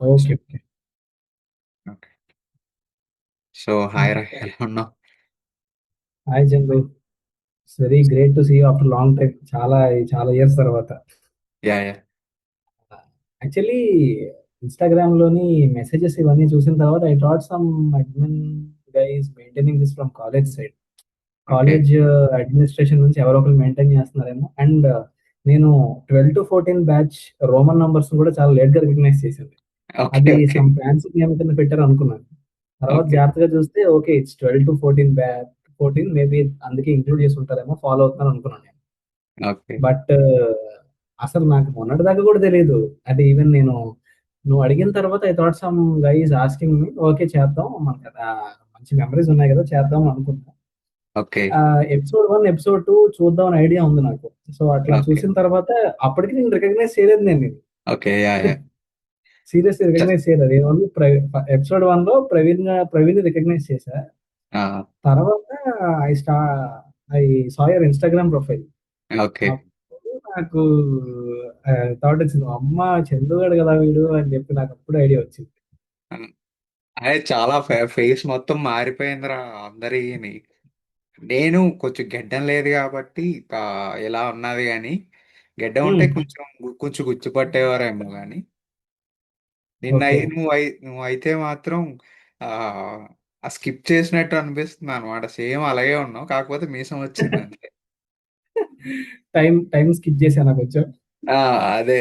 Okay. Okay. Okay. So, hi రా! ఎలా ఉన్నావు? Hi Chandu. It's very great to see you after long time. చాలా చాలా ఇయర్స్ తర్వాత. యాహ్! యాహ్! యాక్చువల్లీ ఇన్‌స్టాగ్రామ్ లోని మెసేజెస్ ఇవన్నీ చూసిన తర్వాత I thought some admin guys maintaining this from college side. Okay. College administration నుంచి ఎవరో ఒకరు మెయింటైన్ చేస్తున్నారేమో. అండ్ నేను 12-14 బ్యాచ్ రోమన్ నంబర్స్ కూడా చాలా లేట్‌గా రికగ్నైజ్ చేశాను. ఓకే. అది ఓకే. సమ్ ఫ్యాన్సీ నేమ్ కింద పెట్టారనుకున్నాను. తర్వాత ఓకే. జాగ్రత్తగా చూస్తే ఓకే. ఇట్స్ 12-14 14 మేబీ అందుకే ఇంక్లూడ్ చేసి ఉంటారేమో ఫాలో అవుతున్నాను అనుకున్నాను నేను. ఓకే. బట్ అసలు నాకు మొన్నటిదాకా కూడా తెలీదు. అంటే ఈవెన్ నేను నువ్వు అడిగిన తర్వాత I thought some guy is asking me okay చేద్దాం. మనకు మంచి మెమోరీస్ ఉన్నాయి కదా! చేద్దాం అనుకున్నా. ఓకే. ఎపిసోడ్ 1, ఎపిసోడ్ 2 చూద్దాం అని ఐడియా ఉంది నాకు. సో, అట్లా ఓకే. చూసిన తర్వాత అప్పటికి నేను రికగ్నైజ్ చేయలేదు నేను. ఓకే. యాహ్! అంటే యాహ్! సీరియస్‌గా చ రికగ్నైజ్ చేయలేదు. నేను ఓన్లీ ఎపిసోడ్ 1లో ప్రవీణ్‌ని రికగ్నైజ్ చేశా. ఆ! తర్వాత ఐ స్టా I saw your Instagram profile. Okay. అప్పుడు నాకు థాట్ వచ్చింది. అమ్మ! చందుగాడు కదా వీడు అని చెప్పి నాకప్పుడు ఐడియా వచ్చింది. హ్మ్. అదే చాలా ఫేస్ మొత్తం మారిపోయిందిరా అందరిని. నేను కొంచెం గెడ్డం లేదు గాబట్టి ఇలా ఉన్నది గానీ, గెడ్డం ఉంటే హ్మ్. కొంచెం గుర్తుపట్టేవారేమో గానీ, ఓకే. నువ్వైతే మాత్రం ఆహ్, స్కిప్ చేసినట్టు అనిపిస్తుందనమాట. సేమ్ అలాగే ఉన్నావు. కాకపోతే మీసం వచ్చిందంతే. టైమ్ స్కిప్ చేశానా కొంచెం? ఆ! అదే.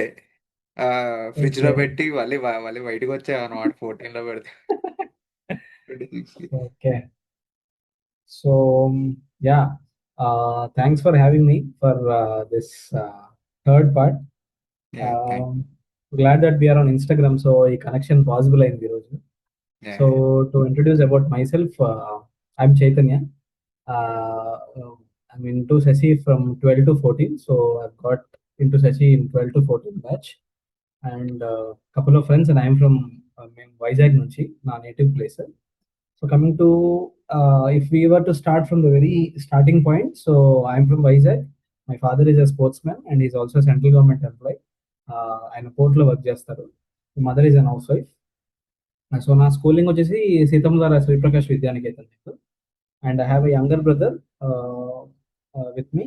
ఫ్రిడ్జ్‌లో ఓకే. పెట్టి మళ్ళీ బయటికొచ్చావన్నమాట 14లో పెడితే. 26కి. Okay. So, yeah! Thanks for having me for this third part. Yeah! Thanks. Glad that we are on Instagram. So, ఈ కనెక్షన్ పాసిబుల్ అయింది ఈరోజు. Yeah! So, yeah! To introduce about myself, I'm Chaitanya. Uh, I'm into Shashi from 12 to 14. So I've got into Shashi in 12 to 14 batch, and couple of friends, and I'm from Vizag nunchi, na native place. So coming to, if we were to start from the very starting point, so I'm from Vizag. My father is a sportsman and he's also a central government employee. ఆయన పోర్ట్‌లో work చేస్తారు. My mother is an housewife. So నా schooling వచ్చేసి Seethammadhara Sriprakash Vidyaniketan and I have a younger brother with me.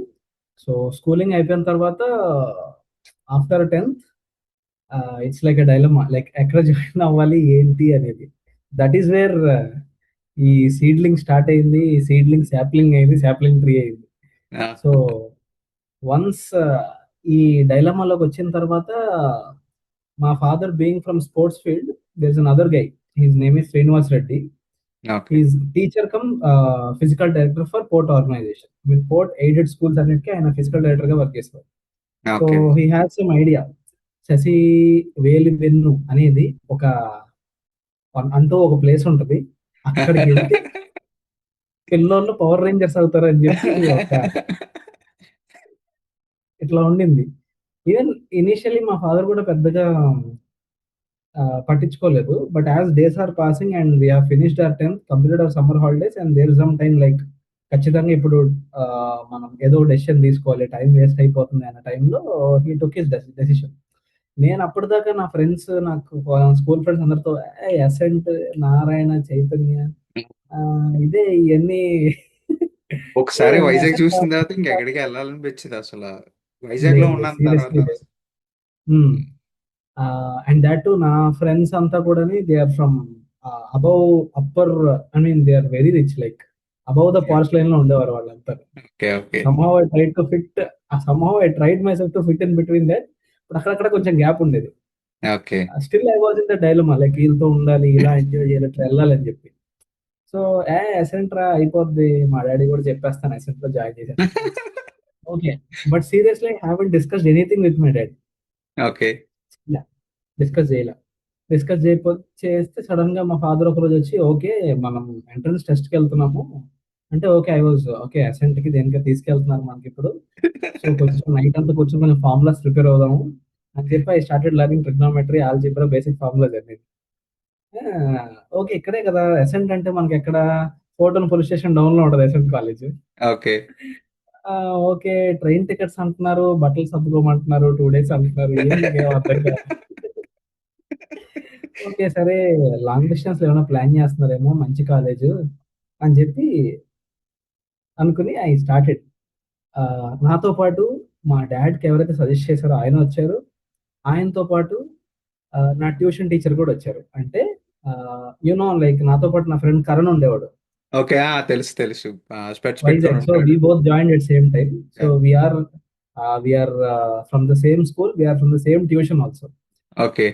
So schooling అయిపోయిన తర్వాత after 10th it's like a dilemma, like ఎక్కడ join అవ్వాలి ఏంటి అనేది. దట్ ఈస్ వేర్ ఈ సీడ్లింగ్ స్టార్ట్ అయింది. ఈ సీడ్లింగ్ సాప్లింగ్ అయింది. సాప్లింగ్ ట్రీ అయింది. ఆ! సో వన్స్ ఈ డైలమాలోకి వచ్చిన తర్వాత మా father being from sports field, there is another guy. His name is Srinivas Reddy. Okay. Is teacher cum physical director for port organization. Mean port aided schools అన్నిటికీ ఆయన ఫిజికల్ డైరెక్టర్ గా వర్క్ చేస్తారు. So okay. He has some idea. Sashi వేలి వెన్ను అనేది ఒక అంటూ ఒక ప్లేస్ ఉంటది. అక్కడికి వెళ్తే పిల్లోళ్ళు పవర్ రేంజర్స్ అవుతారు అని చెప్పి ఒక ఇట్లా ఉండింది. ఈవెన్ ఇనీషియల్లీ మా ఫాదర్ కూడా పెద్దగా పట్టించుకోలేదు. But as days are passing and we have finished our 10th, completed our summer holidays and there is some time like ఖచ్చితంగా ఇప్పుడు మనం ఏదో డెసిషన్ తీసుకోవాలి. టైం వేస్ట్ అయిపోతుంది అన్న టైంలో హి టుక్ హిస్ డెసిషన్. నేను అప్పటిదాకా నా ఫ్రెండ్స్, నాకు స్కూల్ ఫ్రెండ్స్ అందరితో అసెంట్, నారాయణ, చైతన్య, ఇదే ఇయన్నీ ఒకసారి వైజాగ్ అసెంట్ చూసిన తర్వాత ఇంకెక్కడికి ఎళ్ళాలనిపించదసల. వైజాగ్‌లో లేదు లేదు. ఉన్న తర్వాత సీరియస్‌లీ లేదు. హ్మ్. హ్మ్. అండ్ థట్ నా ఫ్రెండ్స్ అంతా కూడాని they are from above upper, I mean they are very rich, like above the yeah! పార్స్ లైన్ లో ఉండేవారు వాళ్ళంతా. Okay. Okay. Somehow I tried to fit, somehow I tried myself to fit in between that. But అక్కడక్కడ కొంచెం gap ఉండేది. Okay. Still I was in the dilemma, like వీళ్ళతో ఉండాలి, ఇలా ఎంజాయ్ చేయాలి, ఇట్లా వెళ్ళాలని చెప్పి. సో అసెంట్ రా అయిపోద్ది, మా డాడీ కూడా చెప్పేస్తాను అసెంట్ లో జాయిన్ చేసేస్తాను. Okay. But seriously I haven't discussed anything with my daddy. Okay. Discuss చేయలే. డిస్కస్ చేస్తే సడెన్‌గా మా ఫాదర్ ఒకరోజొచ్చి, "ఓకే. మనం ఎంట్రన్స్ టెస్ట్‌కెళ్తున్నాము." అంటే ఓకే. I was okay. అసెంట్‌కి దేనికో తీసుకెళ్తున్నారు మనకిప్పుడు. సో, కొంచెం నైట్ అంతా కూర్చొని కొంచెం ఫార్ములాస్ ప్రిపేర్ అవుదాము అని చెప్పి I started learning trigonometry, algebra, basic formulas అన్నీ. ఓకే. ఇక్కడే కదా! అసెంట్ అంటే మనకెక్కడ, ఫోర్టౌన్ పోలీస్ స్టేషన్ డౌన్‌లో ఉంటది Ascent college. Okay. Okay. Train tickets అంటున్నారు, బట్టలు సర్దుకోమంటున్నారు, 2 డేస్ అంటున్నారు. ఏం నాకేం అర్థం కాదు. ఓకే సరే, లాంగ్ డిస్టెన్స్ ఏమైనా ప్లాన్ చేస్తున్నారేమో మంచి కాలేజ్ అని చెప్పి అనుకుని ఐ స్టార్టెడ్. నాతో పాటు మా డాడ్కి ఎవరైతే సజెస్ట్ చేశారో ఆయన వచ్చారు. ఆయనతో పాటు నా ట్యూషన్ టీచర్ కూడా వచ్చారు. అంటే లైక్ నాతో పాటు నా ఫ్రెండ్ కరణ్ ఉండేవాడు ఓకే. తెలుసు తెలుసు. స్పెట్స్ పెట్టుకొని వైజాగ్. సో వి ఉంటాడు. Both join at same time. So we're from the same school, we're from the same tuition also. Okay.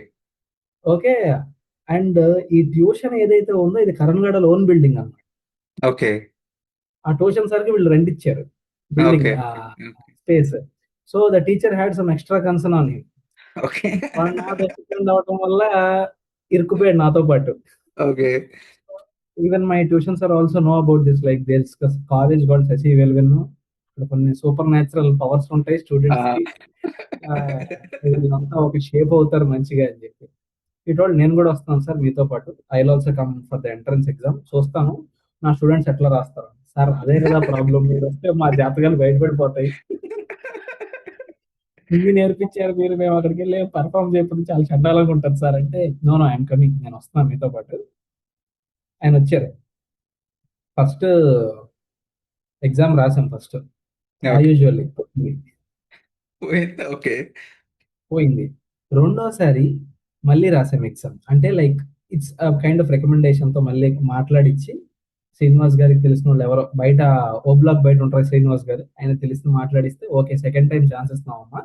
Okay. And ఈ ట్యూషన్ ఏదైతే ఉందో ఇది కరణ్ ఓన్ బిల్డింగ్ అన్నమాట. ఓకే. ఆ ట్యూషన్ సార్కి వీళ్ళు రెంట్ ఇచ్చారు building okay. Space. So the teacher had some extra concern on him. Okay. వాడు నా బెస్ట్ ఫ్రెండ్ అవడం వల్ల ఇరుక్కుపోయాడు నాతో పాటు. Okay. Even my tuitions are also know about this, like their college got Sasi వెల్వెన్, ఇక్కడ కొన్ని సూపర్ న్యాచురల్ పవర్స్ ఉంటాయి స్టూడెంట్స్ కి. ఆ, వీళ్ళంతా ఒక షేప్ అవుతారు మంచిగా అని చెప్పి ఇటోళ్ళు నేను కూడా వస్తాను సార్ మీతో పాటు, I also come for the entrance exam, చూస్తాను నా స్టూడెంట్స్ ఎట్లా రాస్తారు. సార్ అదే కదా ప్రాబ్లం, మీరు వస్తే మా జాతకాలు బయటపడిపోతాయి. ఇవి నేర్పించారు మీరు, మేము అక్కడికి వెళ్ళి పర్ఫామ్ చేయకపోతే చాలా చండాలంగా ఉంటుంది సార్ అంటే, నో నో ఐఎమ్ కమింగ్, నేను వస్తున్నాను మీతో పాటు. ఆయన వచ్చారు. ఫస్ట్ ఎగ్జామ్ రాసాం ఫస్ట్ ఓకే. Usually okay. పోయింది. రెండోసారి మళ్ళీ రాసాం ఎగ్జామ్. అంటే like it's kind of recommendation తో మళ్ళీ మాట్లాడిచ్చి, శ్రీనివాస్ గారికి తెలిసిన వాళ్ళు ఎవరో బయట ఓ బ్లాక్ బయట ఉంటారు శ్రీనివాస్ గారు, ఆయన తెలిసి మాట్లాడిస్తే ఓకే సెకండ్ టైం ఛాన్స్ ఇస్తున్నామమ్మా,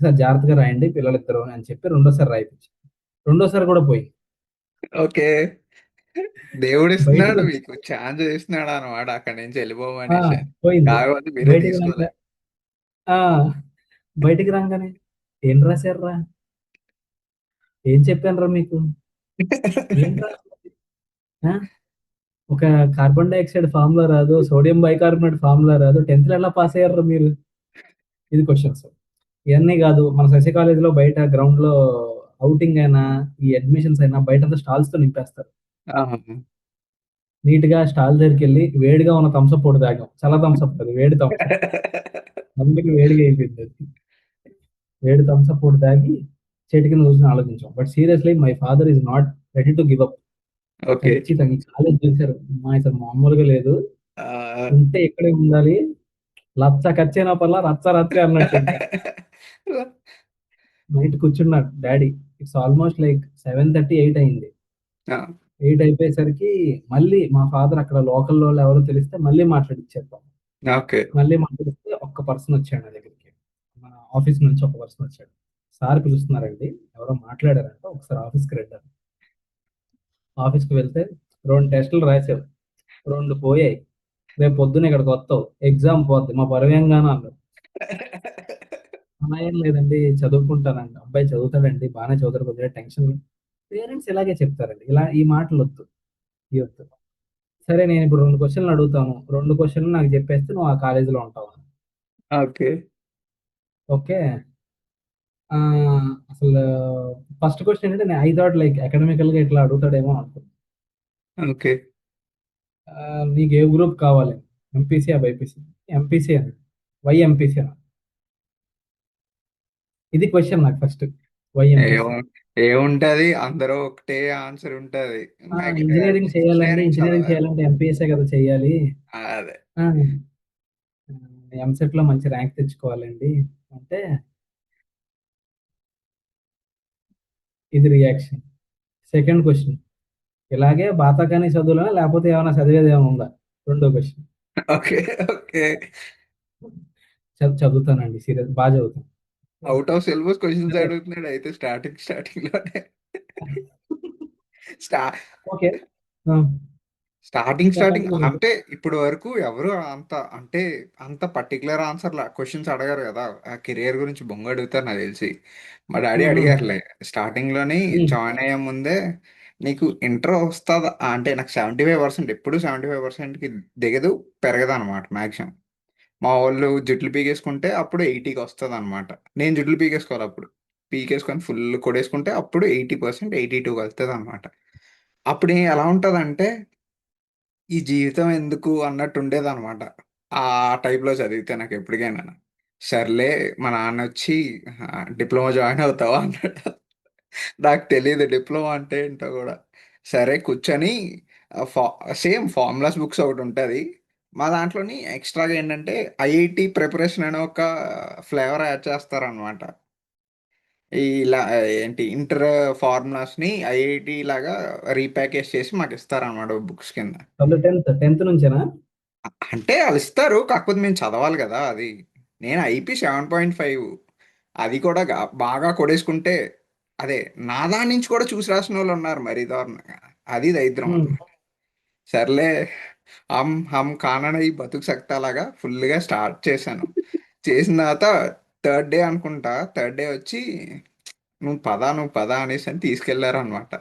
సార్ జాగ్రత్తగా రాయండి పిల్లలిద్దరు అని చెప్పి రెండోసారి రాయిపించి, రెండోసారి కూడా పోయి ఓకే. దేవుడు బయటికి ఇస్తున్నాడు వచ్చి మీకు ఛాన్స్ ఇస్తున్నాడు అనమాట అక్కడి నుంచి ఆ, వెళ్ళిపోమనేసి. పోయింది. కాకపోతే మీరే బయటికి రాగా తీసుకోలే. ఆ, బయటికి రాగానే ఏం రాశారురా, ఏం చెప్పానురా మీకు, ఏం రాశారు? ఆ, ఒక కార్బన్ డైఆక్సైడ్ ఫార్ములా రాదు, సోడియం బైకార్బోనేట్ ఫార్ములా రాదు, 10th లో ఎలా పాస్ అయ్యారు మీరు? ఇది క్వశ్చన్స్. ఇవన్నీ కాదు, మన శశి కాలేజ్ లో బయట గ్రౌండ్ లో అవుటింగ్ అయినా ఈ అడ్మిషన్స్ అయినా బయట స్టాల్స్ తో నింపేస్తారు. ఆహా. నీట్ గా స్టాల్ దగ్గరికి వెళ్ళి వేడిగా ఉన్న థమ్స్అప్ పొడి తాగాం. చాలా థమ్స్అప్ అది వేడి థమ్స్అప్, అందుకే వేడిగా అయిపోయింది అది. వేడి థమ్స్అప్ పొడి తాగి చెట్టు కింద కూర్చొని ఆలోచించాం. But seriously my father is not ready to give up. Okay. ఖచ్చితంగా ఈ కాలేజ్ చూశారు మా ఇతను మామూలుగా లేదు, ఆ, ఉంటే ఇక్కడే ఉండాలి, లచ్చ ఖర్చైనా పర్లా రచ్చ రచ్చే అన్నట్టు. ఇంకా నైట్ కూర్చున్నాడు డాడీ. ఇట్స్ ఆల్మోస్ట్ లైక్ 7:30 8 అయింది. ఆ, 8 అయిపోయేసరికి మళ్ళీ మా ఫాదర్ అక్కడ లోకల్ వాళ్ళు ఎవరో తెలిస్తే మళ్ళీ మాట్లాడిచ్చారు పాపం. ఓకే. మళ్ళీ మాట్లాడిస్తే ఒక్క పర్సన్ వచ్చాడు నా దగ్గరికి, మన ఆఫీస్ నుంచి ఒక పర్సన్ వచ్చాడు. సార్ పిలుస్తున్నారండి, ఎవరో మాట్లాడారంట, ఒకసారి ఆఫీస్కి రండి. ఆఫీస్కి వెళ్తే 2 టెస్టులు రాసావు, 2 పోయాయి, రేపు పొద్దున్న ఇక్కడికి వస్తావు, ఎగ్జామ్ పోద్ది, మా పరువేంగాను అన్నాడు. అలా ఏం లేదండి చదువుకుంటానండి, అబ్బాయి చదువుతాడండి బాగానే చదువుతాడు, కొద్దిగా టెన్షన్. పేరెంట్స్ ఇలాగే చెప్తారండి, ఇలా ఈ మాటలు వద్దు, ఈ వద్దు. సరే నేను ఇప్పుడు 2 క్వశ్చన్లు అడుగుతాను, 2 క్వశ్చన్లు నాకు చెప్పేస్తే నువ్వు ఆ కాలేజీలో ఉంటావు. ఓకే. ఓకే. ఆ, అసలు ఫస్ట్ క్వశ్చన్ ఏంటంటే నేను ఐ థాట్ లైక్ అకాడమికల్ గా ఇట్లా అడుగుతాడేమో అనుకున్నాను. ఓకే. నీకు ఏ గ్రూప్ కావాలి, ఎంపీసీ బైపీసీ? ఎంపీసీ అని. వై ఎంపీసీ అని, ఇది క్వశ్చన్ నాకు ఫస్ట్. Why MPC? ఏము ఏముంటది, అందరూ ఒకటే ఆన్సర్ ఉంటది. ఇంజనీరింగ్ చేయాలండి, ఇంజనీరింగ్ ఇంజనీరింగ్ చదవాలి. చేయాలంటే ఎంపీఎస్ఏ కదా చేయాలి. అదే. ఎంసెట్ లో మంచి ర్యాంక్ తెచ్చుకోవాలండి అంటే, ఇది రియాక్షన్. సెకండ్ క్వశ్చన్, ఇలాగే బాతాకాని చదువులనా లేకపోతే ఏమైనా చదివేది ఏమైనా ఉందా? రెండో క్వశ్చన్. ఓకే. ఓకే. చదువుతానండి, సీరియస్ బాగా చదువుతాను. అవుట్ ఆఫ్ సిలబస్ క్వశ్చన్స్ సరే. అడుగుతున్నాడు అయితే స్టార్టింగ్ లోనే. స్టా ఓకే. ఆ, స్టార్టింగ్ చెప్పండి మీరు. అంటే ఇప్పుడు వరకు ఎవరు అంత అంటే అంత పర్టికులర్ ఆన్సర్ క్వశ్చన్స్ అడగారు కదా. ఆ కెరియర్ గురించి బొంగ అడుగుతారు నాకు తెలిసి. మా డాడీ ఉమ్, ఉమ్, అడిగారులే స్టార్టింగ్ లోని ఉమ్, జాయిన్ అయ్యే ముందే, నీకు ఇంటర్ వస్తుందా అంటే, నాకు 75% ఎప్పుడు 75%కి దిగదు, పెరగదు అనమాట మ్యాక్సిమం. మా వాళ్ళు జుట్లు పీకేసుకుంటే అప్పుడు 80కి వస్తుంది అనమాట. నేను జుట్లు పీకేసుకోవాలి అప్పుడు, పీకేసుకొని ఫుల్ కొడేసుకుంటే అప్పుడు 80% 82కి వస్తుంది అనమాట. అప్పుడు ఎలా ఉంటుందంటే, ఈ జీవితం ఎందుకు అన్నట్టు ఉండేది అనమాట. ఆ టైప్లో చదివితే నాకు ఎప్పటికైనా. సర్లే, మా నాన్న వచ్చి డిప్లొమా జాయిన్ అవుతావా అన్నాడు. నాకు తెలియదు డిప్లొమా అంటే ఏంటో కూడా. సరే కూర్చొని ఫా సేమ్ ఫార్ములాస్ బుక్స్ ఒకటి ఉంటుంది. మా దాంట్లోని ఎక్స్ట్రాగా ఏంటంటే ఐఐటి ప్రిపరేషన్ అనే ఒక ఫ్లేవర్ యాడ్ చేస్తారనమాట. ఈ ఏంటి ఇంటర్ ఫార్ములాస్ని ఐఐటి లాగా రీప్యాకేజ్ చేసి మాకు ఇస్తారనమాట బుక్స్ కింద. వాళ్ళు టెన్త్ నుంచేనా? అంటే వాళ్ళు ఇస్తారు, కాకపోతే మేము చదవాలి కదా అది. నేను ఐపీ 7.5, అది కూడా బాగా కొడేసుకుంటే అదే నా దాని నుంచి కూడా చూసి రాసిన వాళ్ళు ఉన్నారు మరీ దారుణంగా. అది దరిద్రం ఉమ్. అన్నమాట. సర్లే, హమ్ హమ్ కానని బతుకు సక్తా లాగా ఫుల్గా స్టార్ట్ చేశాను. చేసిన తర్వాత థర్డ్ డే అనుకుంటా, థర్డ్ డే వచ్చి నువ్వు పదా అనేసి అని తీసుకెళ్లారు అనమాట.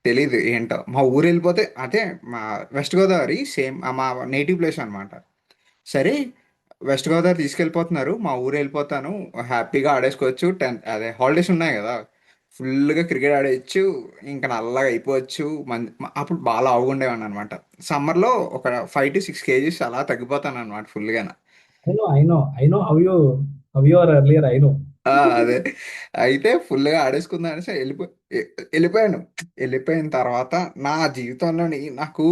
తెలీదు ఏంటో, మా ఊరు వెళ్ళిపోతే అదే మా వెస్ట్ గోదావరి సేమ్ మా నేటివ్ ప్లేస్ అనమాట. సరే, వెస్ట్ గోదావరి తీసుకెళ్ళిపోతున్నారు, మా ఊరు వెళ్ళిపోతాను, హ్యాపీగా ఆడేసుకోవచ్చు, అదే హాలిడేస్ ఉన్నాయి కదా, ఫుల్గా క్రికెట్ ఆడేయచ్చు, ఇంకా నల్లగా అయిపోవచ్చు. అప్పుడు బాగా లావుగుండేవాడిని అనమాట. సమ్మర్లో ఒక 5 to 6 kgs అలా తగ్గిపోతాను అనమాట ఫుల్గా. I know how you are earlier I know. అదే, అయితే ఫుల్గా ఆడేసుకుందాం అనేసి వెళ్ళిపోయాను. వెళ్ళిపోయిన తర్వాత నా జీవితంలోని నాకు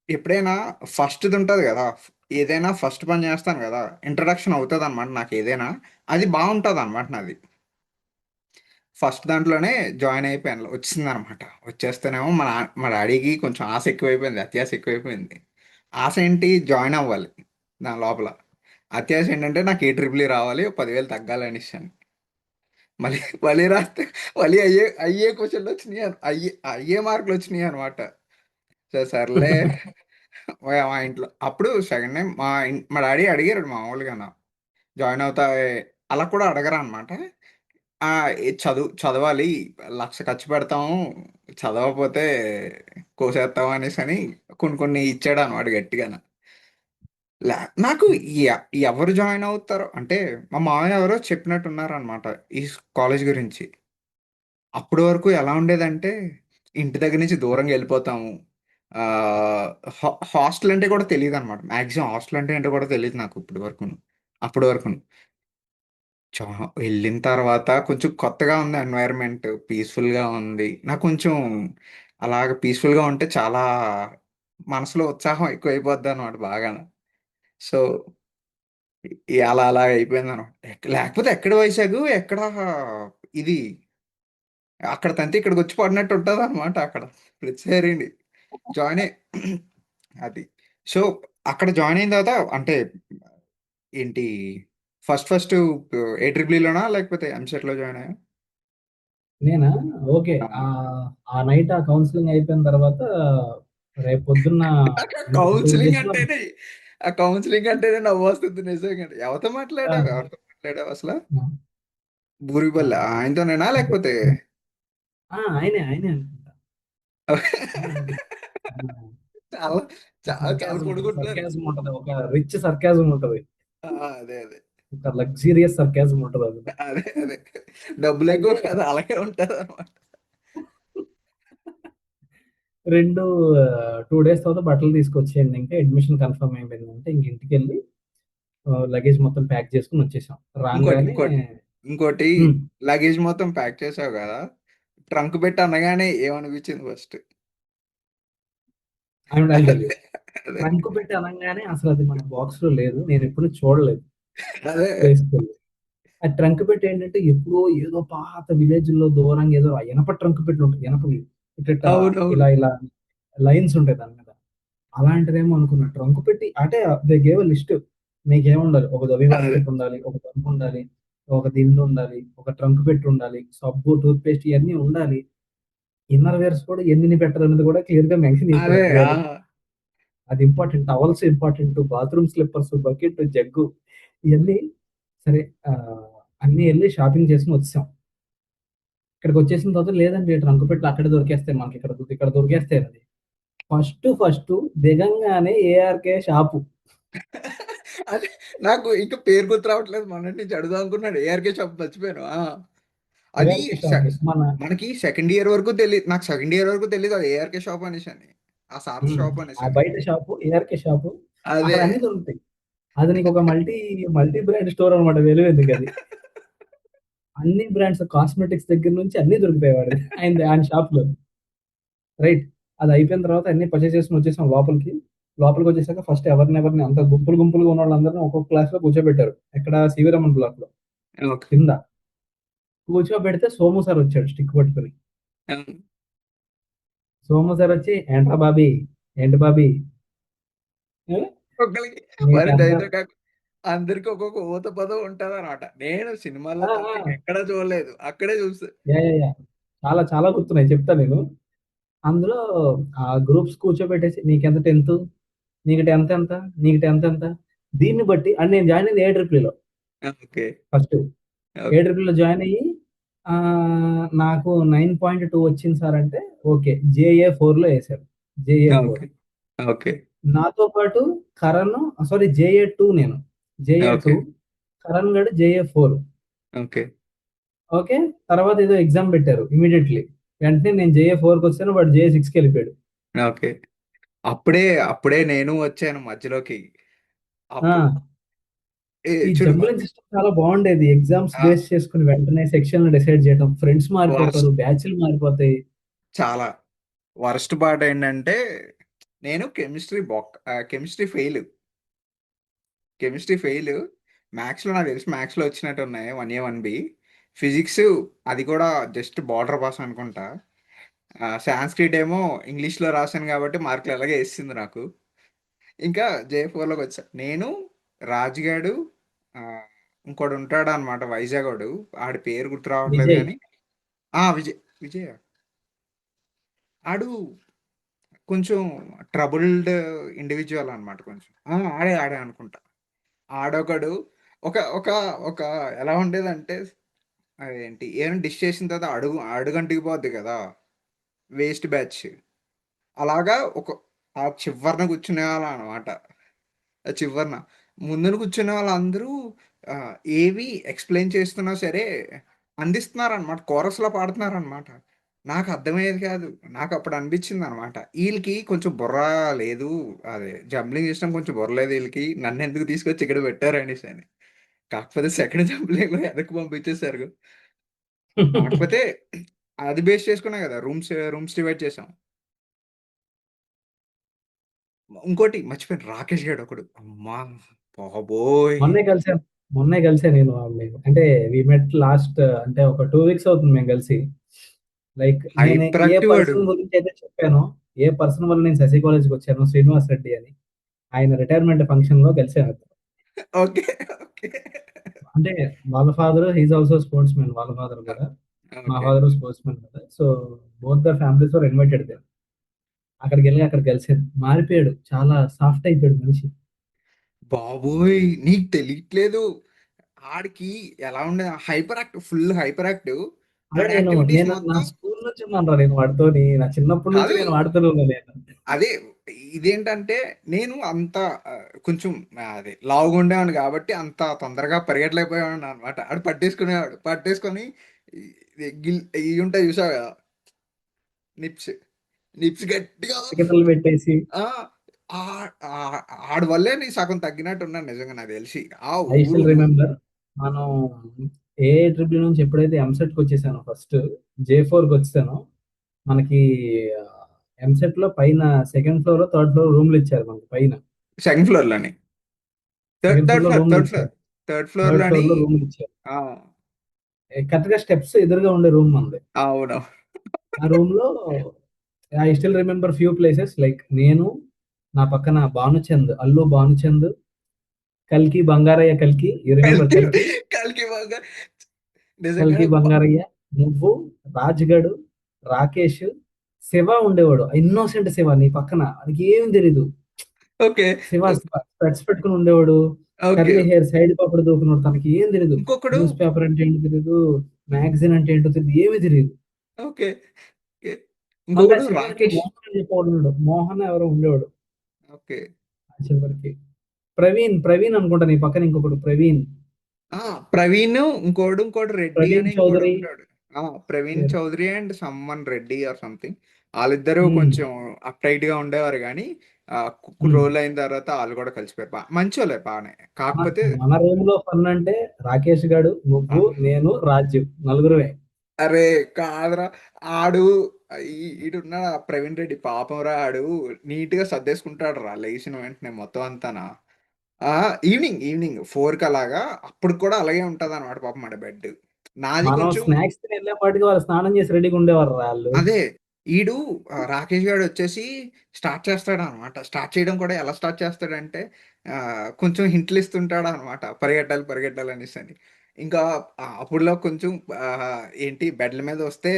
ఎప్పుడైనా ఫస్ట్ది ఉంటుంది కదా, ఏదైనా ఫస్ట్ పని చేస్తాను కదా, ఇంట్రడక్షన్ అవుతుంది అనమాట నాకు ఏదైనా, అది బాగుంటుంది అనమాట నాది. ఫస్ట్ దాంట్లోనే జాయిన్ అయిపోయాను, వచ్చింది అనమాట. వచ్చేస్తేనేమో మా డాడీకి కొంచెం ఆశ ఎక్కువైపోయింది, అత్యాశ ఎక్కువైపోయింది. ఆశ ఏంటి, జాయిన్ అవ్వాలి దాని లోపల. అత్యాశ ఏంటంటే నాకు ఏ ట్రిపుల్ రావాలి, 10,000 తగ్గాలి అనేసి. మళ్ళీ మళ్ళీ రాస్తే మళ్ళీ అయ్యే అయ్యే క్వశ్చన్లు వచ్చినాయి, అయ్యే మార్కులు వచ్చినాయి అనమాట. సర్లే, మా ఇంట్లో అప్పుడు సెకండ్ టైం మా డాడీ అడిగారు మామూలుగా జాయిన్ అవుతా, అలా కూడా అడగరా అనమాట. చదవాలి, 1,00,000 ఖర్చు పెడతాము, చదవకపోతే కోసేస్తాం అనేసి అని కొన్ని కొన్ని ఇచ్చాడు అనమాట గట్టిగా. నాకు ఎవరు జాయిన్ అవుతారో అంటే మా మామయ్య ఎవరో చెప్పినట్టున్నారు అనమాట ఈ కాలేజ్ గురించి. అప్పటి వరకు ఎలా ఉండేదంటే ఇంటి దగ్గర నుంచి దూరంగా వెళ్ళిపోతాము. హాస్టల్ అంటే కూడా తెలియదు అనమాట. మ్యాక్సిమం హాస్టల్ అంటే ఏంటో కూడా తెలియదు నాకు ఇప్పటి వరకు. అప్పటి వరకు వెళ్ళిన తర్వాత కొంచెం కొత్తగా ఉంది ఎన్వైరన్మెంట్, పీస్ఫుల్గా ఉంది నాకు కొంచెం. అలాగ పీస్ఫుల్గా ఉంటే చాలా మనసులో ఉత్సాహం ఎక్కువైపోద్ది అనమాట బాగా. సో అలా అలా అయిపోయింది అనమాట. లేకపోతే ఎక్కడ వైజాగ్, ఎక్కడ ఇది, అక్కడ తంతే ఇక్కడికి వచ్చి పడినట్టు ఉంటుంది అనమాట అక్కడ ప్రతిసారి జాయిన్ అయ్యి అది. సో అక్కడ జాయిన్ అయిన తర్వాత అంటే ఏంటి, ఫస్ట్ ఏ ట్రిపుల్లోనా లేకపోతే ఎంసెట్లో జాయిన్ అయ్యా? నేనా? ఓకే. ఆ నైట్ ఆ కౌన్సిలింగ్ అయిపోయిన తర్వాత రేపు పొద్దున్న ఇంకొక 2 కౌన్సిలింగ్ డేస్‌లో అంటేనే ఆ కౌన్సిలింగ్ అంటేనే నవ్వు వస్తుంది నిజంగా. ఎవరితో ఆ! మాట్లాడావు, ఎవరితో మాట్లాడావు అసలు? ఆ! బూరిపల్లి ఆయనతోనేనా అదే. లేకపోతే? ఆయనే అనుకుంటా. ఆయనే అనుకుంటా. ఆ! చాలా చాలా చాలా సర్కాజం పొడుగుంటున్నారు. సర్కాజం ఉంటది. ఒక రిచ్ సర్కాజం ఉంటది. అదే అదే ఒక లగ్జూరియస్ సర్కాజం ఉంటది అందులో. అదే అదే డబ్బులు ఎక్కువ కదా, అలాగే ఉంటది అనమాట. 2 డేస్ తర్వాత బట్టలు తీసుకొచ్చేయండి. ఇంకా అడ్మిషన్ కన్ఫర్మ్ అయిపోయిందంటే ఇంక ఇంటికెళ్ళి లగేజ్ మొత్తం ప్యాక్ చేసుకొని వచ్చేసాం. ఇంకోటి రాంగానే ఇంకోటి ఇంకోటి హ్మ్. లగేజ్ మొత్తం ప్యాక్ చేసావు కదా, ట్రంక్ పెట్టి అనగానే ఏమనిపించింది first? I will tell you. అదే ట్రంక్ పెట్టి అనంగానే అసలది మన బాక్స్‌లో లేదు. నేనెప్పుడు చూడలేదు అదే బేసికల్లీ. ఆ ట్రంక్ పెట్టి ఏంటంటే ఎప్పుడో ఏదో పాత విలేజ్‌లో దూరంగా ఏదో ఇనప ట్రంక్ పెట్లుంటాయి. ఇనపవి ఇట్టిట్ట అవునవును. ఇలా లైన్స్ ఉంటాయి దాని మీద. అలాంటిదేమో అనుకున్నా. ట్రంక్ పెట్టి అంటే దే గేవ్ ఎ లిస్ట్. మీకేముండాలి? ఒక వివా అదే కిట్ ఉండాలి. ఒక ట్రంక్ ఉండాలి. ఒక దిండు ఉండాలి. ఒక ట్రంక్ పెట్టి ఉండాలి. సబ్బు, టూత్ పేస్ట్ ఇయన్నీ ఉండాలి. ఇన్నర్ వేర్స్ కూడా ఎన్నిన్ని పెట్టాలనేది కూడా క్లియర్‌గా మెన్షన్ అదే చేసారు పేరు. అది important. Towels important. Bathroom slippers, bucket, jug ఇయన్నీ సరే అన్నీ ఎళ్లి షాపింగ్ చేసుకొని వచ్చేసాం. ఇక్కడికొచ్చేసిన తర్వాత లేదండి ట్రంక్ పెట్లు అక్కడే దొరికేస్తాయి మనకి ఇక్కడ దొరికేస్తాయన్నది. ఫస్ట్ దిగంగానే ఏఆర్‌కే షాపు. అదే నాకు ఇంకా పేరు గుర్తు రావట్లేదు. మొన్నటి నుంచి అడుగుదాం అనుకున్నాడు, ఏఆర్కే షాప్ మర్చిపోయాను. అది ఏఆర్‌కే షాపు. మన మనకి సెకండ్ ఇయర్ వరకు తెలియదు, నాకు సెకండ్ ఇయర్ వరకు తెలియదు అది ఏఆర్కే షాప్ అనేసి అని, ఆ సార్ హ్మ్. షాప్ అనేసి ఆ అని. బయట షాపు ఏఆర్‌కే షాపు. అదే అక్కడ అన్నీ దొరుకుతాయి. అది నీకొక మల్టీ బ్రాండ్ స్టోర్ అన్నమాట. వెలువెందుకది. అన్ని బ్రాండ్స్ కాస్మెటిక్స్ దగ్గర నుంచి అన్ని దొరికిపోయేవాడు ఆయన షాప్ లో. రైట్. అది అయిపోయిన తర్వాత అన్ని పర్చేస్ చేసుకుని వచ్చేసాం లోపలికి. లోపలికి వచ్చేసాక ఫస్ట్ ఎవరిని అంత గుంపులు గుంపులుగా ఉన్న వాళ్ళందరినీ ఒక్కొక్క క్లాస్ లో కూర్చోబెట్టారు. ఎక్కడ సివిరమన్ బ్లాక్ లో ఓకే. కింద కూర్చోబెడితే సోము సార్ వచ్చాడు స్టిక్ పట్టుకుని. సోము సార్ వచ్చి ఏంట్రా బాబీ, ఏంటి బాబీ, ఏ? ఒక్కళ్ళకి మరి నీకంతా దరిద్రం కాక అందరికి ఒక్కొక్క ఊత పదం ఉంటది అనమాట. నేను సినిమాల్లో ఆ, తప్ప ఆ, ఎక్కడ చూడలేదు, అక్కడే చూస్తా. Yeah, yeah, yeah. చాలా చాలా గుర్తున్నాయి, చెప్తా నేను. అందులో ఆ గ్రూప్స్ కూర్చోబెట్టేసి నీకెంత టెన్త్, నీకు టెన్త్ ఎంత, నీకు టెన్త్ ఎంత, దీన్ని బట్టి అండ్ నేను జాయిన్ అయింది ఏట్రిప్లీలో ఓకే. ఫస్ట్. ఓకే. ఏట్రిప్లీలో జాయిన్ అయ్యి ఆ, నాకు 9.2 వచ్చింది సార్ అంటే ఓకే JA4 లో వేశారు. JA4 okay. ఓకే. నాతో పాటు కరణ్, సారీ JA2, నేను JA2, ఓకే. కరణ్ గడు JA4. ఓకే. ఓకే. తర్వాత ఏదో ఎగ్జామ్ పెట్టారు ఇమీడియట్లీ. వెంటనే నేను JA4కి వచ్చాను, వాడు JA6కి వెళ్ళిపోయాడు. ఓకే. అప్పుడే అప్పుడే నేను వచ్చాను మధ్యలోకి. ఆ, అప్పుడు ఈ చూడు జంబ్లింగ్ సిస్టమ్ చాలా బాగుండేది. ఎగ్జామ్స్ ఆ! బేస్ చేసుకుని వెంటనే సెక్షన్లు డిసైడ్ చేయడం, ఫ్రెండ్స్ వర్స్ట్ మారిపోతారు, బ్యాచ్లు మారిపోతాయి. చాలా వరస్ట్ పార్ట్ ఏంటంటే నేను కెమిస్ట్రీ ఫెయిల్. Chemistry fail. మ్యాథ్స్‌లో నాకు తెలిసి మ్యాథ్స్‌లో వచ్చినట్టు ఉన్నాయి 1A, 1B. ఫిజిక్స్ అది కూడా జస్ట్ బార్డర్ పాస్ అనుకుంటా. సాంస్క్రిట్ ఏమో ఇంగ్లీష్‌లో రాసాను కాబట్టి మార్కులు ఎలాగో ఏసేసింది నాకు. ఇంకా జే4లోకి వచ్చా. నేను, రాజుగాడు, ఇంకోడు ఉంటాడనమాట వైజాగోడు. ఆడి పేరు గుర్తు రావట్లేదు విజయ్. కానీ విజయ్ ఆడు కొంచెం ట్రబుల్డ్ ఇండివిజువల్ అనమాట కొంచెం. ఆడే అనుకుంటా. ఆడొకడు ఒక ఒక ఒక ఎలా ఉండేదంటే అదేంటి ఏమైనా డిష్ చేసిన తర్వాత అడుగంటికి పోద్ది కదా! Waste batch. అలాగా ఆ చివరన కూర్చునేవాళ్ళనమాట. ఆ చివరన. ముందున కూర్చునే వాళ్ళందరూ ఏవి ఎక్స్‌ప్లెయిన్ చేస్తున్నా సరే అందిస్తున్నారనమాట. కోరస్‌లో పాడుతున్నారనమాట. నాకు అర్థమయ్యేది కాదు. నాకప్పుడు అనిపించిందనమాట. ఈళ్ళకి కొంచెం బుర్ర లేదు. అదే జంబ్లింగ్ సిస్టమ్ కొంచెం బుర్ర లేదు ఈళ్ళకి. నన్నెందుకు తీసుకొచ్చి ఇక్కడ పెట్టారనేసని. కాకపోతే సెకండ్ జంబ్లింగ్‌లో వెనక్కి పంపించేసారు. కాకపోతే అది బేస్ చేసుకునే కదా రూమ్స్ డివైడ్ చేసాం. ఇంకోటి మర్చిపోయాను, రాకేష్ గాడు ఒకడు. అమ్మా బాబోయ్! మొన్నే కలిసాను. మొన్నే కలిసాను నేను వాడిని. అంటే వి మెట్ లాస్ట్, అంటే ఒక 2 వీక్స్ అవుతుంది మేము కలిసి. లైక్ నేను హైపర్ ఏ యాక్టివ్ వాడు. పర్సన్ గురించి అయితే చెప్పానో, ఏ పర్సన్ వల్ల నేను శశి కాలేజ్కి వచ్చాను, శ్రీనివాస్ రెడ్డి అని, ఆయన రిటైర్మెంట్ ఫంక్షన్ లో కలిసాను. ఓకే. ఓకే. అంటే వాళ్ళ father is also sports man, వాళ్ళ ఫాదర్ కూడా. మా ఓకే. ఫాదర్ స్పోర్ట్స్ మ్యాన్ కదా. So both the families were invited there. అక్కడికి వెళ్ళి అక్కడ కలిసాను. మారిపోయాడు, చాలా సాఫ్ట్ అయిపోయాడు మనిషి. బాబోయ్! నీకు తెలియట్లేదు. ఆడికి ఎలా ఉండేది ఫుల్ హైపర్ యాక్టివ్. అరే ఆడి నేను యాక్టివిటీస్ నేను నా మొత్తం స్కూల్ నుంచి ఉన్నాను రా నేను వాడితోని. నా చిన్నప్పటి నుంచి కాదు. నేను వాడుతూనే ఉన్నాను నేను. అదే ఇదేంటంటే నేను అంత కొంచెం అదే లావుగా ఉండేవాడిని కాబట్టి అంత తొందరగా పరిగెట్టలేకపోయేవాడిని అనమాట. ఆడు పట్టేసుకునేవాడు. పట్టేసుకొని ఇవి ఉంటాయి చూసావా నిప్స్. నిప్స్ గట్టిగా టికెట్లు పెట్టేసి. ఆ! ఆడి వల్లే నేను సగం తగ్గినట్టున్నాను నిజంగా నాకు తెలిసి. ఆ ఐ ఊరు స్టిల్ రిమెంబర్, మనం ఏ ట్రిపుల్ నుంచి ఎప్పుడైతే ఎంసెట్కి వచ్చేసానో, ఫస్ట్ J4కి వచ్చేసానో, మనకి ఎంసెట్ లో పైన సెకండ్ ఫ్లోర్, థర్డ్ ఫ్లోర్ రూమ్లు ఇచ్చారు మనకి పైన. సెకండ్ ఫ్లోర్‌లోని. థర్డ్ సెకండ్ ఫ్లోర్ థర్డ్ లో ఫ్లోర్ రూమ్లు థర్డ్ ఫ్లోర్. ఇచ్చారు. థర్డ్ థర్డ్ ఫ్లోర్‌లోని ఫ్లోర్ లో రూమ్లు ఇచ్చారు. ఆ! కరెక్ట్ గా స్టెప్స్ ఎదురుగా ఉండే రూమ్ ఉంది. అవును. ఆ రూమ్ లో I still remember few places, like నేను, నా పక్కన భానుచంద్, అల్లు భానుచంద్, కల్కి బంగారయ్య, కల్కి, యూ రిమెంబర్ కల్కి కల్కి? కల్కి బాగా కల్కి నిజంగానే బంగారయ్య, నువ్వు, రాజ్గఢ్, రాకేష్, శివ ఉండేవాడు. ఇన్నోసెంట్ శివ నీ పక్కన, వాడికి ఏం తెలీదు. ఓకే. శివ స్పెట్స్ పెట్టుకుని ఉండేవాడు. ఓకే. కర్లీ హెయిర్ సైడ్ పాపడు దూకున్నాడు, తనకి ఏం తెలీదు. ఇంకొకడు న్యూస్ పేపర్ అంటే ఏంటో తెలీదు, మ్యాగజైన్ అంటే ఏంటో తెలియదు, ఏమీ తెలియదు. ఓకే. ఓకే. మళ్ళీ ఇంకొకడు చివరికి రాకేష్. మోహన్ అని చెప్పేవాడు ఉన్నాడు. మోహన్ ఎవరో ఉండేవాడు ఓకే. చివరికి. ప్రవీణ్ అనుకుంటా నీ పక్కన ఇంకొకడు, ప్రవీణ్. ఆ! ప్రవీణ్, ఇంకోడు రెడ్డి ప్రవీణ్ అని చౌదరి. ఇంకోడుంటాడు. ప్రవీణ్ పేరు. చౌదరి అండ్ సమ్మన్ రెడ్డి ఆర్ సంథింగ్. ఆళ్ళిద్దరూ ఉమ్. కొంచెం అప్‌టైట్‌గా ఉండేవారు గానీ, కొన్ని రోజులు అయిన తర్వాత వాళ్ళు కూడా కలిసిపోయారు. మంచోళ్ళే బాగానే. మన కాకపోతే మన రూమ్ లో ఫన్ అంటే రాకేష్ గాడు, ఆ, నువ్వు, నేను, రాజు, నలుగురువే. అరే కాదురా, ఆడు ఈడున్న ప్రవీణ్ రెడ్డి పాపం రా, ఆడు నీట్ గా సర్దేసుకుంటాడు రా లేచిన వెంటనే మొత్తం అంతానా. ఈవినింగ్ ఈవినింగ్ 4కి అలాగా, అప్పుడు కూడా అలాగే ఉంటది అనమాట పాపం ఆడ బెడ్. నాది మనం కొంచెం స్నాక్స్ తిని వెళ్ళేపాటికి వాళ్ళు స్నానం చేసి రెడీగా ఉండేవారు వాళ్ళు. అదే. ఈడు రాకేష్ గాడు వచ్చేసి స్టార్ట్ చేస్తాడు అనమాట. స్టార్ట్ చేయడం కూడా ఎలా స్టార్ట్ చేస్తాడంటే కొంచెం hinట్లు ఇస్తుంటాడు అనమాట, పరిగెట్టాలి పరిగెట్టాలి అనేసి అని. ఇంకా అప్పుడులో కొంచెం ఏంటి బెడ్ల మీద వస్తే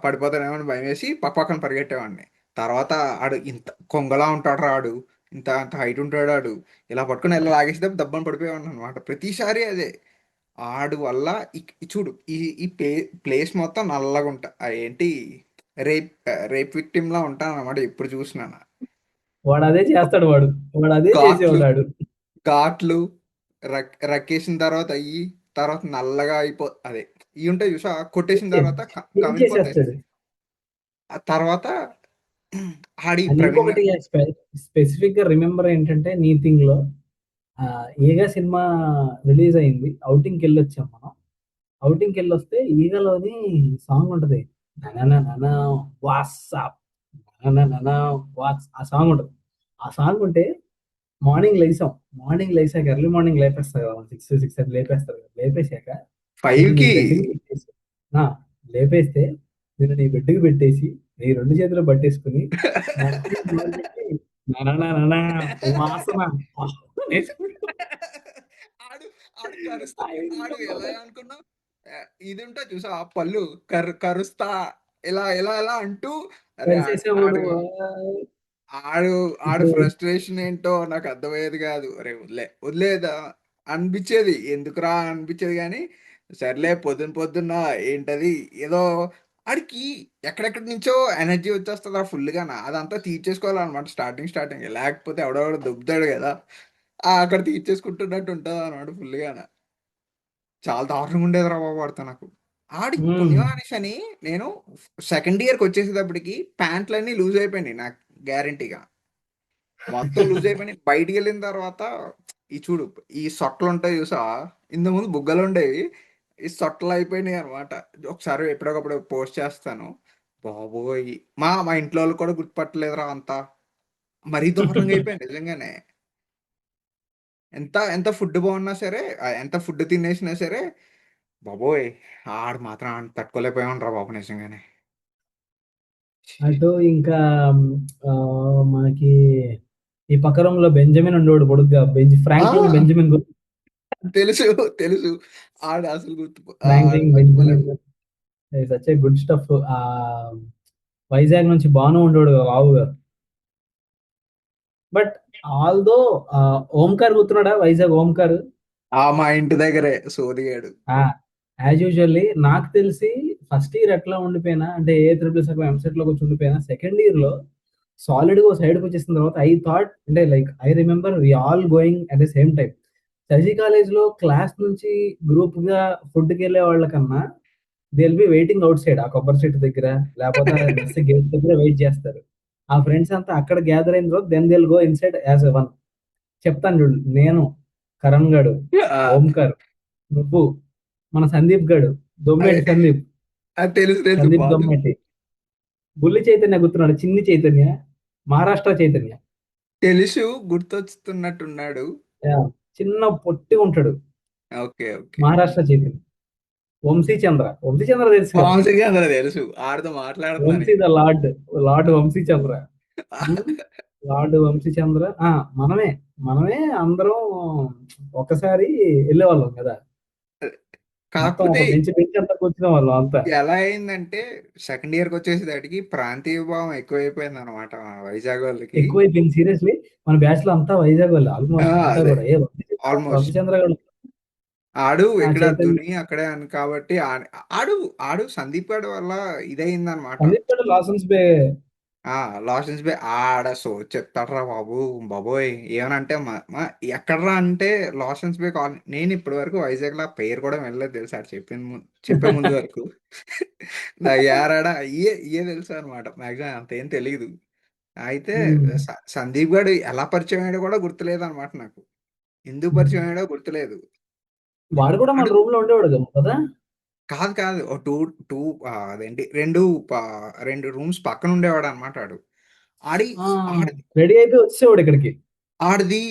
పడిపోతానేమో అని భయం వేసి పక్కన పరిగెట్టేవాడిని. తర్వాత ఆడు ఇంత కొంగలా ఉంటాడు రా ఆడు, ఇంత అంత హైట్ ఉంటాడు ఆడు. ఇలా పట్టుకుని ఇలా లాగేస్తే దబ్బని పడిపోయేవాడిని అనమాట ప్రతిసారి అదే. ఆడు వల్ల చూడు ఈ ప్లేస్ మొత్తం నల్లగా ఉంటా, ఏంటి, రేప్ రేప్ విక్టిమ్ లా ఉంటాను అనమాట ఎప్పుడు చూసినా. వాడు అదే చేస్తాడు, వాడు వాడు అదే ఘాట్లు చేసేవాడు. ఘాట్లు రక్కేసిన తర్వాత అయ్యి, తర్వాత నల్లగా అదే ఇవి ఉంటాయి చూసా, కొట్టేసిన తర్వాత ఏం కమిలిపోతాయి. చేసేస్తాడు. ఆ తర్వాత ఆడి అండ్ ప్రవీణ్ ఇంకొకటి స్పెసిఫిక్ గా రిమెంబర్ ఏంటంటే నీ థింగ్ లో ఈగ సినిమా రిలీజ్ అయింది, అవుటింగ్కి వెళ్ళి వచ్చాం మనం. అవుటింగ్కి వెళ్ళి వస్తే ఈగలోని సాంగ్ ఉంటది, ననననన వాట్సాప్, ననననన వాట్స్, ఆ సాంగ్ ఉంటది. ఆ సాంగ్ ఉంటే మార్నింగ్ లేసాం. మార్నింగ్ లేసాక ఎర్లీ మార్నింగ్ లేపేస్తారు కదా, 6 అది లేపేస్తారు కదా. లేపేశాక ఫైవ్ నిన్ను నీ కి బెడ్కి పెట్టేసి, ఆ, లేపేస్తే నిన్ను నీ బెడ్కి పెట్టేసి నీ రెండు చేతులు పట్టేసుకుని మొత్తం మొదలుపెట్టి ననననన వాసన ఆడు ఆడు కరుస్తా, ఆడు అయ్యో, ఎలా అనుకున్నావు, ఇది ఉంటా చూసా ఆ పళ్ళు, కరుస్తా, ఇలా ఇలా ఇలా అంటూ, అరే కలిసేసేవాడు. ఆడు ఆడు ఆడు ఇప్పుడు ఫ్రస్ట్రేషన్ ఏంటో నాకు అర్థమయ్యేది కాదు. అరే వదిలేదా అనిపించేది, ఎందుకురా అనిపించేది కానీ సర్లే పొద్దున్న పొద్దున్న ఏంటది ఏదో, ఆడికి ఎక్కడెక్కడి నుంచో ఎనర్జీ వచ్చేస్తుంది ఆ ఫుల్గా. అదంతా తీర్చేసుకోవాలన్నమాట స్టార్టింగ్ స్టార్టింగ్, లేకపోతే ఎవడెవడో దొబ్బుతాడు కదా, అక్కడ తీర్చేసుకుంటున్నట్టు ఉంటుంది అన్నమాట ఫుల్గా. చాలా దారుణంగా ఉండేది రా బాబు వాడితో నాకు. ఆడి ఉమ్, పుణ్యం అనేసి అని నేను సెకండ్ ఇయర్కి వచ్చేసేటప్పటికి ప్యాంట్లన్నీ లూజ్ అయిపోయినాయి నాకు గ్యారంటీగా. మొత్తం లూజ్ అయిపోయినాయి. బయటికి వెళ్ళిన తర్వాత ఈ చూడు, ఈ సొట్టలు ఉంటాయి చూసా, ఇంతకు ముందు బుగ్గలు ఉండేవి, ఈ సొట్టలు అయిపోయినాయి అనమాట. ఒకసారి ఎప్పుడొకప్పుడు పోస్ట్ చేస్తాను. బాబోయ్, మా మా ఇంట్లో వాళ్ళు కూడా గుర్తుపట్టలేదురా అంతా. మరీ దారుణంగా అయిపోయింది నిజంగానే. ఎంత ఎంత ఫుడ్ బాగున్నా సరే, ఎంత ఫుడ్ తినేసినా సరే, బాబోయ్, ఆడు మాత్రం తట్టుకోలేకపోయాం రా బాబు నిజంగానే. అటు ఇంకా ఆ, మనకి ఈ పక్క రూమ్ లో బెంజమిన్ ఉండేవాడు పొడుగ్గా, ఆ ఫ్రాంక్లిన్ బెంజమిన్ తెలుసు తెలుసు, ఆడు అసలు ఆడు ఫ్రాంక్లిన్ బెంజమిన్ మర్చిపోలేము. Such a good stuff. ఆ వైజాగ్ నుంచి బాను ఉండేవాడు కదా, లావుగా. బట్ ఆల్దో ఓంకార్ గుర్తున్నాడా, వైజాగ్ ఓంకార్. మా ఇంటి దగ్గరే సోదిగాడు. యాజ్ యూజువల్లీ నాకు తెలిసి ఫస్ట్ ఇయర్ ఎట్లా ఉండిపోయినా అంటే ఏ త్రిపుల్ సగం ఎంసెట్ లోకి వచ్చి ఉండిపోయినా, సెకండ్ ఇయర్ లో సాలిడ్ గా సైడ్కి వచ్చేసిన తర్వాత ఐ థాట్ అంటే like I remember we all going at the same time. సజీ కాలేజ్ లో క్లాస్ నుంచి గ్రూప్ గా ఫుడ్కి వెళ్ళే వాళ్ళకన్నా they will be waiting outside, ఆ కొబ్బరి చెట్టు దగ్గర లేకపోతే ఆ మెస్ గేట్ దగ్గర వెయిట్ చేస్తారు. ఆ ఫ్రెండ్స్ అంతా అక్కడ గ్యాదర్ అయిన తర్వాత then they will go inside as a one. చెప్తాను చూడు, నేను, కరణ్ గాడు, ఆ, ఓంకార్, నువ్వు, మన సందీప్ గాడు, అదే, దొమ్మేటి సందీప్, అది తెలుసు తెలుసు సందీప్ బాగా తెలుసు. దొమ్మేటి, బుల్లి చైతన్య గుర్తున్నాడు, చిన్ని చైతన్య, మహారాష్ట్ర చైతన్య. తెలుసు, గుర్తొస్తున్నట్టున్నాడు. యా, చిన్న పొట్టి ఉంటాడు, ఓకే ఓకే. మహారాష్ట్ర చైతన్య. వంశీ చంద్ర తెలుసుగా, మామూలుగా అందరూ తెలుసు, ఆడితో మాట్లాడుతున్నా వంశీ నేను. The lord, lord Vamshi Chandra. ఉమ్, లార్డ్ వంశీ చంద్ర, మనమే మనమే అందరం ఒకసారి వెళ్ళేవాళ్ళం కదా. మొత్తం కాకపోతే ఒక బెంచ్ బెంచ్ అంతా కూర్చునే వాళ్ళం అంతా. ఎలా అయిందంటే సెకండ్ ఇయర్కి వచ్చేసేటప్పటికి ప్రాంతీయ భావం ఎక్కువైపోయింది అనమాట వైజాగ్ వాళ్ళకి. ఎక్కువైపోయింది సీరియస్లీ. మన బ్యాచ్ లో అంతా వైజాగ్ వాళ్ళు ఆల్మోస్ట్ అంతా అదే కూడా. వంశీ ఆల్మోస్ట్. చంద్ర గారు, ఆడు ఇక్కడ చైతన్య, దుని అక్కడే అని కాబట్టి ఆడు ఆడు సందీప్ గడ్ వల్ల ఇదయింది అనమాట. సందీప్ గారు లాసన్స్ బే. లాసెన్స్ బే ఆడ సో చెప్తాడ్రా బాబు, బాబోయ్ ఏమనంటే ఎక్కడ్రా అంటే లాసెన్స్ బే కాలనీ. నేను ఇప్పటి వరకు వైజాగ్ లో పేరు కూడా వెళ్ళలేదు తెలుసు, ఆడు చెప్పే ముందు వరకు. నాకు ఏరాడా ఇయే ఇయే తెలుసు అనమాట, మ్యాక్సిమం అంతేం తెలియదు. అయితే ఉమ్. సందీప్ గారు ఎలా పరిచయం అయ్యాడో కూడా గుర్తులేదు అనమాట నాకు. ఎందుకు పరిచయం అయ్యాడో గుర్తులేదు. వాడు కూడా మన ఆడు రూమ్ లో ఉండేవాడు కదా. కాదు కాదు ఓ టూ టూ అదేంటి రెండు రూమ్స్ పక్కన ఉండేవాడు అనమాట ఆడు. ఆడి ఆ, ఆడి రెడీ అయితే వచ్చేవాడు ఇక్కడికి. ఆడిది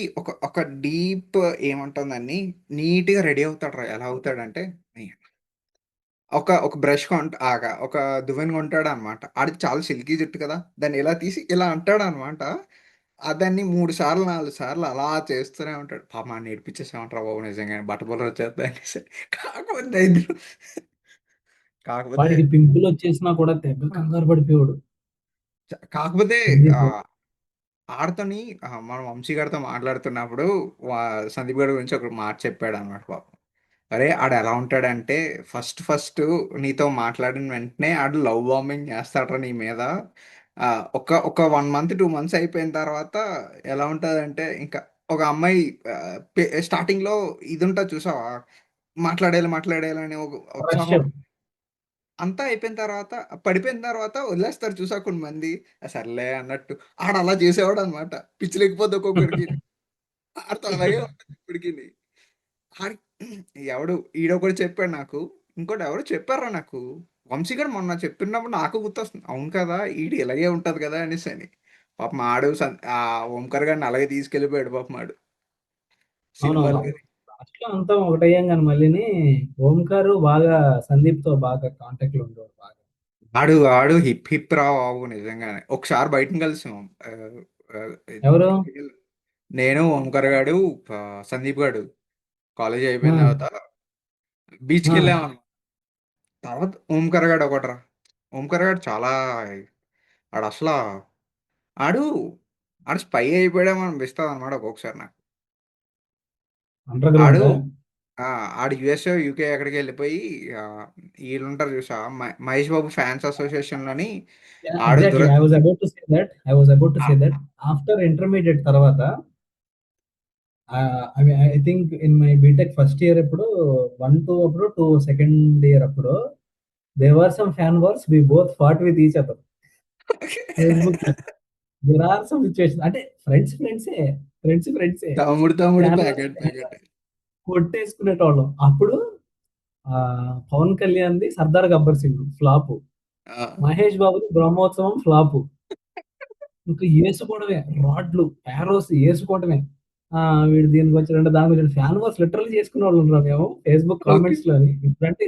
ఒక డీప్ ఏమంటుందని నీట్గా రెడీ అవుతాడు రా. ఎలా అవుతాడంటే ఒక బ్రష్ ఒక దువ్వెన కొంటాడు అనమాట. ఆడిది చాలా సిల్కీ జుట్టు కదా, దాన్ని ఇలా తీసి ఇలా అంటాడు అనమాట. దాన్ని 3 సార్లు 4 సార్లు అలా చేస్తూనే ఉంటాడు. పాప మా నేర్పించేసామంటారా బాబు నిజంగా బట్టబొల వచ్చేస్తా అనేసి. కాకపోతే ఇద్దరు కాకపోతే వాడికి పింపుల్ వచ్చేసినా కూడా తెగ కంగారు పడిపోయాడు కాకపోతే ఆ, సందీప్. ఆడతోని మన వంశీ గారితో మాట్లాడుతున్నప్పుడు సందీప్ గారి గురించి ఒక మాట చెప్పాడు అనమాట పాపం. అరే ఆడు ఎలా ఉంటాడంటే ఫస్ట్ ఫస్ట్ నీతో మాట్లాడిన వెంటనే ఆడు లవ్ బాంబింగ్ చేస్తాడ్రా నీ మీద. ఆ, ఒక 1 మంత్ 2 మంత్స్ అయిపోయిన తర్వాత ఎలా ఉంటుందంటే ఇంకా ఒక అమ్మాయి స్టార్టింగ్ లో ఇది ఉంటుంది చూసావా, మాట్లాడేయాలి మాట్లాడేయాలి అని ఒక రష్. ఉత్సాహం. అంతా అయిపోయిన తర్వాత పడిపోయిన తర్వాత వదిలేస్తారు చూసా కొంతమంది. సర్లే అన్నట్టు ఆడు అలా చేసేవాడు అనమాట. పిచ్చి లేకపోతే ఒక్కొక్కడికి ఆడితో అలాగే ఉంటుంది ఇప్పటికి. ఆడి ఎవడు ఈడొకడు చెప్పాడు నాకు. ఇంకోటి ఎవరో చెప్పారా నాకు. వంశీ గారు మొన్న చెప్తున్నప్పుడు నాకు గుర్తొస్తుంది, అవును కదా ఈడు ఇలాగే ఉంటది కదా అనేసి అని. పాపం ఆడు ఆ ఓంకార్ గారిని అలాగే తీసుకెళ్ళిపోయాడు పాపం ఆడు అవునవును. సినిమాలకి. లాస్ట్ లో అంతా ఒకటయ్యాం కానీ మళ్ళీని ఓంకారు బాగా సందీప్ తో బాగా కాంటాక్ట్ లో ఉండేవాడు బాగా. ఆడు ఆడు హిప్ హిప్ రా బాబు నిజంగానే. ఒకసారి బయటకు కలిసాం. ఆ, ఆ, ఎవరు? నేను ఓంకార్ గాడు, ఆ, సందీప్ గాడు కాలేజ్ ఆ, అయిపోయిన తర్వాత బీచ్కి ఆ, వెళ్ళాం. తర్వాత ఓంకార్ గాడు ఒకట్రా. ఓంకార్ గాడు చాలా ఆడు అసలు ఆడు ఆడు స్పై అయిపోయాడేమో అనిపిస్తుంది అనమాట ఒక్కొక్కసారి నాకు. అండర్ ఆడు గ్రౌండ్. ఆ, ఆడు యుఎస్ యూకే ఎక్కడికి వెళ్ళిపోయి ఆ, వీళ్ళుంటారు చూసా మహేష్ బాబు ఫ్యాన్స్ అసోసియేషన్ లోని ఆడు exactly, I was about to say that. ఆ, ఆఫ్టర్ ఇంటర్మీడియట్ తర్వాత, I think in my BTech first year ఎప్పుడు, 1-2 అప్పుడు, 2 సెకండ్ ఇయర్ అప్పుడు, there were some fan wars, we both fought with each other Facebook. There are some situation అంటే ఫ్రెండ్సే తమ్ముడు తమ్ముడు fan wars packet packet. కొట్టేసుకునేటోళ్ళం అప్పుడు. ఆ, పవన్ కళ్యాణ్ది సర్దార్ గబ్బర్ సింగ్ ఫ్లాప్, మహేష్ బాబుది బ్రహ్మోత్సవం ఫ్లాప్. ఇంకా ఏసుకోవడమే, రాడ్లు యారోస్ ఏసుకోవడమే. ఆ, వీడు దీనికి వచ్చాడంటే దానికి వచ్చాడు, ఫ్యాన్ వార్స్ లిటరల్ చేసుకునే వాళ్ళు ఉన్నాం మేము ఫేస్బుక్ ఓకే కామెంట్స్ లోని. ఇప్పుడంటే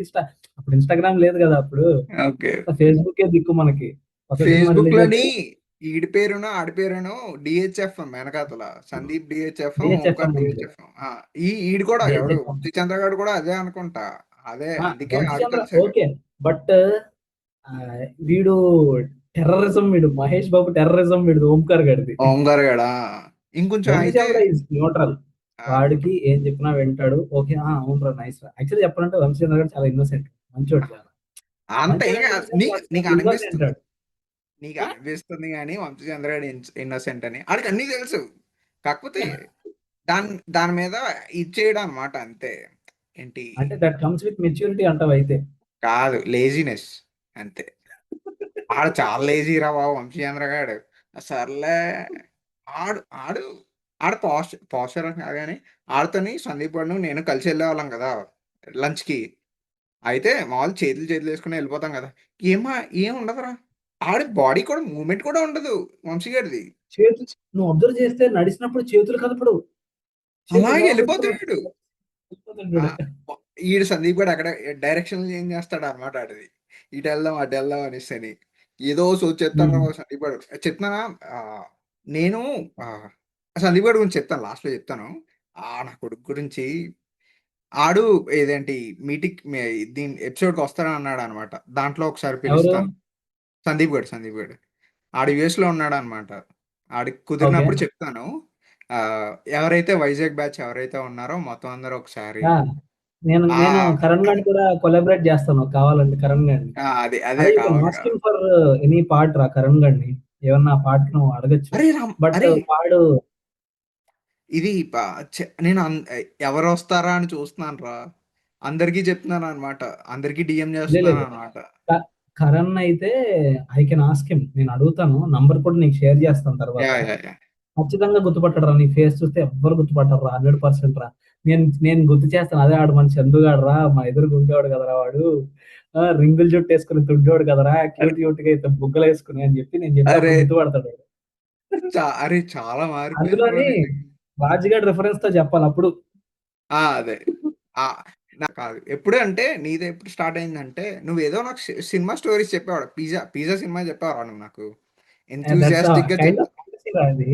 అప్పుడు ఇన్స్టాగ్రామ్ లేదు కదా అప్పుడు. ఓకే. ఫేస్బుక్ మనకి కొత్త సినిమా ఫేస్బుక్ రిలీజ్ లోని అయితే ఈడి పేరును ఆడి పేరును డిహెచ్ఎఫ్ వెనకాతల సందీప్ డిహెచ్ఎఫ్ ఓంకార్ డిహెచ్ఎఫ్ఎం ఉంది. డిహెచ్ఎఫ్. ఈడు కూడా ఎవడు డిహెచ్ఎఫ్ఎం. వంశీ చంద్ర గారు కూడా అదే అనుకుంటా. అదే అందుకే ఆడు వంశచంద్ర కలిసాడు. ఓకే. బట్ వీడు టెర్రరిజం, వీడు మహేష్ బాబు టెర్రరిజం, వీడు ఓంకార్ గడిది. ఓంకార్ గడా ఇంకొంచెం అయితే వంశచంద్ర ఈజ్ న్యూట్రల్. వాడికి న్యూట్రల్. ఏం చెప్పినా వింటాడు. ఓకే, అవునరా, నైస్ రా. యాక్చువల్లీ చెప్పాలంటే వంశచంద్ర గారు చాలా ఇన్నోసెంట్, మంచోడు చాలా. అంత ఏం మంచోడు ఇన్ ద కాదు. సెన్స్ నీకు వాడు నీకు ఫ్రీగా అనిపిస్తుంది. తింటాడు. నీకు అనిపిస్తుంది కానీ వంశీ చంద్ర గారు ఇన్నోసెంట్ అని ఆడికి అన్నీ తెలుసు. కాకపోతే దాని దాని మీద ఇది చేయడం అనమాట అంతే. ఏంటి అంటే దట్ కమ్స్ విత్ మెచ్యూరిటీ అంటావు అయితే. కాదు లేజినెస్ అంతే. ఆడు చాలా లేజీ రా బాబు వంశీ చంద్ర గారు. సర్లే ఆడు ఆడు ఆడు పోస్టర్ అని కాదు కానీ ఆడుతోని సందీప్ గారు నేను కలిసి వెళ్ళేవాళ్ళం కదా లంచ్కి. అయితే మామూలు చేతులు చేతులు వేసుకుని వెళ్ళిపోతాం కదా. ఏమా ఏం ఉండదురా. ఆడి బాడీ కూడా మూమెంట్ కూడా ఉండదు వంశీ గారిది. చేతులు, నువ్వు అబ్జర్వ్ చేస్తే నడిచినప్పుడు చేతులు కదపడు, చేతులు అలాగే ఇలా పెట్టుకున్నట్టు వెళ్ళిపోతాడు. ఆ, వెళ్ళిపోతుంటాడు. ఈడు సందీప్ కూడా అక్కడ డైరెక్షన్ చేంజ్ చేస్తాడు అనమాట ఆడిది. ఇటు వెళ్దాం అటు వెళ్దాం అనేసి అని ఏదో సోచేస్తాను ఉమ్. సందీప్ గారు. చెప్తానా ఆ, నేను ఆ, సందీప్ గారి గురించి చెప్తాను లాస్ట్ లో చెప్తాను. నా కొడుకు గురించి ఆడు ఏదేంటి మీటింగ్ దీని ఎపిసోడ్కి వస్తానని అన్నాడు అనమాట. దాంట్లో ఒకసారి ఎవరు? పిలుస్తాను. సందీప్ గడ్ ఆడు యుఎస్ లో ఉన్నాడు అనమాట. ఆడికి ఓకే. కుదిరినప్పుడు చెప్తాను. ఆ, ఎవరైతే వైజాగ్ బ్యాచ్ ఎవరైతే ఉన్నారో మొత్తం అందరూ ఒకసారి నేను ఆ నేను కరణ్ గారిని కూడా కొలాబరేట్ చేస్తాను కావాలంటే, కరణ్ గారిని. అదే అరే యూ కెన్ కావాలి ఆస్క్ కావాలి. హిమ్ ఫర్ ఎనీ పార్ట్ రా, కరణ్ గారిని. ఏమన్నా పార్ట్ నువ్వు అడగచ్చు. అరే రామ్ బట్ అరే వాడు ఇది నేను ఎవరు వస్తారా అని చూస్తున్నాను రా. అందరికీ చెప్తున్నాను అనమాట. అందరికీ డిఎం చేస్తున్నాను లేదు. అనమాట. కరణ్ అయితే ఐ కెన్ ఆస్క్ హిమ్, నేను అడుగుతాను, నంబర్ కూడా నీకు షేర్ చేస్తాను తర్వాత. Yeah yeah yeah. ఖచ్చితంగా గుర్తుపట్టడు రా, నీ ఫేస్ చూస్తే ఎవ్వరు గుర్తుపట్టరు రా, 100% రా. నేను గుర్తు చేస్తాను, అదే ఆడు మన చందుగాడు రా, మా ఎదురు ఉండేవాడు కదరా వాడు, రింగులు జుట్టు వేసుకుని తుండేవాడు కదరా, క్యూట్ క్యూట్ గా అయితే బుగ్గలు వేసుకుని అని చెప్పి నేను చెప్పి అరే అప్పుడు గుర్తుపడతాడు వాడు. అరే చాలా మారిపోయాను బ్రో అందులోని నేను. రాజుగాడి రిఫరెన్స్ తో చెప్పాలి అప్పుడు. అదే ఆ, నాకు కాదు ఎప్పుడు అంటే నీది ఎప్పుడు స్టార్ట్ అయిందంటే నువ్వు ఏదో నాకు సినిమా స్టోరీస్ చెప్పేవాడు, పిజ్జా పిజ్జా సినిమా చెప్పేవాడు నువ్వు నాకు దట్స్ ఎంతూజియాస్టిక్ గా కైండ్ ఆఫ్ ఫ్యాంటసీ రా అది.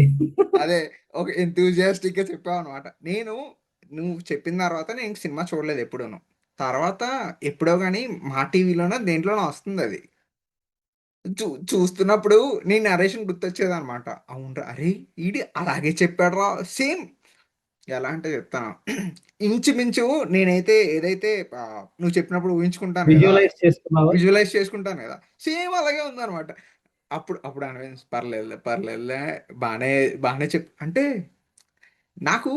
అదే ఒక ఎంతూజియాస్టిక్ గా చెప్పావు అనమాట. నేను నువ్వు చెప్పిన తర్వాత నేను సినిమా చూడలేదు ఎప్పుడూను. తర్వాత ఎప్పుడో కానీ మా టీవీలోనో దేంట్లోనో వస్తుంది అది. చూస్తున్నప్పుడు నీ నరేషన్ గుర్తొచ్చేది అనమాట. అవునరా అరే ఈడి అలాగే చెప్పాడు రా సేమ్. ఎలా అంటే చెప్తాను ఇంచుమించు నేనైతే ఏదైతే ఆ, నువ్వు చెప్పినప్పుడు ఊహించుకుంటాను కదా, విజువలైజ్ చేసుకున్నావా? విజువలైజ్ చేసుకుంటాను కదా, సేమ్ అలాగే ఉందన్నమాట. అప్పుడు అనిపించింది పర్లేదులే పర్లేదులే, బాగానే బాగానే అంటే నాకు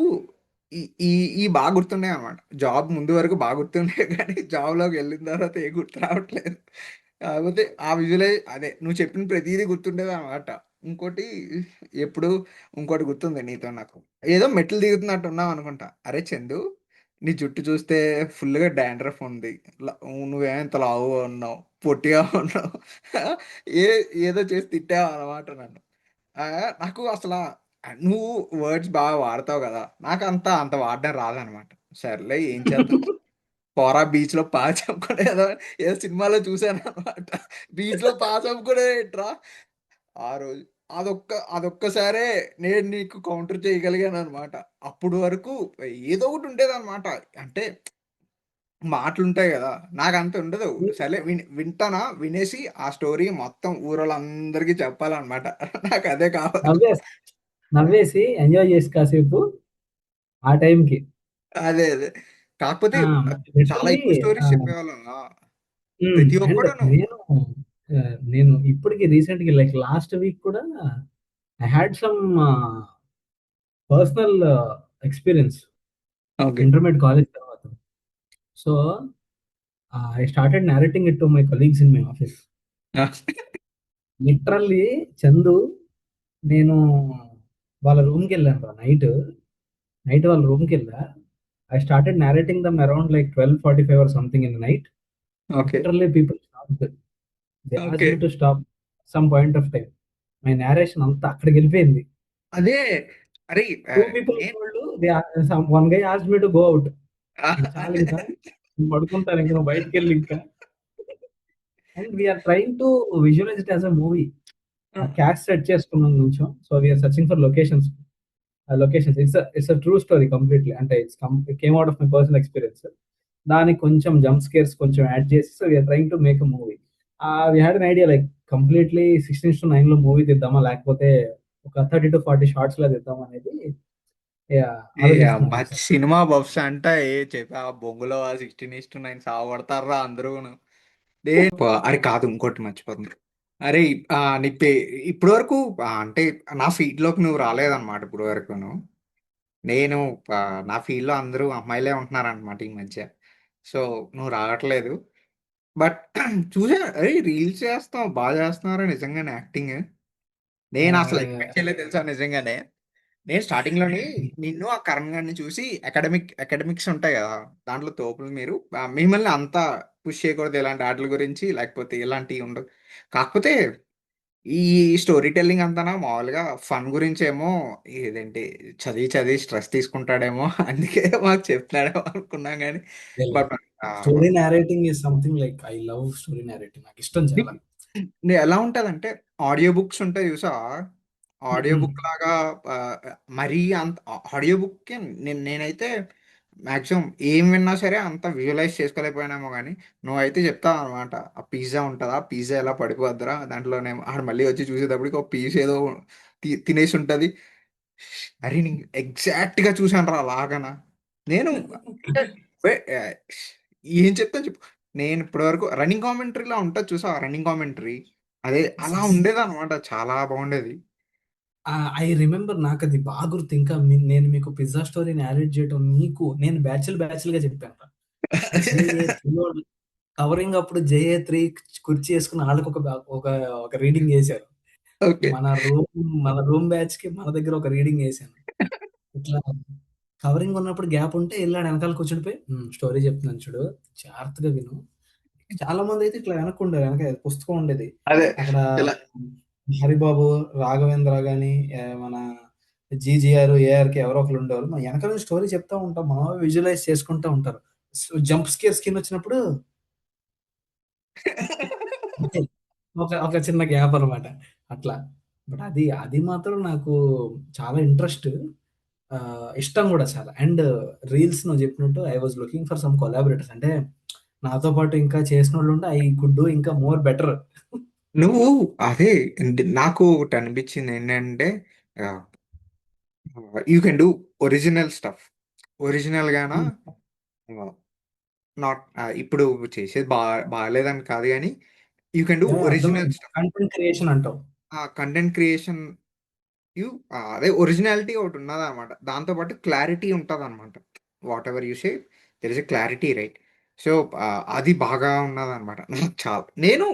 ఈ ఈ ఈ బాగా గుర్తుండే అనమాట. జాబ్ ముందు వరకు బాగా గుర్తుండే కానీ జాబ్లోకి వెళ్ళిన తర్వాత ఏ గుర్తు రావట్లేదు. కాకపోతే ఆ విజువలైజ్ అదే నువ్వు చెప్పిన ప్రతిదీ గుర్తుండేది అనమాట. ఇంకోటి ఎప్పుడు ఇంకోటి గుర్తుంది నీతో నాకు, ఏదో మెట్లు దిగుతున్నట్టు ఉన్నావు అనుకుంటా. అరే చందు, నీ జుట్టు చూస్తే ఫుల్గా డాండ్రఫ్ ఉంది, నువ్వేమో ఇంత లావుగా ఉన్నావు, పొట్టిగా ఉన్నావు, ఏ ఏదో చేసి తిట్టావు అనమాట నన్ను. ఆ! నాకు అసల నువ్వు వర్డ్స్ బాగా వాడతావు గదా! నాకంత అంత వాడడం రాదనమాట. సర్లే ఏం చేద్దాం. పోరా బీచ్‌లో పాచమ్ముకునేదో ఏదో సినిమాలో చూసాననమాట. బీచ్‌లో పాచమ్ముకునేదేంట్రా ఆ రోజు. అదొక్కసారే నేను నీకు కౌంటర్ చేయగలిగాననమాట. అప్పుడు వరకు ఏదో ఒకటి ఉండేదనమాట. అంటే మాటలుంటాయి గదా! నాకంత ఉండదు. సర్లే వింటానా, వినేసి ఆ స్టోరీ మొత్తం ఊరోళ్ళందరికీ చెప్పాలనమాట. నాకదే కావాలి. నవ్వేసి నవ్వేసి ఎంజాయ్ చేసి కాసేపు ఆ టైంకి. అదే. కాకపోతే చాలా లిటరలీ. ఎక్కువ స్టోరీస్ చెప్పేవాళ్ళం. ప్రతి అండ్ ఒక్కడును. నేను ఇప్పటికి రీసెంట్‌గా లైక్ లాస్ట్ వీక్ కూడా I had some personal experience okay. Intermediate college తర్వాత. So, I started narrating it to my colleagues in my office. ఆ! లిటరల్లీ చందు, నేను వాళ్ళ రూమ్‌కెళ్ళానురా నైట్ వాళ్ళ రూమ్‌కెళ్ళా. I started narrating them around like 12:45 or something in the night. Okay. Literally people stopped. They asked okay. Me to stop some point of time. My narration అంతా అక్కడికెళ్ళిపోయింది. అదే. అరే 2 పీపుల్ నేను ఉన్నోళ్ళు one guy asked me to go out. ఇంక అదే. చాలింకా. నేను పడుకుంటాను ఇంక, నువ్వు బయటికెళ్ళింకా. And we're trying to visualize it as a movie. ఆ! క్యాస్ట్ సెట్ చేసుకున్నాం కొంచెం. So we're searching for locations. Locations it's a true story completely. అంటే it came out of my personal experience. దానికి కొంచెం జంప్ స్కేర్స్ కొంచెం add చేసి, so we're trying to make a movie. We had an idea like completely 16:9 movie తీద్దామా? లేకపోతే ఒక 30-40 షార్ట్స్‌లో తీద్దామా అనేది యాహ్! ఏ ఆలోచిస్తున్నాం అమ్మ ఈసారి. సినిమా బఫ్స్ అంట చెప్పి ఆ బొంగులో 16:9 సావగొడతార్రా అందరూను. అరే కాదు ఇంకోటి మర్చిపోతున్నా. అరే నీ ఇప్పటి వరకు అంటే నా ఫీడ్‌లోకి నువ్వు రాలేదన్నమాట ఇప్పటి వరకును. నేను నా ఫీల్డ్‌లో అందరూ అమ్మాయిలే ఉంటున్నారనమాట ఈ మధ్య. సో, నువ్వు రావట్లేదు. బట్ చూసా అరేయ్! రీల్స్ చేస్తావు, చేస్తున్నావురా నిజంగానే యాక్టింగ్. నేనసలు ఎక్స్‌పెక్ట్ ఆహ్, చేయలేదు తెలుసా నిజంగానే. నేను స్టార్టింగ్‌లోని నిన్ను, ఆ కరణ్ గాడిని చూసి అకాడమిక్స్ ఉంటాయి గదా! దాంట్లో తోపులు మీరు. మిమ్మల్ని అంత పుష్ చేయకూడదు ఇలాంటి ఆటిల గురించి, లేకపోతే ఇలాంటియి ఉండవు. కాకపోతే ఈ స్టోరీ టెల్లింగ్ అంతానా మామూలుగా ఫన్ గురించేమో ఇదేంటి చదివి, చదివి స్ట్రెస్ తీసుకుంటాడేమో అందుకే మాకు చెప్తున్నాడేమో అనుకున్నాం గానీ లేదు. But ah, story narrating is something like I love story narrating. నాకిష్టం చాలా. ఎలా ఉంటదంటే ఆడియో బుక్స్ ఉంటాయి చూసావా? ఆడియో హ్మ్. బుక్ లాగా ఆహ్, మరీ అంత ఆడియో బుక్‌కే నేనైతే మాక్సిమం ఏం విన్నా సరే అంత విజువలైజ్ చేసుకోలేకపోయానేమో గానీ, నువ్వైతే చెప్తావనమాట. ఆ పిజ్జా ఉంటదా? పిజ్జా ఎలా పడిపోద్దిరా దాంట్లోనేమో ఆడు మళ్ళీ వచ్చి చూసేటప్పటికి ఒక పీస్ ఏదో తినేసి ఉంటది. అరే! నేను ఎగ్జాక్ట్‌గా చూసానురా అలాగనా. నేను అంటే వె ఆహ్, ఏం చెప్తాను చెప్పు. నేను ఇప్పటివరకు రన్నింగ్ కామెంటరీలా ఉంటది చూసావా? Running commentary. అదే యెస్. అలా యెస్. ఉండేదనమాట. చాలా బాగుండేది. ఐ రిమెంబర్, నాకది బాగా గుర్తు. ఇంకా నేను మీకు పిజ్జా స్టోరీ నారేట్ చేయటం, నేను బ్యాచ్‌లుగా చెప్పానురా. అరే! పిల్లోడు కవరింగ్ అప్పుడు JA3 కుర్చీ వేసుకుని వాళ్ళకి ఒక ఒక రీడింగ్ వేశారు. ఓకే. మన రూమ్ బ్యాచ్ కి మన దగ్గర ఒక రీడింగ్ వేసాను. ఇట్లా కవరింగ్ ఉన్నప్పుడు గ్యాప్ ఉంటే వెళ్ళాడు వెనకాల కూర్చుండిపోయి స్టోరీ చెప్తున్నాను చూడు, జాగ్రత్తగా విను. చాలా మంది అయితే ఇట్లా వెనక్కుండారు, వెనక పుస్తకం ఉండేది అదే అక్కడ. ఇలా హరిబాబు, రాఘవేంద్ర గాని, మన జీజీఆర్, ఏఆర్‌కి ఎవరో ఒకళ్ళు ఉండేవాళ్ళు. మన వెనకాల నుంచి స్టోరీ చెప్తా ఉంటాం. మనం విజువలైజ్ చేసుకుంటా ఉంటారు. జంప్ స్కేర్ సీన్ వచ్చినప్పుడు అంతే. ఒక చిన్న గ్యాప్ అనమాట. అట్లా. బట్ అది మాత్రం నాకు చాలా ఇంట్రెస్ట్. ఇష్టం గూడా చాలా. అండ్ రీల్స్ నువ్వు చెప్పినట్టు I was looking for some collaborators. అంటే నాతో పాటు ఇంకా చేసినోళ్ళుంటే ఐ కుడ్ డూ ఇంకా మోర్ బెటర్. నువ్వు అదే నాకు ఒకటి అనిపించింది ఏంటంటే you can do original stuff. Original గానా హ్మ్. నాట్ ఇప్పుడు చేసేది బాగాలేదని కాదు కానీ you can do yeah! Original అర్థమైంది. స్టఫ్. కంటెంట్ క్రియేషన్ అంటావు. ఆ కంటెంట్ క్రియేషన్ యూ అదే ఒరిజినాలిటీ ఒకటి ఉన్నదన్నమాట. దాంతో పాటు క్లారిటీ ఉంటదన్నమాట. Whatever you say there is a clarity, right? So, అది బాగా ఉన్నదన్నమాట. నాకు చాలా నేను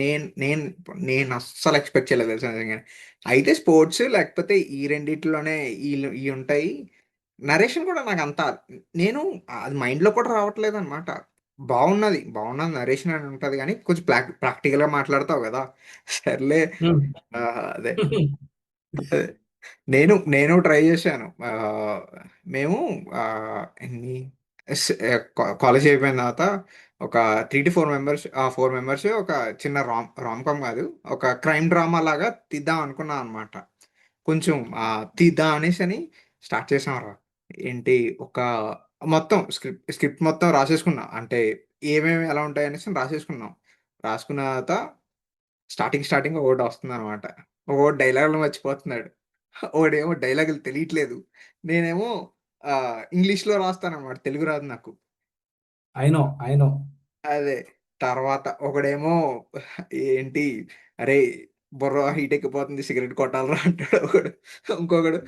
నేను నేను నేను అస్సలు ఎక్స్‌పెక్ట్ చేయలేదు తెలుసా నిజంగానే. అయితే స్పోర్ట్స్ లేకపోతే ఈ రెండిట్లోనే ఇయి ఉంటాయి. నరేషన్ కూడా నాకంత నేను అది మైండ్‌లో కూడా రావట్లేదన్నమాట. బాగున్నది నరేషన్ అని ఉంటది గానీ కొంచెం ప్రాక్టికల్‌గా మాట్లాడతావు గదా! సర్లే. హ్మ్. అదే. అదే. నేను ట్రై చేశాను. మేము ఎన్ని కాలేజ్ అయిపోయిన తర్వాత ఒక 3-4 మెంబర్స్, 4 మెంబర్స్ ఒక చిన్న రామ్‌కామ్ కాదు. ఒక క్రైమ్ డ్రామా లాగా తీద్దాం అనుకున్నాం అనమాట. కొంచెం తీద్దాం అనేసని స్టార్ట్ చేసాంరా. ఏంటి ఒక మొత్తం స్క్రిప్ట్ మొత్తం రాసేసుకున్నా. అంటే ఏమేమి ఎలా ఉంటాయనేసి రాసేసుకున్నాం. రాసుకున్న తర్వాత స్టార్టింగ్ ఒకటొస్తుందనమాట. ఒకడు డైలాగులు మర్చిపోతున్నాడు. ఒకడేమో డైలాగులు తెలియట్లేదు. నేనేమో ఇంగ్లీష్‌లో రాస్తాననమాట. తెలుగు రాదు నాకు. I know. అదే. తర్వాత ఒకడేమో ఏంటి, "అరేయ్! బుర్ర హీట్ ఎక్కిపోతుంది. సిగరెట్ కొట్టాలిరా" అంటాడు ఒకడు. ఇంకొకడు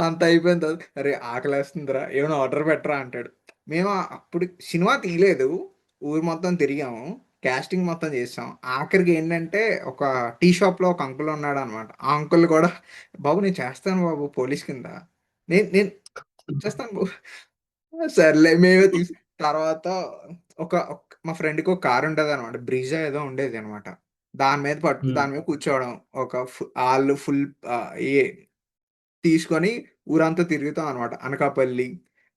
అంతా అయిపోయిన తర్వాత, "అరేయ్! ఆకలేస్తుందిరా ఏమైనా ఆర్డర్ పెట్టరా" అంటాడు. మేము అప్పుడు సినిమా తీయలేదు. ఊరు మొత్తం తిరిగాము. కాస్టింగ్ మొత్తం చేసాం. ఆఖరికి ఏంటంటే ఒక టీ షాప్‌లో ఒక అంకుల్ ఉన్నాడనమాట. ఆ అంకుల్ కూడా, "బాబు నేను చేస్తాను బాబు పోలీస్ కింద." నేను నేను చేస్తాను బాబు. సర్లే మేమే తర్వాత మా ఫ్రెండ్‌కి ఒక కార్ ఉండేదనమాట. బ్రీజా ఏదో ఉండేదనమాట. హ్మ్. దాని మీద కూర్చోవడం. ఒక ఆళ్ళు ఫుల్ ఏ తీసుకొని ఊరంతా తిరుగుతాం అనమాట. అనకాపల్లి,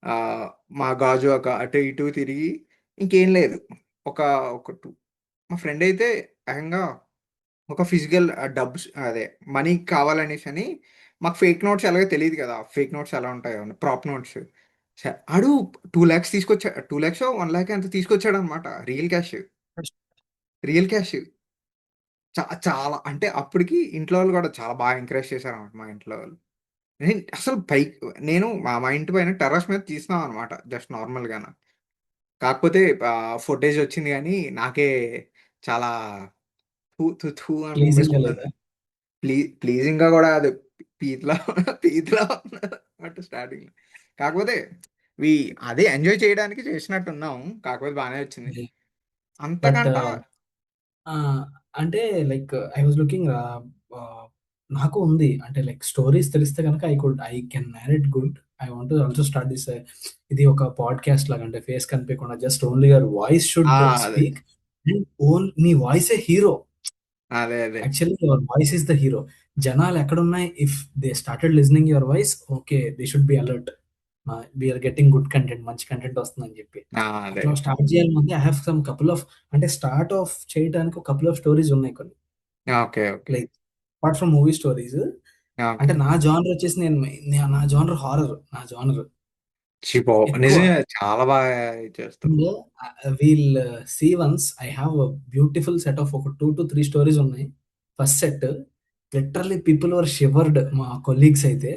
ఆహ్, మా గాజువాక అటు ఇటు తిరిగి ఇంకేం లేదు. ఒక ఒక 2 మా ఫ్రెండ్ అయితే ఏకంగా ఒక ఫిజికల్ డబ్బుస్ అదే మనీ కావాలనేసని మాకు ఫేక్ నోట్స్ ఎలాగో తెలీదు కదా! ఫేక్ నోట్స్ ఎలా ఉంటాయో ప్రాప్ నోట్స్. ఆడు 2,00,000 2,00,000 1,00,000 ఎంతో తీసుకొచ్చాడనమాట. Real cash. Real cash. చాలా అంటే అప్పటికి ఇంట్లో వాళ్ళు కూడా చాలా బాగా ఎంకరేజ్ చేశారనమాట మా ఇంట్లో వాళ్ళు. నేను అసలు నేను మా ఇంటి పైన టెర్రస్ మీద తీస్తున్నాం అనమాట. జస్ట్ నార్మల్‌గాన. కాకపోతే ఫుటేజ్ వచ్చింది గానీ నాకే చాలా థూ థూ థూ అని ప్లీజింగ్‌గా లేదా? ఉమ్మేసుకున్నాను. ప్లీజింగ్‌గా గూడా కాదు. పీతలా పీతలా ఉన్నదన్నమాట స్టార్టింగ్‌లో. కాకపోతే వి అదే ఎంజాయ్ చేయడానికి చేసినట్టున్నాం. కాకపోతే బానే వచ్చింది. బట్ అంతకంట ఆ! అంటే లైక్ ఐ వాస్ లుకింగ్ ఆహ్, నాకు ఉంది. అంటే లైక్ స్టోరీస్ తెలిస్తే గనక I can narrate good. I want to also start this. ఇది ఒక పాడ్‌కాస్ట్ లాగా, అంటే ఫేస్ కనిపియకుండా just only your voice should అదే. స్పీక్. అండ్ నీ వాయిసే హీరో. అదే. Actually your voice is the hero. జనాలు ఎక్కడున్నా if they started listening your voice, okay, they should be alert. We are getting good content, మంచి content వస్తుందని చెప్పి. అదే. అట్లా స్టార్ట్ చేయాలి ముందే. I have some couple of, అంటే స్టార్ట్ ఆఫ్ చేయడానికి ఒక కపుల్ ఆఫ్ స్టోరీస్ ఉన్నాయి కొన్ని. Okay. Like apart from movie stories. అంటే ఓకే. నా జానర్ వచ్చేసి నా జానర్ హారర్. నా జానర్ ఎక్కువ. నిజంగా చాలా బాగా చేస్తావు. And we'll see once I have beautiful set of ఒక 2-3 స్టోరీస్ ఉన్నాయి. First set literally people were shivered, మా కొలీగ్స్ అయితే.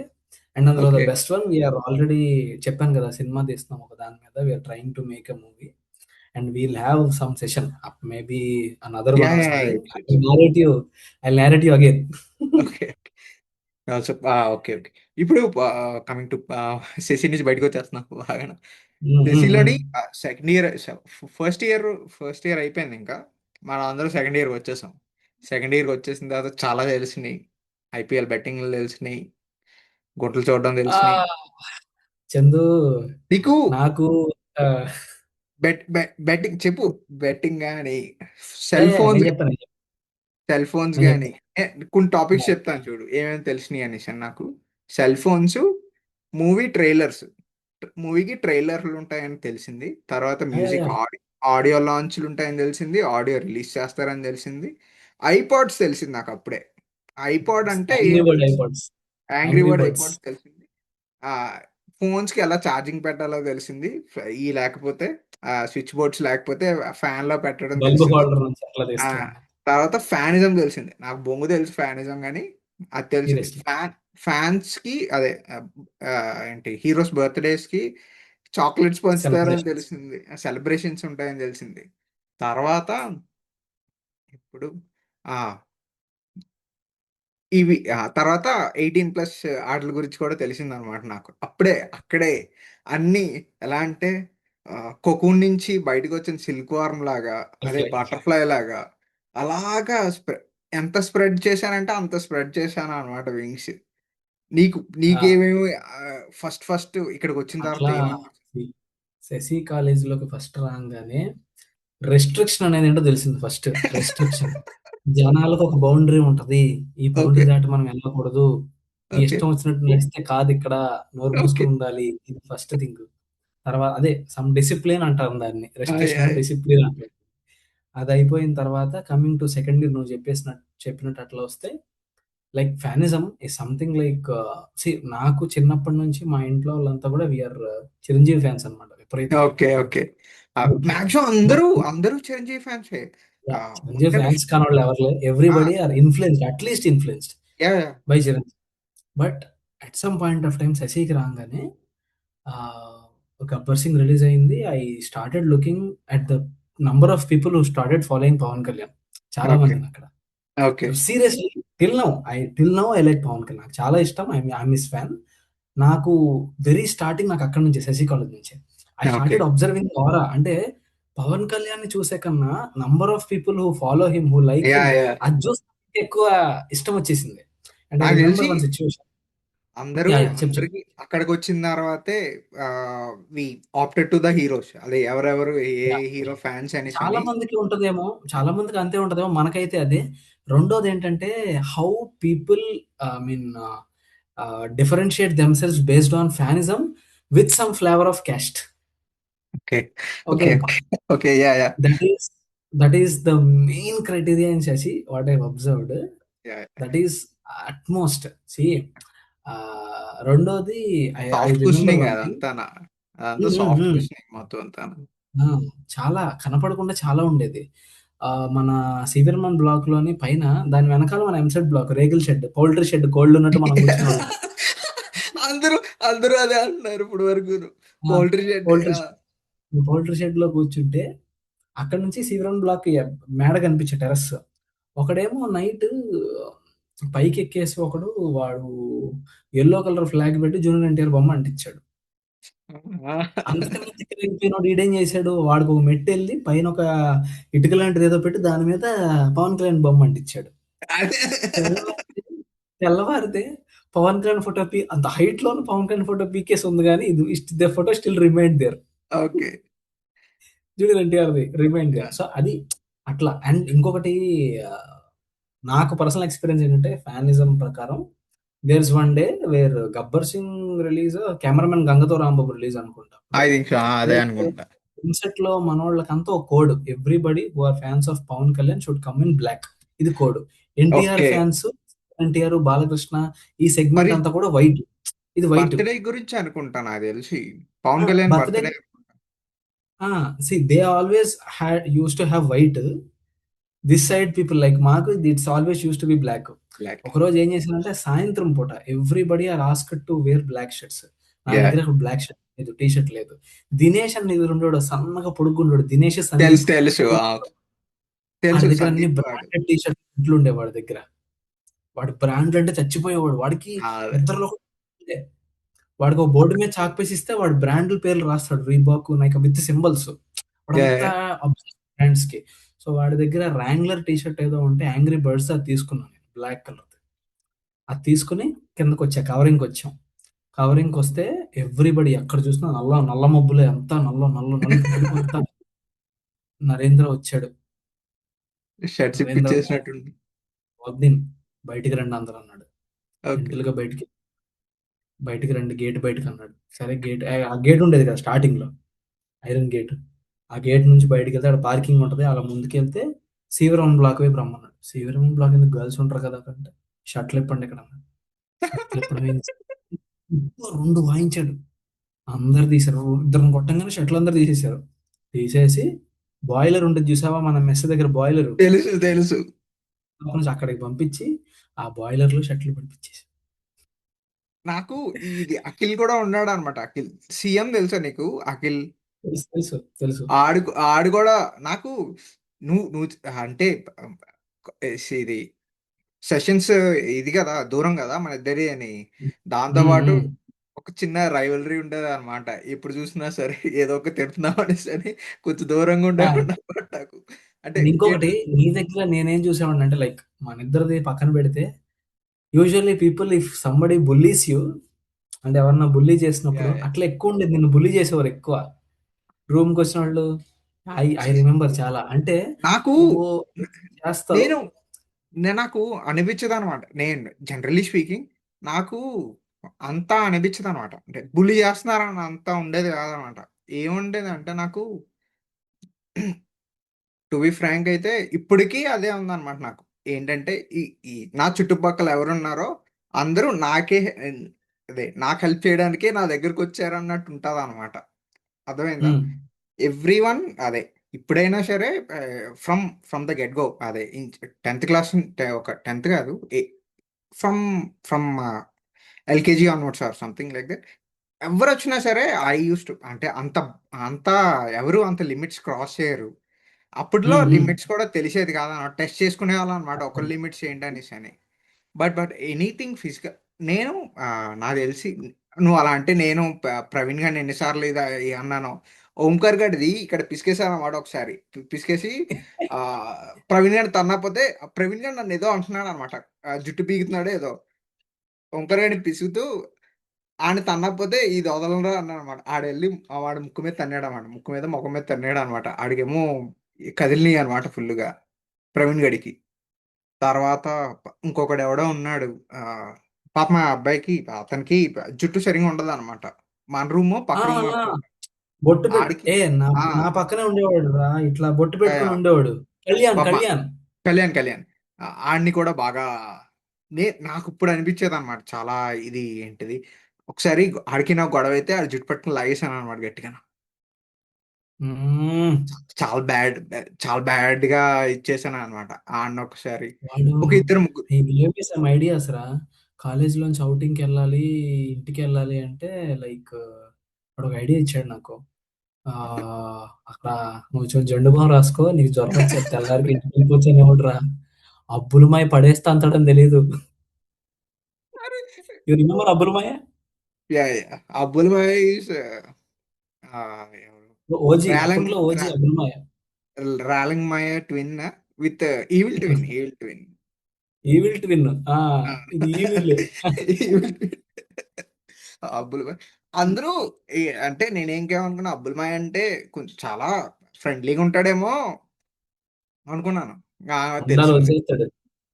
అండ్ అందులో the okay. Best one, we're already చెప్పాను కదా సినిమా తీస్తున్నాం ఒక దాని మీద. We're trying to make a movie and we'll have some session maybe another one yeah! వస్తుంది. It's I narrate you again. Okay. Okay okay. ఇప్పుడు కమింగ్ టు శశి నుంచి బయటకు వచ్చేస్తున్నాం బాగా. ఉమ్, ఉమ్, శశిలోని ఉమ్. Second year, first year first year అయిపోయింది ఇంకా. మనం అందరూ సెకండ్ ఇయర్కి వచ్చేసాం. సెకండ్ ఇయర్కి వచ్చేసిన తర్వాత చాలా తెలిసినాయి. ఐపీఎల్ బెట్టింగ్లు తెలిసినాయి, గుట్టలు చూడడం తెలిసినాయి. ఆ చందు, నీకు నాకు ఆ, బెట్టింగ్ చెప్పు. బెట్టింగ్ కానీ, ఏ సెల్ ఫోన్స్, నేను చెప్తాను, సెల్ ఫోన్స్ నేను కానీ, చెప్తాను. కొన్ని టాపిక్స్ చెప్తాను చూడు ఏమేమి తెలిసినాయి అనేసి అని నాకు. సెల్ ఫోన్స్, మూవీ ట్రైలర్స్, మూవీకి ట్రైలర్లు ఉంటాయని తెలిసింది. తర్వాత యా, మ్యూజిక్ యా. ఆడియో లాంచ్లు ఉంటాయని తెలిసింది. ఆడియో రిలీజ్ చేస్తారని తెలిసింది. ఐపాడ్స్ తెలిసింది నాకు అప్పుడే. ఐపాడ్ అంటే యాంగ్రీ ఏంటో bird iPods. Angry angry bird birds. IPods తెలిసింది. ఆ ఫోన్స్ కి ఎలా ఛార్జింగ్ పెట్టాలో తెలిసింది. ఈ లేకపోతే స్విచ్ బోర్డ్స్ లేకపోతే ఫ్యాన్ లో పెట్టడం బల్బ్ తెలిసింది. హోల్డర్ నుంచి ఎట్లా ఆ తీస్తాను. తర్వాత ఫ్యానిజం తెలిసింది. నాకు బొంగు తెలుసు ఫ్యానిజం కానీ అది తెలిసింది. సీరియస్లీ. ఫ్యాన్స్ కి అదే ఆ, ఏంటి హీరోస్ బర్త్డేస్ కి చాక్లెట్స్ పంచుతారని సెలబ్రేషన్స్. తెలిసింది. సెలబ్రేషన్స్ ఉంటాయని తెలిసింది. తర్వాత ఇప్పుడు ఆ ఇవి తర్వాత 18+ ఆటల గురించి కూడా తెలిసిందనమాట నాకు. అప్పుడే అక్కడే అన్నీ ఎలా అంటే కోకూన్ నుంచి బయటకు వచ్చిన సిల్క్ వార్మ్ లాగా, అదే ఫ్లై. బటర్‌ఫ్లై లాగా అలాగా ఎంత స్ప్రెడ్ చేశానంటే అంత స్ప్రెడ్ చేశాను అనమాట వింగ్స్. నీకేమేమి ఫస్ట్ ఫస్ట్ ఇక్కడికొచ్చిన తర్వాత అట్లా ఏమనిపించింది? శశి కాలేజీలోకి ఫస్ట్ రాగానే రెస్ట్రిక్షన్ అనేది ఏంటో తెలిసింది. ఫస్ట్ రెస్ట్రిక్షన్, జనాలకు ఒక బౌండరీ ఉంటది. ఈ ఓకే. బౌండరీ దాటి మనం వెళ్ళకూడదు. నీ ఓకే. ఇష్టం వచ్చినట్టు నడిస్తే కాదు ఇక్కడ, నోరు ఓకే. మూసుకొని ఉండాలి. ఇది ఫస్ట్ థింగ్. తర్వాత అదే సమ్ డిసిప్లిన్ అంటారు దాన్ని. ఆయ్! రెస్ట్రిక్షన్ ఆయ్! డిసిప్లిన్ అంటారు. అది అయిపోయిన తర్వాత కమింగ్ టు సెకండ్ ఇయర్, నువ్వు చెప్పినట్టు అట్లా వస్తే like fanism is something like నాకు చిన్నప్పటి నుంచి మా ఇంట్లో వాళ్ళంతా కూడా వీఆర్ చిరంజీవి ఫ్యాన్స్ అన్నమాట, విపరీతంగా. ఓకే. ఓకే. ఓకే. మాక్సిమం అందరూ చిరంజీవి ఫ్యాన్సే. చిరంజీవి ఉంటే ఫ్యాన్స్ కాని వాళ్ళు ఎవరు లేరు. ఆ! Everybody are influenced, at least influenced yeah! By Chiranjeevi. But at some point of time శశికి రాగానే గబ్బర్ సింగ్ రిలీజ్ అయింది. I started looking at the number of people who started following Pawan Kalyan. చాలా ఓకే. మందిని అక్కడ. Okay. Seriously, till now I like Pawan Kalyan. నాకు చాలా ఇష్టం. I miss fan. నాకు వెరీ స్టార్టింగ్ నాకు అక్కడి నుంచే, శశి కాలేజ్ నుంచే. I okay. స్టార్టెడ్ అబ్జర్వింగ్ ఆరా. అంటే పవన్ కళ్యాణ్‌ని చూసే కన్నా number of people who follow him, who like him, yeah! అది చూస్తే ఎక్కువ ఇష్టం వచ్చేసింది. అండ్ ఐ నాకు తెలిసి రిమెంబర్ వన్ సిట్యుయేషన్. చెప్పు, చెప్పు. అందరికి అక్కడికొచ్చిన తర్వాతే వి ఆప్టెడ్ టు ద హీరోస్. అదే ఎవరెవరు ఏ యాహ్! హీరో ఫ్యాన్స్ చాలా అనేసని. మందికి ఉంటదేమో. చాలా మందికి అంతే ఉంటదేమో. మనకైతే అదే. రెండోదేంటంటే how people I mean differentiate themselves based on fanism with some flavour of caste. Okay. Okay. Okay. Okay. Okay. Yeah! That is that is the main criteria in Sashi what I observed. Yeah! That is utmost. See రెండోది I soft remember cushioning one thing. అదంతాన. అదంతా hmm. హ్మ్. Soft హ్మ్. Cushioning మొత్తం అంతాను. ఆ! చాలా కనపడకుండా చాలా ఉండేది. మన సివిఆర్‌మన్ బ్లాక్‌లోని పైన దాని వెనకాల మన ఎంసెట్ బ్లాక్ రేకుల షెడ్, పౌల్ట్రీ షెడ్ కోళ్లున్నట్టు మనం కూర్చునేవాళ్ళం. అందరూ అందరూ అదే అంటున్నారు ఇప్పుడు వరకును. ఆ! Poultry shed. Poultry shed. Poultry షెడ్‌లో కూర్చుంటే అక్కడి నుంచి సివిఆర్‌మన్ బ్లాక్ మేడ కనిపించే టెర్రస్. ఒకడేమో నైట్ పైకెక్కేసి ఒకడు వాడు యెల్లో కలర్ ఫ్లాగ్ పెట్టి జూనియర్ ఎన్టీఆర్ బొమ్మ అంటించాడు. అంతకన్నా తిక్కరేగిపోయినోడు ఈడేం చేశాడు, వాడికొక మెట్టెళ్ళి పైనొక ఇటుక లాంటిదేదో పెట్టి దాని మీద పవన్ కళ్యాణ్ బొమ్మ అంటించాడు. అదే. తెల్లవారితే తెల్లవారితే పవన్ కళ్యాణ్ ఫోటో అంత హైట్‌లోనే పవన్ కళ్యాణ్ ఫోటో పీకేసి ఉంది గానీ, the photo still remained there. Okay. Junior ఎన్టీఆర్‌ది రిమైన్డ్ దేర్. యాహ్! సో, అది అట్లా. అండ్ ఇంకొకటి ఆహ్, నాకు పర్సనల్ ఎక్స్‌పీరియన్స్ ఏంటంటే ఫ్యానిజం ప్రకారం there is one day where 'Gabbar Singh' release, 'cameraman గంగతో రాంబాబు' రిలీజ్ అనుకుంటా అప్పుడు. I think so. అదే లైక్ అనుకుంటా. ఇన్‌సెట్‌లో మనోళ్ళకంతా ఒక code. Everybody who are fans of Pawan Kalyan should come in black. ఇది code. NTR okay. Fans, NTR, Balakrishna ఈ సెగ్మెంట్ మరి అంతా కూడా వైట్. ఇది వైట్. బర్త్‌డే గురించి అనుకుంటా నాకు తెలిసి. ఆ! పవన్ కళ్యాణ్ బర్త్‌డే. బర్త్‌డే. ఆ! They always used to have white. This side people like మాకు it's always used to be black. Black. ఒకరోజు ఏం చేశానంటే సాయంత్రం పూట everybody are asked to wear black shirts. నా యాహ్! దగ్గర బ్లాక్ షర్ట్ లేదు, టీ షర్ట్ లేదు. దినేష్ అని ఎదురుండోడు, సన్నగా పొడుగ్గుండోడు. దినేష్, తెలుసు. సందీప్. తెలుసు. ఆడి తెలుసు దగ్గర అన్ని సందీప్ వాడు. బ్రాండెడ్ టీ షర్ట్లు ఉండేవి వాడి దగ్గర. వాడు బ్రాండ్ అంటే చచ్చిపోయేవాడు. వాడికి అదే. నిద్రలో వాడికి ఒక బోర్డు మీద చాక్ పీస్ ఇస్తే వాడు బ్రాండ్ల పేర్లు రాస్తాడు. Reebok, Nike with symbols. వాడంతా Yeah. అబ్సెషన్ బ్రాండ్స్ కి. సో వాడి దగ్గర ర్యాంగ్లర్ టీ షర్ట్ ఏదో ఉంటే యాంగ్రీ బర్డ్స్ అది తీసుకున్నాను నేను, బ్లాక్ కలర్. అది తీసుకుని కిందకి వచ్చా, కవరింగ్ వచ్చాం. కవరింగ్ వస్తే ఎవ్రీబడి ఎక్కడ చూసినా నల్ల నల్ల మబ్బులే, అంతా నల్ల నల్ల నలుపు అంతా. నరేంద్ర వచ్చాడు. షర్ట్స్ నరేంద్ర ఇప్పించేసినట్టుంది. వద్దిన్ బయటికి రండి అందరూ అన్నాడు. ఓకే. జెంటిల్‌గా బయటికి బయటికి రండి, గేట్ బయటికి అన్నాడు. సరే గేట్, ఆ గేట్ ఉండేది కదా స్టార్టింగ్ లో, ఐరన్ గేట్. ఆ గేట్ నుంచి బయటికి వెళ్తే అక్కడ పార్కింగ్ ఉంటది, అలా ముందుకెళ్తే సీవరం బ్లాక్ వైపు రమ్మన్నాడు. సీవరం బ్లాక్ ఎందుకు, గర్ల్స్ ఉంటారు కదా అక్కడ అంటే. షర్ట్లు ఇప్పండి ఇక్కడ అన్నాడు. షర్ట్లు ఇప్పడం ఏంది? రెండు వాయించాడు. అందరు తీశారు. ఇద్దరిని కొట్టంగానే షర్ట్లు అందరు తీసేశారు. తీసేసి బాయిలర్ ఉంటుంది చూసావా, మన మెస్ దగ్గర బాయిలర్, తెలుసు తెలుసు. నుంచి అక్కడికి పంపించి ఆ బాయిలర్ లో షర్ట్లు పంపించేసి. నాకు ఇది అఖిల్ కూడా ఉన్నాడు అనమాట. అఖిల్ సీఎం తెలుసా నీకు? అఖిల్. తెలుసు తెలుసు తెలుసు. ఆడు ఆడు కూడా నాకు, నువ్వు నువ్వు అంటే ఇది సెషన్స్ ఇది కదా, దూరం కదా మన ఇద్దరి అని. దాంతో ఉమ్, పాటు ఉమ్. ఒక చిన్న రైవలరీ ఉండేది అనమాట. ఎప్పుడు చూసినా సరే ఏదో ఒక తిడుతున్నాం అనేసి అని కొంచెం దూరంగా ఆ, ఉండేవాడు అనమాట నాకు. అంటే అండ్ ఇంకొకటి నీ దగ్గర నేనేం చూసామండి అంటే, లైక్ మన ఇద్దరిది పక్కన పెడితే, usually people if somebody Bullis you, అంటే ఎవరన్నా బుల్లీ చేసినప్పుడు అట్లా ఎక్కువ ఉండేది, నిన్ను బుల్లీ చేసేవారు ఎక్కువ. రూమ్కి వచ్చిన వాళ్ళు, ఐ రిమెంబర్ చాలా అంటే, నాకు నువ్వు చేస్తావు. నేను నాకు అనిపించదు అనమాట. నేను జనరల్లీ స్పీకింగ్ నాకు అంతా అనిపించదు అనమాట. అంటే బుల్లి చేస్తున్నారని అంతా ఉండేది కాదనమాట. ఏముండేది అంటే నాకు టు బి ఫ్రాంక్ అయితే ఇప్పటికీ అదే ఉందన్నమాట నాకు. ఏంటంటే ఈ ఈ నా చుట్టుపక్కల ఎవరున్నారో అందరూ నాకే అదే నాకు హెల్ప్ చేయడానికే నా దగ్గరికి వచ్చారన్నట్టు ఉంటదనమాట. అర్థమైందా? ఉమ్, ఎవ్రీవన్ అదే. ఇప్పుడైనా సరే from from the get go అదే 10th క్లాస్, ఒక 10th కాదు, from from LKG onwards or something like that. ఎవరొచ్చినా సరే ఐ యూస్ టు అంటే అంత అంతా ఎవరు అంత లిమిట్స్ క్రాస్ చేయరు. అప్పట్లో ఉమ్, ఉమ్. లిమిట్స్ కూడా తెలిసేది కాదనమాట. టెస్ట్ చేసుకునేవాళ్ళం అనమాట. ఒకళ్ళ లిమిట్స్ ఏంటనేసి అని. బట్ ఎనీథింగ్ ఫిజికల్ నేను నాకు తెలిసి నువ్వు అలా అంటే నేను ప్రవీణ్ గారిని ఎన్నిసార్లు అన్నానో. ఓంకార్ గడిది ఇక్కడ పిసికేసానమాట ఒకసారి. పిసికేసి ఆ, ప్రవీణ్ గారిని తన్నపోతే ప్రవీణ్ గారు నన్ను ఏదో అంటున్నాడు అనమాట. జుట్టు పీకుతున్నాడు ఏదో. ఓంకార్ గారిని పిసుగుతూ ఆడిని తన్నకపోతే ఇది వదలరా అన్నాడు అనమాట. ఆడెళ్ళి వాడు ముక్కు మీద తన్నాడు అనమాట. ముక్కు మీద ముఖం మీద తన్నాడు అనమాట. ఆడికేమో కదిలినాయి అనమాట ఫుల్గా ప్రవీణ్ గడికి. తర్వాత ఇంకొకడు ఎవడో ఉన్నాడు. ఆ, పాపం ఆ అబ్బాయికి అతనికి జుట్టు సరిగా ఉండదు అనమాట. మన రూమ్ ఆ, పక్క రూమ్ ఆ, బొట్టు పెట్టు ఆడికి. నా ఆ, నా పక్కనే ఉండేవాడు రా, ఇట్లా బొట్టు ఆ, పెట్టుకుని ఉండేవాడు. కళ్యాణ్, పాప కళ్యాణ్. కళ్యాణ్ కళ్యాణ్ ఆడిని కూడా బాగా నాకు ఇప్పుడు అనిపించేది అనమాట. చాలా ఇది ఏంటిది, ఒకసారి ఆడికి నాకు గొడవ అయితే ఆడి జుట్టు పట్టుకుని లాగేశాను అనమాట గట్టిగా. మ్మ్. చాలా బ్యాడ్, చాలా బ్యాడ్ గా ఇచ్చేసాను అనమాట ఆడిని ఒకసారి. వాడు ఒక ఇద్దరు ముగ్గురు. ఈ గేవ్ మీ సమ్ ఐడియాస్ రా. కాలేజ్ లోంచి outing కి వెళ్ళాలి, ఇంటికి వెళ్ళాలి అంటే, లైక్ వాడు ఒక ఐడియా ఇచ్చాడు నాకు. ఆ అక్కడ నువ్వు జండు బామ్ రాసుకో, నీకు జ్వరం వచ్చే తెల్లారికి ఇంటికి వెళ్ళిపోవచ్చు అనేవాడు రా. అబ్బులమాయ పడేస్తా అంతాడని తెలియదు. యు రిమెంబర్ అబ్బులమాయ? Yeah yeah Abbul bhai OG, ర్యాలంగ్ అప్పట్లో ఓజీ అబ్బులమాయ. ర్యాలంగ్ my twin with evil twin, evil twin. Evil twin. ఇది ఈవిల్. అబ్బుల్ భాయ్ అందరూ అంటే నేనేంకేమనుకున్నా అబ్బుల్ భాయ్ అంటే కొంచెం చాలా ఫ్రెండ్లీగా ఉంటాడేమో అనుకున్నాను. ఉండాలి, తెలిసింది వచ్చేస్తాడు.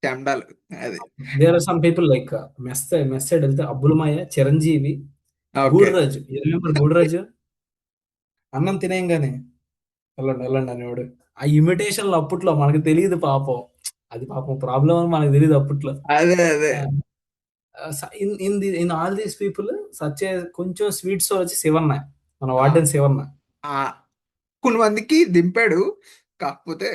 చెండాలు. అది. There are some people like mess side వెళ్తే అబ్బులమాయ, Chiranjeevi, okay. Gudaraju. You remember Gudaraju? అన్నం తినేయంగానే వెళ్ళండి వెళ్ళండి అనేవాడు. ఆ ఇమిటేషన్లు అప్పట్లో మనకు తెలియదు పాపం. అది పాపం ప్రాబ్లం అని మనకు తెలియదు అప్పట్లో. అదే అదే. In all these people, such కొంచెం స్వీట్ సోల్ వచ్చి శివన్న, మన వార్డెన్ శివన్న. ఆ, కొన్ని మందికి దింపాడు. కాకపోతే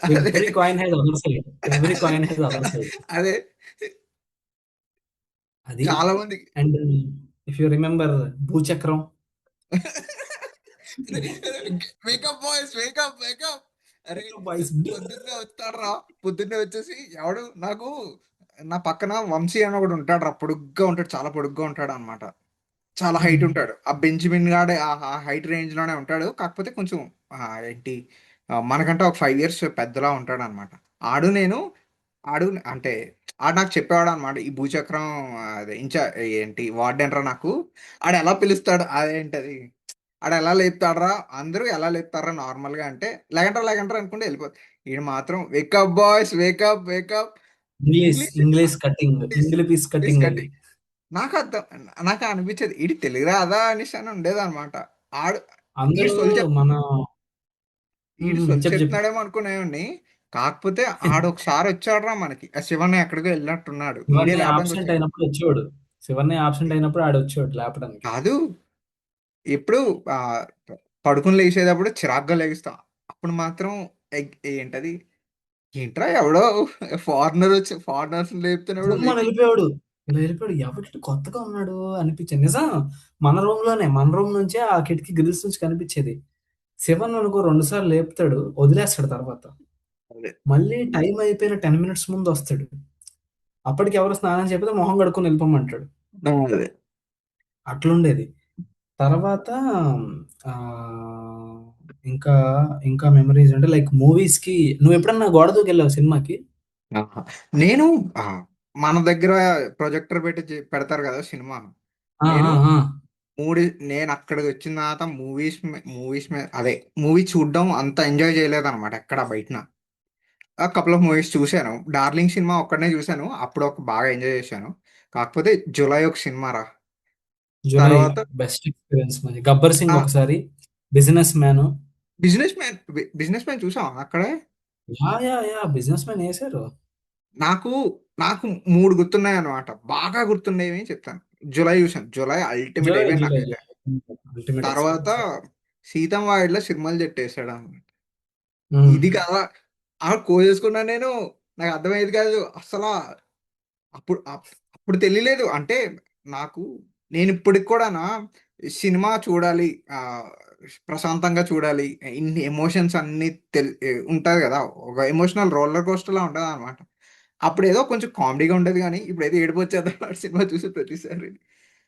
అదే every coin has other side. Every coin has other side. అదే అది. చాలా మందికి. అండ్ ఇఫ్ యు రిమెంబర్ భూచక్రం. Makeup boys, makeup makeup. అరే బాయ్స్. పొద్దున్నే వస్తాడ్రా. పొద్దున్నే వచ్చేసి ఎవడు నాకు నా పక్కన వంశీ అని ఒకడు ఉంటాడు రా, పొడుగ్గా ఉంటాడు, చాలా పొడుగ్గా ఉంటాడు అనమాట. చాలా హైట్ ఉంటాడు. ఆ బెంచమిన్ గాడే ఆ హైట్ రేంజ్ లోనే ఉంటాడు. కాకపోతే కొంచెం ఆ, ఏంటి మనకంటే ఒక 5 ఇయర్స్ పెద్దలా ఉంటాడు అనమాట. ఆడు నేను ఆడు అంటే ఆడు నాకు చెప్పేవాడు అనమాట. ఈ భూచక్రం అదే ఏంటి వార్డెన్ రా నాకు. ఆడు ఎలా పిలుస్తాడు అదేంటది, ఆడు ఎలా లేపుతాడరా, అందరూ ఎలా లేపుతారా నార్మల్ గా అంటే లేకంటారా లేకంటారా అనుకుంటే వెళ్ళిపోతుంది. ఈడు మాత్రం wake up boys, wake up wake up. English English English cutting, English English cutting అది. కటింగ్. నాకు అర్థం, నాకు అనిపించేది ఇది తెలుగు రాదా అనేసి అని ఉండేది అనమాట. ఆడు ఈడు అందరూ సొల్లు చెప్ మన ఈడు సొల్లు చెప్పు చెప్పు. చెప్తున్నాడేమో అనుకునేవాడిని. కాకపోతే ఆడు ఒకసారి వచ్చాడురా మనకి, ఆ శివన్న ఎక్కడికో వెళ్ళినట్టున్నాడు, ఈడే శివన్ని లేపడానికి ఆబ్సెంట్ వచ్చాడు. అయినప్పుడు వచ్చేవాడు. శివన్ని ఆబ్సెంట్ అయినప్పుడు ఆడు వచ్చేవాడు లేపడానికి. కాదు, ఎప్పుడు ఆ, పడుకుని లేచేటప్పుడు చిరాగ్గా లేగుస్తా. అప్పుడు మాత్రం ఏంటది, ఏంట్రా ఎవడో ఫారినర్ వచ్చి ఫారినర్స్ లేపుతున్నాడు జమ్మని లేచి. వెళ్ళిపోయాడు. ఇలా వెళ్ళిపోయాడు, ఎవరికి కొత్తగా ఉన్నాడు అనిపించింది నిజం. మన రూమ్ నుంచే ఆ కిటికీ గ్రిల్స్ నుంచి కనిపించేది. శివన్ అనుకో 2 సార్లు లేపుతాడు, వదిలేస్తాడు తర్వాత. అదే మళ్ళీ టైం అయిపోయిన 10 minutes ముందు వస్తాడు. అప్పటికి ఎవరు స్నానం చెప్పితే మొహం కడుక్కొని వెళ్ళిపోమంటాడు. అదే అట్లుండేది. తర్వాత ఆహ్, ఇంకా, ఇంకా మెమోరీస్ అంటే లైక్ మూవీస్‌కి నువ్వెప్పుడన్నా గోడ దూకెళ్ళావా సినిమాకి? ఆహా. నేను ఆ, మన దగ్గర ప్రొజెక్టర్ పెట్టి పెడతారు కదా సినిమా. ఆ! నేను ఆ! ఆ! మూడు నేను అక్కడికి వచ్చిన తర్వాత మూవీస్ అదే మూవీ చూడడం అంత ఎంజాయ్ చేయలేదు అనమాట ఎక్కడ బయటన. ఆ కపుల్ ఆఫ్ మూవీస్ చూశాను. డార్లింగ్ సినిమా ఒక్కడనే చూశాను, అప్పుడు ఒక బాగా ఎంజాయ్ చేశాను. కాకపోతే జులై ఒక సినిమా రా. 'జులై' తర్వాత బెస్ట్ ఎక్స్‌పీరియన్స్ మరి. 'గబ్బర్ సింగ్' ఆ ఒకసారి, 'బిజినెస్ మ్యాన్'. బిజినెస్ మ్యాన్ చూసావా అక్కడే. యాహ్! 'బిజినెస్ మ్యాన్' ఏసారు. నాకు నాకు మూడు గుర్తున్నాయి అనమాట, బాగా గుర్తుండేవి చెప్తాను. జులై చూశాను, జులై అల్టిమేట్ 'జులై' అయిపోయింది 'జులై' నాకైతే. అల్టిమేట్ తర్వాత ఎక్స్‌పీరియన్స్. సీతం వాయిడ్లో సినిమాలు చెట్టేసాడు అనమాట. హ్మ్. ఇది కదా ఆ కోసేసుకున్నా నేను. నాకు అర్థమయ్యేది కాదు అసలు. అప్పుడు తెలియలేదు అంటే నాకు. నేను ఇప్పటికి కూడానా సినిమా చూడాలి, ప్రశాంతంగా చూడాలి, ఇన్ని ఎమోషన్స్ అన్ని ఉంటుంది కదా, ఒక ఎమోషనల్ రోలర్ కోస్టర్ లా ఉంటుంది అనమాట. అప్పుడు ఏదో కొంచెం కామెడీగా ఉండేది కానీ ఇప్పుడు ఏదో ఏడుపు వచ్చేది అన్నమాట సినిమా చూసి ప్రతిసారి.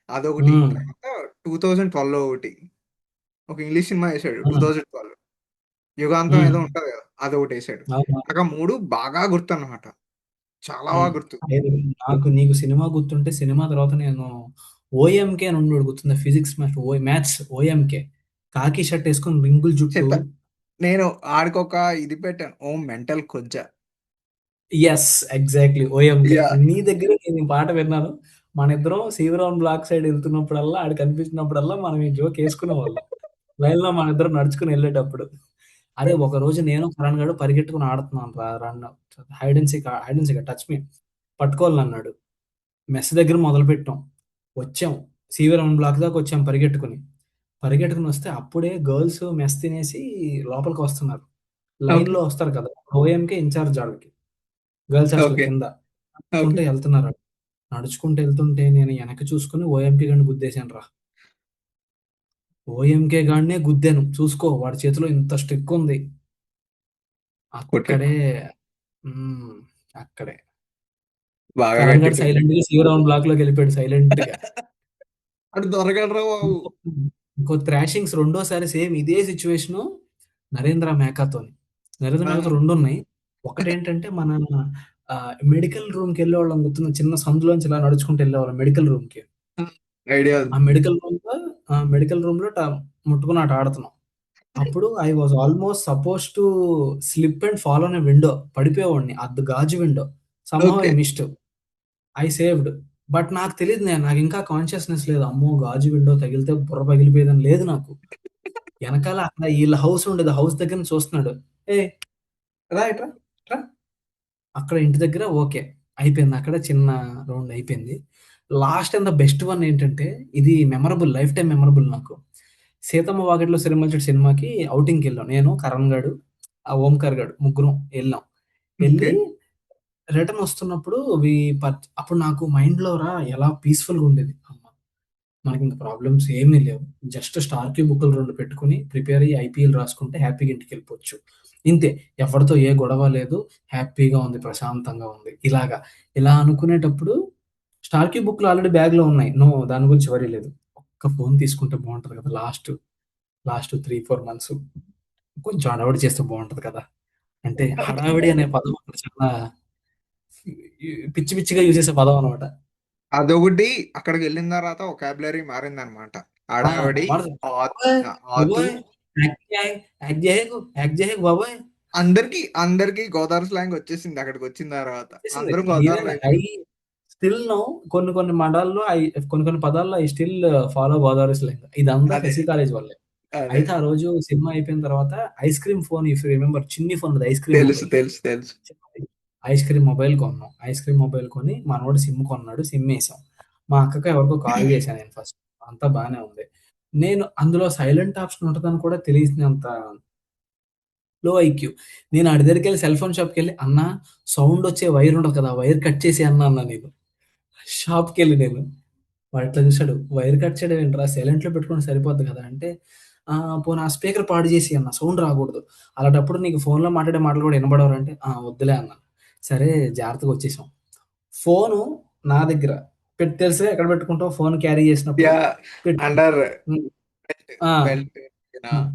అదొకటి. హ్మ్. తర్వాత 2012 ఒకటి, ఒక ఇంగ్లీష్ సినిమా వేసాడు ఆ! 2012. యుగాంతం హ్మ్. ఏదో ఉంటది కదా, అదొకటి వేసాడు. అవును. నాకు ఆ మూడు బాగా గుర్తు అనమాట, చాలా హ్మ్. బాగా గుర్తు. లేదు, నీకు సినిమా గుర్తుంటే సినిమా తర్వాత నేను 'ఓఎంకే' అని ఉన్నాడు గుర్తుందా? Physics master, maths 'OMK'. ఖాకీ షర్ట్ ఏసుకొని రింగుల్ జుట్టు. చెప్పా, నేను ఆడికొక ఇది పెట్టాను, ఓ మెంటల్ కొజ్జా. యెస్. Exactly 'OMK'. యా. నీ దగ్గరే నేను ఈ పాట విన్నాను. మనిద్దరం సీవరాం బ్లాక్ సైడ్ ఎళ్తున్నప్పుడల్లా, ఆడు కనిపించినప్పుడల్లా మనం ఈ జోక్ ఏసుకునేవాళ్ళం. లైన్‌లో మనిద్దరం నడుచుకొని ఎళ్ళేటప్పుడు. అరే! ఒకరోజు నేను కరణ్ గాడు పరిగెట్టుకొని ఆడుతున్నాను రా run. Hide and seek touch me. పట్టుకోవాలన్నాడు. మెస్ దగ్గర మొదలుపెట్టాం. వచ్చాం. సీవీరామన్ బ్లాక్ దాకా వచ్చాం పరిగెట్టుకొని. పరిగెట్టుకొనొస్తే అప్పుడే గర్ల్స్ మెస్ తినేసి లోపలికొస్తున్నారు. ఓకే. లైన్‌లో వస్తారు కదా! ఓఎంకే ఇన్‌చార్జ్ ఆళ్ళకి. Girls hostel okay. కింద. ఓకే. నడుచుకుంటూ ఎళ్తున్నారు. నడుచుకుంటూ ఎళ్తుంటే నేను ఎనక్కి చూసుకొని ఓఎంకే గాడిని గుద్దేశానురా. ఓఎంకే గాడినే గుద్దాను. చూసుకో వాడి చేతిలో ఇంత స్టిక్ ఉంది. కొట్టాడు. అక్కడే హ్మ్. అక్కడే. బాగా కరణ్ గట్టి గాడు కొట్టాడు. సైలెంట్‌గా సీవరామన్ బ్లాక్‌లోకెళ్ళిపోయాడు సైలెంట్‌గా. ఆడు దొరకడురా బాబు. ఇంకో ఇంకో థ్రాషింగ్స్ రెండోసారి సేమ్ ఇదే సిట్యుయేషను 'నరేంద్ర మేకాతోని.' 'నరేంద్ర ఆ, మేకాతో' రెండున్నాయి. ఒకటేంటంటే మన మెడికల్ రూమ్‌కెళ్ళేవాళ్ళం గుర్తుందా? చిన్న సందులోంచి ఇలా నడుచుకుంటూ ఎళ్ళేవాళ్ళం మెడికల్ రూమ్‌కి. ఆ, ఐడియా ఆ ఉంది. మెడికల్ రూమ్‌లో ముట్టుకొని ఆట ఆడుతున్నాం. అప్పుడు I was almost supposed to slip and fall on a window. పడిపోయేవాడిని. గాజు window. Somehow I okay. Missed. I saved. But నాకు తెలీదు, నాకింకా కాన్షియస్‌నెస్ లేదు. అమ్మో! గాజు విండో తగిలితే బుర్ర పగిలిపోయేదని లేదు నాకు. ఎనకాల అక్కడ ఈళ్ళ హౌస్ ఉండేది. హౌస్ దగ్గర నుంచి చూస్తున్నాడు. "ఏయ్! రా ఇట్రా. రా." అక్కడ ఇంటి దగ్గర ఓకే. అయిపోయింది. అక్కడ చిన్న రౌండ్ అయిపోయింది. Last and the best one ఏంటంటే, ఇది లైఫ్ టైమ్ మెమరబుల్ నాకు. 'సీతమ్మ వాకిట్లో సిరిమల్లె చెట్టు' సినిమాకి ఔటింగ్‌కెళ్ళాం. నేను, కరణ్ గాడు, ఆ ఓంకార్ గాడు ముగ్గురం ఎళ్ళాం. ఓకే. ఎళ్లి రిటర్న్ వస్తున్నప్పుడు అప్పుడు నాకు మైండ్‌లో ఎలా పీస్‌ఫుల్‌గా ఉండేది. మనకింక ప్రాబ్లమ్స్ ఏమీ లేవు. జస్ట్ స్టార్ క్యూ బుక్కులు 2 పెట్టుకొని ప్రిపేర్ అయ్యి ఐపీఎల్ రాసుకుంటే హ్యాపీగా ఇంటికెళ్ళిపోవచ్చు. ఇంతే. ఎవరితో ఏ గొడవ లేదు. హ్యాపీగా ఉంది. ప్రశాంతంగా ఉంది. ఇలా అనుకునేటప్పుడు 'స్టార్‌కీ' బుక్‌లు ఆల్రెడీ బ్యాగ్‌లో ఉన్నాయి. నో దాని గురించి వరీ లేదు. ఒక్క ఫోన్ తీసుకుంటే బావుంటది కదా! లాస్ట్ 3, 4 మంత్స్ కొంచెం హడావిడి చేస్తే బావుంటది కదా! అంటే హడావిడి అనే పదం అక్కడ చాలా పిచ్చి పిచ్చిగా యూజ్ చేసే పదం అన్నమాట. అదొకటి అక్కడికి వెళ్ళిన తర్వాత ఒకాబులరీ మారిందనమాట. ఆ! హడావిడి, వాడదు. ఆత్ బాబోయ్! ఆతు బాబోయ్! యాక్ట్ క్యా హై? యాక్ట్ జేహే బాబోయ్! అందరికి గోదావరి స్లాంగ్ వచ్చేసింది అక్కడికి వచ్చిన తర్వాత. వచ్చేసింది. అందరూ ఈవెన్ గోదావరిలో ఐ అయిపోయారు. స్టిల్ నౌ కొన్ని పదాల్లో కొన్ని పదాల్లో I still follow Godavari slang. ఇదంతా అదే. శశి కాలేజ్ వల్లే. అదే. అయితే ఆ రోజు సినిమా అయిపోయిన తర్వాత ice cream phone if you remember చిన్ని ఫోన్ ఉంటది. ఐస్ క్రీమ్ తెలుసు. మొబైల్. తెలుసు. తెలుసు. చిన్నది. ఐస్ క్రీమ్ మొబైల్ కొన్నాం. ఐస్ క్రీమ్ మొబైల్ కొని మనోడు సిమ్ కొన్నాడు. సిమ్ ఏసాం. మా అక్కకో ఎవరికో కాల్ చేశా నేను ఫస్ట్. అంతా బానే ఉంది. నేను అందులో సైలెంట్ ఆప్షన్ ఉంటదని కూడా తెలియనంత లో ఐక్యూ. నేను ఆడి దగ్గరికెళ్ళి సెల్ ఫోన్ షాప్‌కెళ్ళి "అన్నా సౌండ్ వచ్చే వైర్ ఉంటది కదా! ఆ వైర్ కట్ చేసేయి అన్నా" అన్నా నేను. షాప్‌కెళ్ళి నేను. వాడిట్లా చూసాడు. "వైర్ కట్ చేయడం ఏంట్రా? సైలెంట్‌లో పెట్టుకుంటే సరిపోద్ది కదా!" అంటే పోనీ ఆ స్పీకర్ పాడు చేసేయి అన్నా. సౌండ్ రాకూడదు. అలాంటప్పుడు నీకు ఫోన్‌లో మాట్లాడే మాటలు కూడా ఇనబడవురా అంటే, వద్దులే అన్నాను. సరే జాగ్రత్తగా వచ్చేసాం. ఫోను నా దగ్గర. తెలుసుగా ఎక్కడ పెట్టుకుంటావు ఫోన్ క్యారీ చేసినప్పుడు? యాహ్! పెట్టుకున్నా. అండర్ హ్మ్. బెల్ట్. ఆ! బెల్ట్. ఆ! హ్మ్.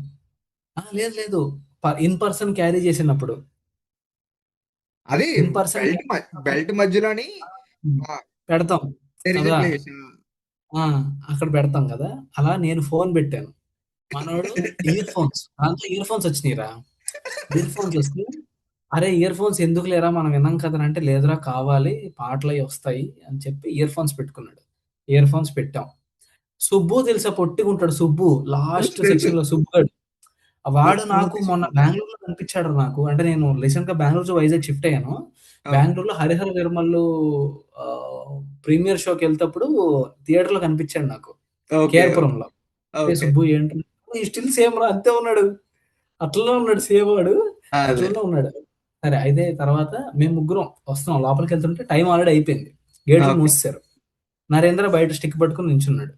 లేదు లేదు. ఇన్ పర్సన్ క్యారీ చేసినప్పుడు. అది in person belt carry belt చేసినప్పుడు మధ్యలోని హ్మ్. ఆ! పెడతాం దేర్ ఈస్ ఎ కదా! ప్లేస్. ఆ! అక్కడ పెడతాం గదా! అలా నేను ఫోన్ బెట్టాను. మనోడు ఇయర్ ఫోన్స్ దాంట్లో ఇయర్ ఫోన్స్ వచ్చినియిరా. ఇయర్ ఫోన్స్ వస్తే, "అరే! ఇయర్ ఫోన్స్ ఎందుకు లేరా మనం వినం కదరా" అంటే, "లేదురా కావాలి పాటలయి వస్తాయి" అని చెప్పి ఇయర్ ఫోన్స్ పెట్టుకున్నాడు. ఇయర్ ఫోన్స్ పెట్టాం. సుబ్బు తెలుసా పొట్టిగుంటాడు సుబ్బు. తెలుసు. లాస్ట్ తెలుసు. సెక్షన్‌లో సుబ్బు గాడు. వాడు నాకు మూర్తి మొన్న సుబ్బు. బెంగుళూరులో కనిపించాడురా నాకు. అంటే నేను రీసెంట్‌గా బెంగుళూరు నుంచి వైజాగ్ షిఫ్ట్ అయ్యాను. ఓకే. బెంగుళూరులో 'హరిహర వీరమల్లు' ప్రీమియర్ షోకెళ్తప్పుడు థియేటర్‌లో కనిపించాడు నాకు. ఓకే. ఓకే. కేఆర్‌పురంలో. "ఏ ఓకే. సుబ్బు ఏంట్రా?" "ఈ స్టిల్ సేమ్ రా అంతే ఉన్నాడు." అట్లనే ఉన్నాడు సేమ్ వాడు. అదే. అట్లనే ఉన్నాడు. సరే అయితే తర్వాత మేము ముగ్గురం వస్తున్నాం. లోపలికెళ్తుంటే టైం ఆల్రెడీ అయిపోయింది. గేట్లు ఓకే. మూసేసారు. నరేంద్ర బయట స్టిక్ పట్టుకొని నించున్నాడు.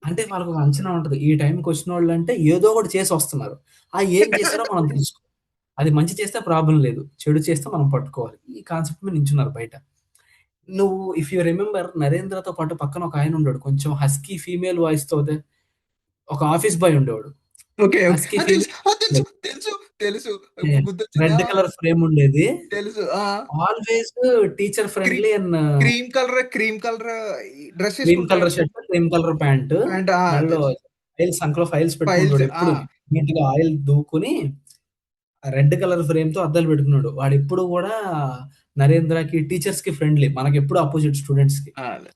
అంటే వాళ్ళకొక అంచనా ఉంటది. ఈ టైంకొచ్చినోళ్ళంటే ఏదో ఒకటి చేసొస్తున్నారు. ఏం చేశారో మనం తెలుసుకోవాలి. అది మంచి చేస్తే ప్రాబ్లమ్ లేదు. చెడు చేస్తే మనం పట్టుకోవాలి. ఈ కాన్సెప్ట్ మీద నించున్నారు బయట. నువ్వు ఇఫ్ యూ రిమెంబర్ నరేంద్రతో పాటు పక్కన ఒక ఆయనుండాడు. కొంచెం హస్కీ ఫీమేల్ వాయిస్‌తోతే ఒక ఆఫీస్ బాయ్ ఉండేవాడు. ఓకే. ఓకే. హస్కీ ఆ! తెలుసు. ఫీమేల్ ఆ! తెలుసు. తెలుసు. తెలుసు. ఇప్పుడు గుర్తొచ్చింది. రెడ్ ఆ! కలర్ ఫ్రేమ్ ఉండేది. తెలుసు. ఆ! ఆల్‌వేస్ టీచర్ క్రీ friendly and cream colour dress cream colour ఏసుకుంటాడు. Shirt, cream colour pant. Pant ఆ! మెడలో తెలుసు. సంకలో ఫైల్స్ ఫైల్స్. పెట్టుకుంటాడు ఆ! ఎప్పుడుని. నీట్‌గా ఆయిల్ దువ్వుకొని రెడ్ కలర్ ఫ్రేమ్‌తో అద్దాలు పెట్టుకున్నాడు. వాడెప్పుడు గూడా నరేంద్రకి, టీచర్స్‌కి ఫ్రెండ్లీ. మనకెప్పుడు అపోజిట్ స్టూడెంట్స్‌కి. అదే.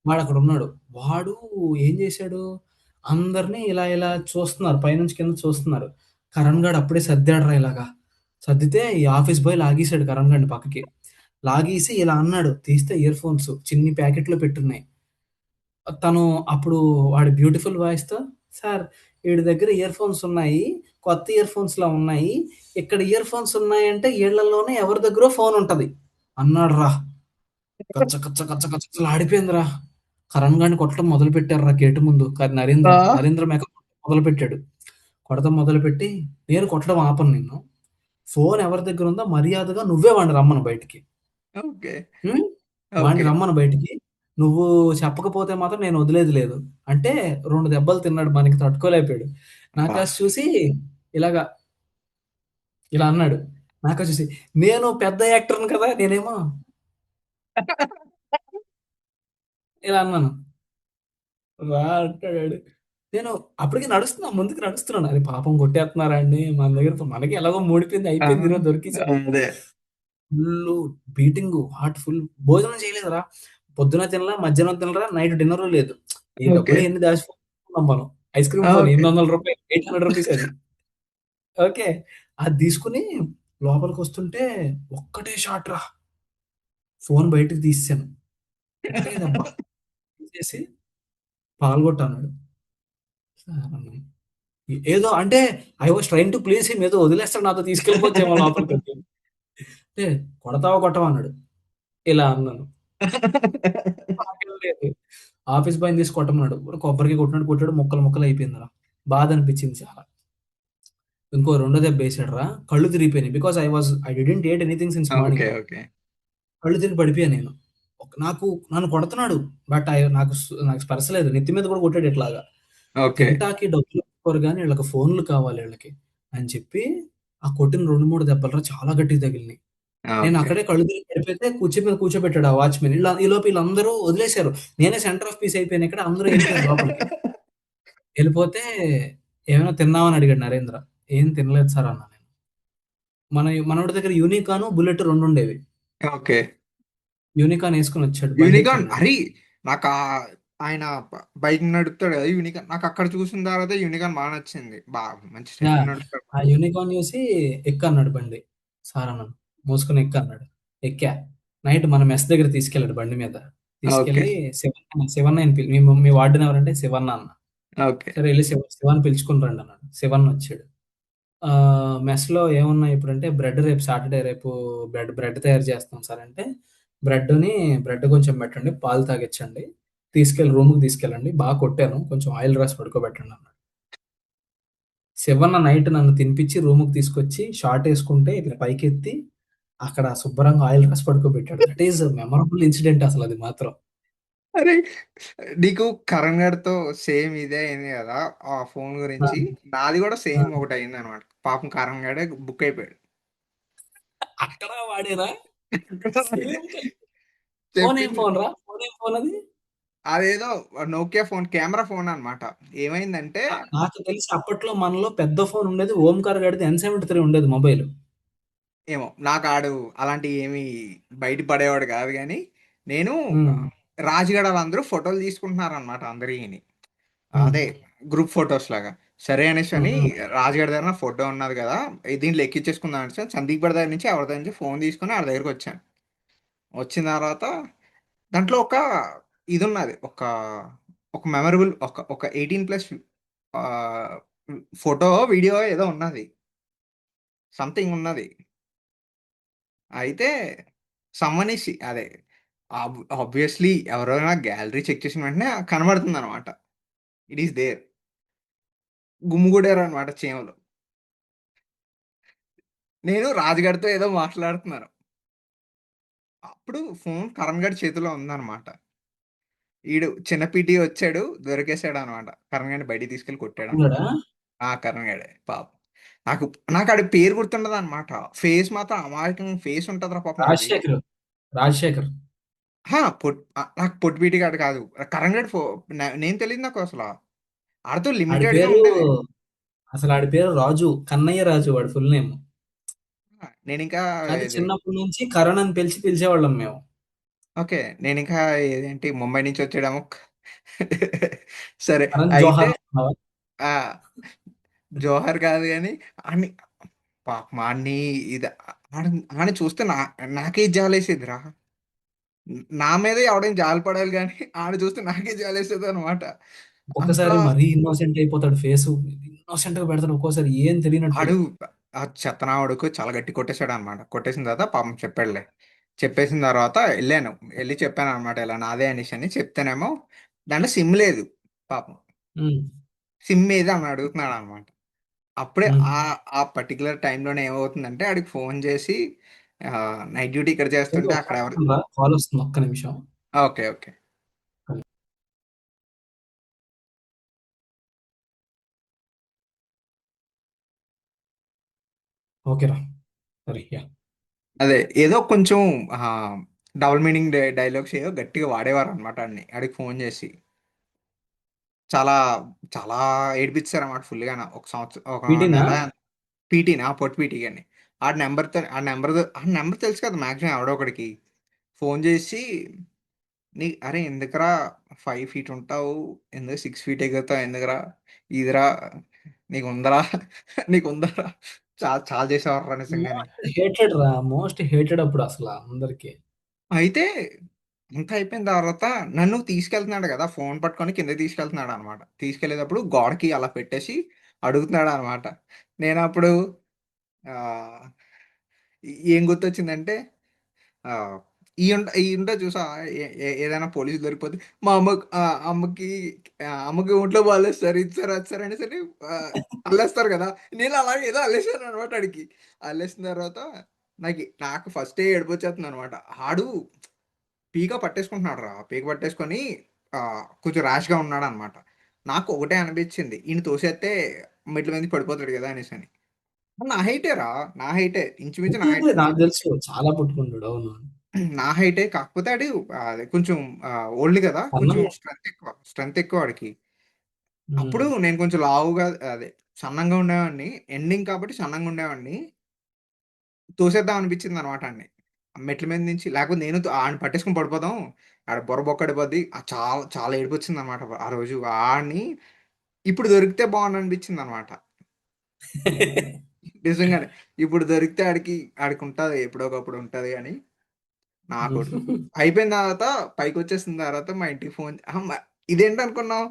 వాడక్కడున్నాడు. వాడు ఏం జేశాడు, అందరిని ఇలా చూస్తున్నారు. పైనుంచి కింద చూస్తున్నారు. కరణ్ గాడు అప్పుడే సర్దాడురా ఇలాగా. సర్దితే ఈ ఆఫీస్ బాయ్ లాగేసాడు కరణ్ గాడిని పక్కకి. లాగేసి ఇలా అన్నాడు. తీస్తే ఇయర్ ఫోన్స్ చిన్ని ప్యాకెట్‌లో పెట్టున్నాయి. తను అప్పుడు వాడి బ్యూటిఫుల్ వాయిస్‌తో "సార్ ఈడి దగ్గర ఇయర్ ఫోన్స్ ఉన్నాయి. కొత్త ఇయర్ ఫోన్స్‌లా ఉన్నాయి. ఇక్కడ ఇయర్ ఫోన్స్ ఉన్నాయంటే ఈళ్ళలోనే ఎవరి దగ్గరో ఫోన్ ఉంటది" అన్నాడురా. కచ్చలాడిపోయిందిరా. కరణ్ గాడిని కొట్టడం మొదలుపెట్టారురా గేట్ ముందు. నరేంద్ర. ఆ! నరేంద్ర మొదలుపెట్టాడు. కొడతం మొదలుపెట్టి, నేను కొట్టడం ఆపను నిన్ను. ఫోన్ ఎవరి దగ్గరుందో మర్యాదగా నువ్వే వాడిని రమ్మను బయటికి. ఓకే. హ్మ్. వాడిని ఓకే. రమ్మను బయటికి. నువ్వు చెప్పకపోతే మాత్రం నేను వదిలేది లేదు. అంటే 2 దెబ్బలు తిన్నాడు. మనకి తట్టుకోలేకపోయాడు. అబ్బా! నాకాసి చూసి ఇలాగ ఇలా అన్నాడు. నాకాసి చూసి నేను పెద్ద యాక్టర్‌ని కదా! నేనేమో ఇలా అన్నాను. రా అంటాడాడు. నేను అప్పటికి ముందుకు నడుస్తున్నాను. అరే పాపం కొట్టేస్తున్నారా అండి. మన దగ్గర మనకి ఎలాగో మూడిపోయింది. ఆ! అయిపోయింది ఈరోజు దొరికేసాం. అదే. Full beating. హార్ట్ ఫుల్ భోజనం చేయలేదురా. పొద్దున తినలా, మధ్యాహ్నం తినలా, నైట్ డిన్నరు లేదు. ఈ ఓకే. డబ్బులు ఎన్ని దాచిపెట్టుకున్నాం మనం. ఐస్ క్రీమ్ ఆ! ఫోన్ రూ. ఓకే. 800 రూ. 800 అది. ఓకే. అది తీసుకొని లోపలికొస్తుంటే ఒక్కటే షాట్ రా. ఫోన్ బయటకి తీసేసాను. ఒకటే దెబ్బ. తీసేసి పగలగొట్టు అన్నాడు. సార్ అన్నాను. ఏదో అంటే I was trying to please him ఏదో వదిలేస్తాడు నాతో తీసుకెళ్ళిపోవచ్చేమో లోపలికని. అంటే కొడతావా? కొట్టవా? అన్నాడు. ఇలా అన్నాను. నాకేం లేదు. ఆఫీస్ బాయ్‌ని తీసి కొట్టమన్నాడు. కొబ్బరికాయ కొట్టినట్టు కొట్టాడు. ముక్కలు ముక్కలు అయిపోయిందిరా. బాధ అనిపించింది చాలా. ఇంకో రెండో దెబ్బ వేసాడు రా. కళ్ళు తిరిగిపోయినాయి. Because I didn't eat anything since okay. Morning. Okay. కళ్ళు తిరిగి పడిపోయాను నేను. నన్ను కొడుతున్నాడు. బట్ నాకు స్పర్శ లేదు. నెత్తి మీద కూడా కొట్టాడు ఇట్లాగా. ఓకే. తింటాకి డబ్బులు ఇవ్వరు కానీ వీళ్ళకి ఫోన్లు కావాలి వీళ్ళకి అని చెప్పి, ఆ కొట్టిన 2, 3 దెబ్బలు చాలా గట్టిగా తగిలినాయి. నేను ఓకే. అక్కడే కళ్ళు తిరిగి పడిపోతే కుర్చీ మీద కూర్చోబెట్టాడు ఆ వాచ్మెన్. ఈలోపు వీళ్ళందరూ వదిలేశారు. నేనే సెంటర్ ఆఫ్ పీస్ అయిపోయాను ఇక్కడ. అందరూ వెళ్ళిపోయారు లోపలికి. వెళ్ళిపోతే ఏమైనా తిన్నావని అడిగాడు నరేంద్ర. ఏం తినలేదు సార్ అన్నా నేను. మనోడి దగ్గర యూనికాను బుల్లెట్ రెండు ఉండేవి. ఓకే. యూనికాన్ వేసుకుని వచ్చాడు, బండి యూనికాన్ ఎక్కాడు. అరే నాకు ఆయన బైక్ నడుపుతాడు కదా యూనికాన్, నాకు అక్కడ చూసిన తర్వాత యూనికాన్ బాగా నచ్చింది, బాగా మంచి యా, స్టైల్ నడుపుతాడు. ఆ యూనికాన్ చూసి ఎక్కన్నాడు బండి. సార్ అన్నాను. మోసుకొని ఎక్కన్నాడు. ఎక్కా. నైట్ మన మెస్ దగ్గర తీసుకెళ్ళాడు బండి మీద. ఓకే. తీసుకెళ్ళి శివన్న అని మీ వార్డెన్ ఎవరంటే శివన్న అన్న. ఓకే. సరే వెళ్ళి శివన్ పిలుచుకుని రండి అన్నాడు. శివన్ వచ్చాడు. ఆ, మెస్ లో ఏమున్నాయి ఇప్పుడు అంటే బ్రెడ్, రేపు సాటర్డే, రేపు బ్రెడ్ తయారు చేస్తాం సార్ అంటే, బ్రెడ్ని బ్రెడ్ కొంచెం పెట్టండి, పాలు తాగించండి, తీసుకెళ్ళి రూమ్కి తీసుకెళ్ళండి, బాగా కొట్టాను, కొంచెం ఆయిల్ రాసి పడుకోబెట్టండి అన్నాడు. శివన్న నైట్ నన్ను తినిపించి రూమ్కి తీసుకొచ్చి షార్ట్ వేసుకుంటే ఇట్లా పైకెత్తి అక్కడ శుభ్రంగా ఆయిల్ రాసి పడుకోబెట్టాడు. దట్ ఈస్ మెమరబుల్ ఇన్సిడెంట్ అసలు అది మాత్రం. అరే నీకు కరణ్ గారితో సేమ్ ఇదే అయింది కదా ఆ ఫోన్ ఆ, గురించి. నాది కూడా ఆ. సేమ్ ఒకటి అయింది అనమాట. పాపం కరణ్ గారే బుక్ అయిపోయాడు. అక్కడ వాడేరా. సేమ్. ఫోన్ ఏం చెప్పింది ఫోన్ రా, ఫోన్ ఏం ఫోన్ అది? అదేదో నోకియా ఫోన్, కెమెరా ఫోన్ అన్నమాట. ఏమైందంటే నాకు తెలిసి అప్పట్లో మనలో పెద్ద ఫోన్ ఉండేది ఓంకార్ గడిది N73 ఉండేది మొబైల్. ఏమో నాకు ఆడు అలాంటి ఏమి బయట పడేవాడు కాదు కానీ, నేను ఉమ్, రాజుగడ వాళ్ళందరూ ఫోటోలు తీసుకుంటున్నారు అనమాట అందరిని. ఉమ్, అదే గ్రూప్ ఫొటోస్ లాగా. సరే అనేసి ఉమ్, అని ఉమ్. రాజుగారి దగ్గర ఫోటో ఉన్నది కదా, దీంట్లో ఎక్కించేసుకుందాం అనేసి సందీప్ గడి దగ్గర నుంచి ఎవరి దగ్గర నుంచి ఫోన్ తీసుకొని ఆడ దగ్గరికి వచ్చాను. వచ్చిన తర్వాత దాంట్లో ఒక ఇది ఉన్నది, ఒక ఒక మెమరబుల్ ఒక ఒక 18+ ఫోటో వీడియో ఏదో ఉన్నది, సంథింగ్ ఉన్నది. అయితే సమ్మనిసి అదే ఆబ్వియస్లీ ఎవరైనా గ్యాలరీ చెక్ చేసిన వెంటనే కనబడుతుంది అనమాట. It is there. గుమ్ముగూడారు అనమాట చీమలు. నేను రాజుగారితో ఏదో మాట్లాడుతున్నాను. అప్పుడు ఫోన్ కరణ్ గారి చేతిలో ఉందన్నమాట. ఈడు చిన్న పీటీ వచ్చాడు, దొరికేసాడు అనమాట. కరణ్ గారిని బయటికి తీసుకెళ్ళి కొట్టాడు అనమాట. ఉన్నాడా? ఆ కరణ్ గాడే పాపం. నాకు నాకు ఆడి పేరు గుర్తుండదు అనమాట. ఫేస్ మాత్రం అమాయకం ఫేస్ ఉంటుందిరా పాపం ఆడిది. రాజశేఖర్. రాజశేఖర్. నాకు పొట్టి పీటీ గాడు కాదు. కరణ్ గారి నేను తెలియదు నాకు అసలు. ఆడితో ఆడి లిమిటెడ్ గా పేరు ఉండేది. ఆడి పేరు రాజు, కన్నయ్య రాజు వాడి ఫుల్ నేమ్. నేను ఇంకా కానీ ఇది చిన్నప్పటి నుంచి కరణ్ అని పిలిచేవాళ్ళం మేము. ఓకే. నేను ఇంకా ఏదేంటి ముంబై నుంచి వచ్చాడేమో. సరే కరణ్ అయితే జోహార్ అనుకున్నావా? ఆ జోహర్ కాదు కానీ అని పాపం ఆడిని ఇది ఆడ ఆడిని చూస్తే నాకే జాలేసేదిరా. నా మీద ఎవడైనా జాలి పడాలి కానీ ఆడ చూస్తే నాకే జాలేసేది అనమాట. అంత ఒక్కసారి మరీ ఇన్నోసెంట్ అయిపోతాడు ఫేస్. ఇన్నోసెంట్ గా పెడతాడు ఒక్కోసారి ఏం తెలియనట్టు. ఆడు ఆ చెత్తనావాడుకు చాలా గట్టి కొట్టేశాడు అనమాట. కొట్టేసిన తర్వాత పాపం చెప్పాడులే. చెప్పేసిన తర్వాత వెళ్ళి చెప్పాను అనమాట, ఇలా నాదే అనేసి అని చెప్తేనేమో దాంట్లో సిమ్ లేదు పాపం. ఉమ్, సిమ్ ఏది అని అడుగుతున్నాడు అనమాట. అప్పుడే ఉమ్. ఆ ఆ పర్టికులర్ టైంలోనే ఏమవుతుందంటే ఆడికి ఫోన్ చేసి నైట్ డ్యూటీ ఇక్కడ ఏంటి, చేస్తుంటే ఒక్క అక్కడ ఎవరు నిమిషం రా, కాల్ వస్తుంది, ఒక్క నిమిషం. ఓకే. ఓకే. ఓకేరా. సరే, యా. అదే ఏదో కొంచెం డబుల్ మీనింగ్ డైలాగ్స్ ఏదో గట్టిగా వాడేవారు అనమాట అన్ని ఆడికి ఫోన్ చేసి. చాలా చాలా ఏడిపించారు అన్నమాట ఫుల్గా. ఒక సంవత్సరం ఒక పీటీనా? నెల పీటీని ఆ పొట్టి పీటీ గాని ఆ నెంబర్ తెలుసు కదా మ్యాక్సిమం ఎవడో ఒకడికి ఫోన్ చేసి, అరే ఎందుకురా 5 ఫీట్ ఉంటావు, ఎందుకు 6 ఫీట్ ఎగురుతావు, ఎందుకురా ఇదిరా, నీకు ఉందరా, నీకు ఉందరా, చాలా చాలా చేసేవారు నిజంగానే. మోస్ట్ హేటెడ్ రా, మోస్ట్ హేటెడ్ అప్పుడు అసలు అందరికి. అయితే అంత అయిపోయిన తర్వాత నన్ను తీసుకెళ్తున్నాడు కదా ఫోన్ పట్టుకొని కిందకి తీసుకెళ్తున్నాడు అనమాట. తీసుకెళ్లేటప్పుడు గోడకి అలా పెట్టేసి అడుగుతున్నాడు అనమాట. నేను అప్పుడు ఆ, ఏం గుర్తొచ్చిందంటే ఈ ఉంటే చూసా, ఏదైనా పోలీసు దొరికిపోతే మా అమ్మ, ఆ, అమ్మకి అమ్మకి ఒంట్లో బాగాలేదు సార్, ఇది సార్ అది సార్ అని సరే అల్లేస్తారు కదా. నేను అలాగే ఏదో అల్లేసాను అనమాట ఆడికి. అల్లేసిన తర్వాత నాకు ఫస్ట్ ఏడుపు వచ్చేస్తుంది అనమాట. ఆడు పీక పట్టేసుకుంటున్నాడు రా, పీక పట్టేసుకొని ఆ, కొంచెం ర్యాష్గా ఉన్నాడు అనమాట. నాకు ఒకటే అనిపించింది, ఈయన తోసేస్తే మెట్ల మీద పడిపోతాడు కదా అనేసి అని. నా హైటే రా, నా హైటే, ఇంచుమించు నా హైటే. నాకు తెలుసు చాలా పుట్టుకుంటాడు. అవును. నా హైటే, కాకపోతే ఆడు అదే కొంచెం ఓల్డ్ కదా, కొంచెం సన్నగా. స్ట్రెంత్ ఎక్కువ వాడికి. అప్పుడు ఉమ్. నేను కొంచెం లావుగా, అదే సన్నంగా ఉండేవాడిని, ఎండింగ్ కాబట్టి సన్నంగా ఉండేవాడిని. తోసేద్దాం అనిపించింది అనమాట అండి మెట్ల మీద నుంచి. లేకపోతే నేను ఆడిని పట్టేసుకుని పడిపోదాం, ఆడ బొర్ర బొక్కడిపోద్ది. చాలా చాలా ఏడుపు వచ్చింది అనమాట ఆ రోజు. ఆడిని ఇప్పుడు దొరికితే బాగుండు అనిపించింది అనమాట. నిజంగానే ఇప్పుడు దొరికితే ఆడికి ఉంటుంది, ఎప్పుడో ఒకప్పుడు ఉంటుంది అని. నాకొద్దు. అయిపోయిన తర్వాత పైకి వచ్చేసిన తర్వాత మా ఇంటికి ఫోన్, ఇదేంటి అనుకున్నావు,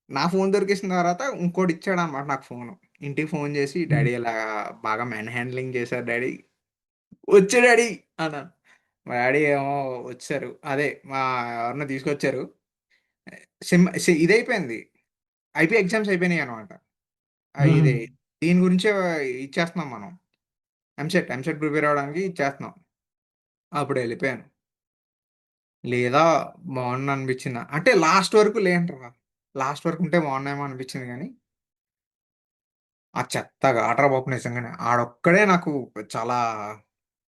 నా ఫోన్ దొరికేసిన తర్వాత ఇంకోటి ఇచ్చాడు అనమాట నాకు ఫోన్. ఇంటికి ఫోన్ చేసి, డాడీ ఇలా బాగా మ్యాన్ హ్యాండ్లింగ్ చేశారు డాడీ, వచ్చే డాడీ అన్నాను. మా డాడీ ఏమో వచ్చారు, అదే మా ఎవరినో తీసుకొచ్చారు. ఇదైపోయింది, ఐపీ ఎగ్జామ్స్ అయిపోయినాయి అనమాట. ఇది దీని గురించే ఇచ్చేస్తున్నాం మనం, ఎంసెట్ ప్రిపేర్ అవ్వడానికి ఇచ్చేస్తున్నాం. అప్పుడు వెళ్ళిపోయాను. లేదా బాగుండు అనిపించింది అంటే లాస్ట్ వరకు లేంట్రా, లాస్ట్ వరకు ఉంటే బాగున్నాయేమో అనిపించింది కానీ ఆ చెత్తగా ఆటరా బాబు, నిజంగానే ఆడొక్కడే నాకు చాలా.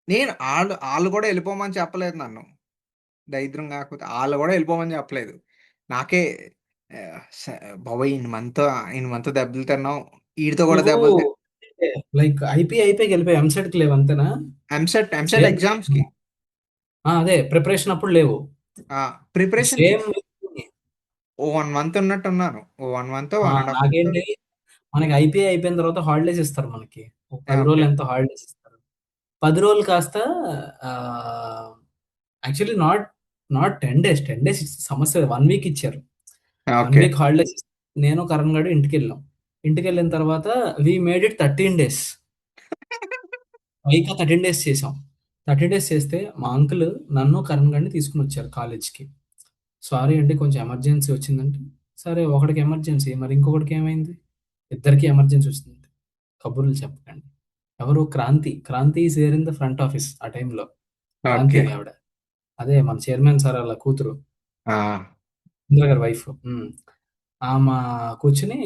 నేను వాళ్ళు కూడా వెళ్ళిపోమని చెప్పలేదు నన్ను, దరిద్రం కాకపోతే వాళ్ళు కూడా వెళ్ళిపోమని చెప్పలేదు. నాకే ఆ, బాబాయ్ ఇన్ని మంత్ దెబ్బలు తిన్నావు, వీడితో కూడా నువ్వు దెబ్బలు తిన్నా. లైక్ ఐపీకి వెళ్ళిపోయి ఎంసెట్కి లేవు అంతేనా? ఎంసెట్ సేమ్. ఎగ్జామ్స్ కి అదే ప్రిపరేషన్ అప్పుడు లేవు. ప్రిపరేషన్ కి సేమ్. ఓ 1 మంత్ ఉన్నట్టున్నాను, ఓ 1 మంత్ 1.5 మంత్. నాకేంటి, మనకి ఐపీఐ అయిపోయిన తర్వాత హాలిడేస్ ఇస్తారు మనకి. ఒక 10 ఓకే. రోజులు ఎంతో హాలిడేస్ ఇస్తారు. 10 రోజులు కాస్త actually not not 10 days. 10 days సమస్య, 1 వీక్ ఇచ్చారు. One okay. Week holidays. నేను కరణ్ గడు ఇంటికి వెళ్ళాం. ఇంటికి వెళ్ళిన తర్వాత వి మేడ్ ఇట్ 13 డేస్. పైగా 13 డేస్ చేసాం. 13 డేస్ చేస్తే మా అంకుల్ నన్ను కరణ్ గడిని తీసుకుని వచ్చారు కాలేజ్కి. సారీ అండి కొంచెం ఎమర్జెన్సీ వచ్చిందంటే, సరే ఒకడికి ఎమర్జెన్సీ మరి ఇంకొకటికి ఏమైంది, ఇద్దరికి ఎమర్జెన్సీ వచ్చింది. కబుర్లు చెప్పకండి. ఎవరు, Kranthi. Kranthi is there in the front office ఆ టైంలో. క్రాంతి ఓకే. అని ఆవిడ, అదే మన చైర్మన్ సార్ వాళ్ళ కూతురు, ఆ, ఇందిరా గారి వైఫ్. ఆమె కూర్చుని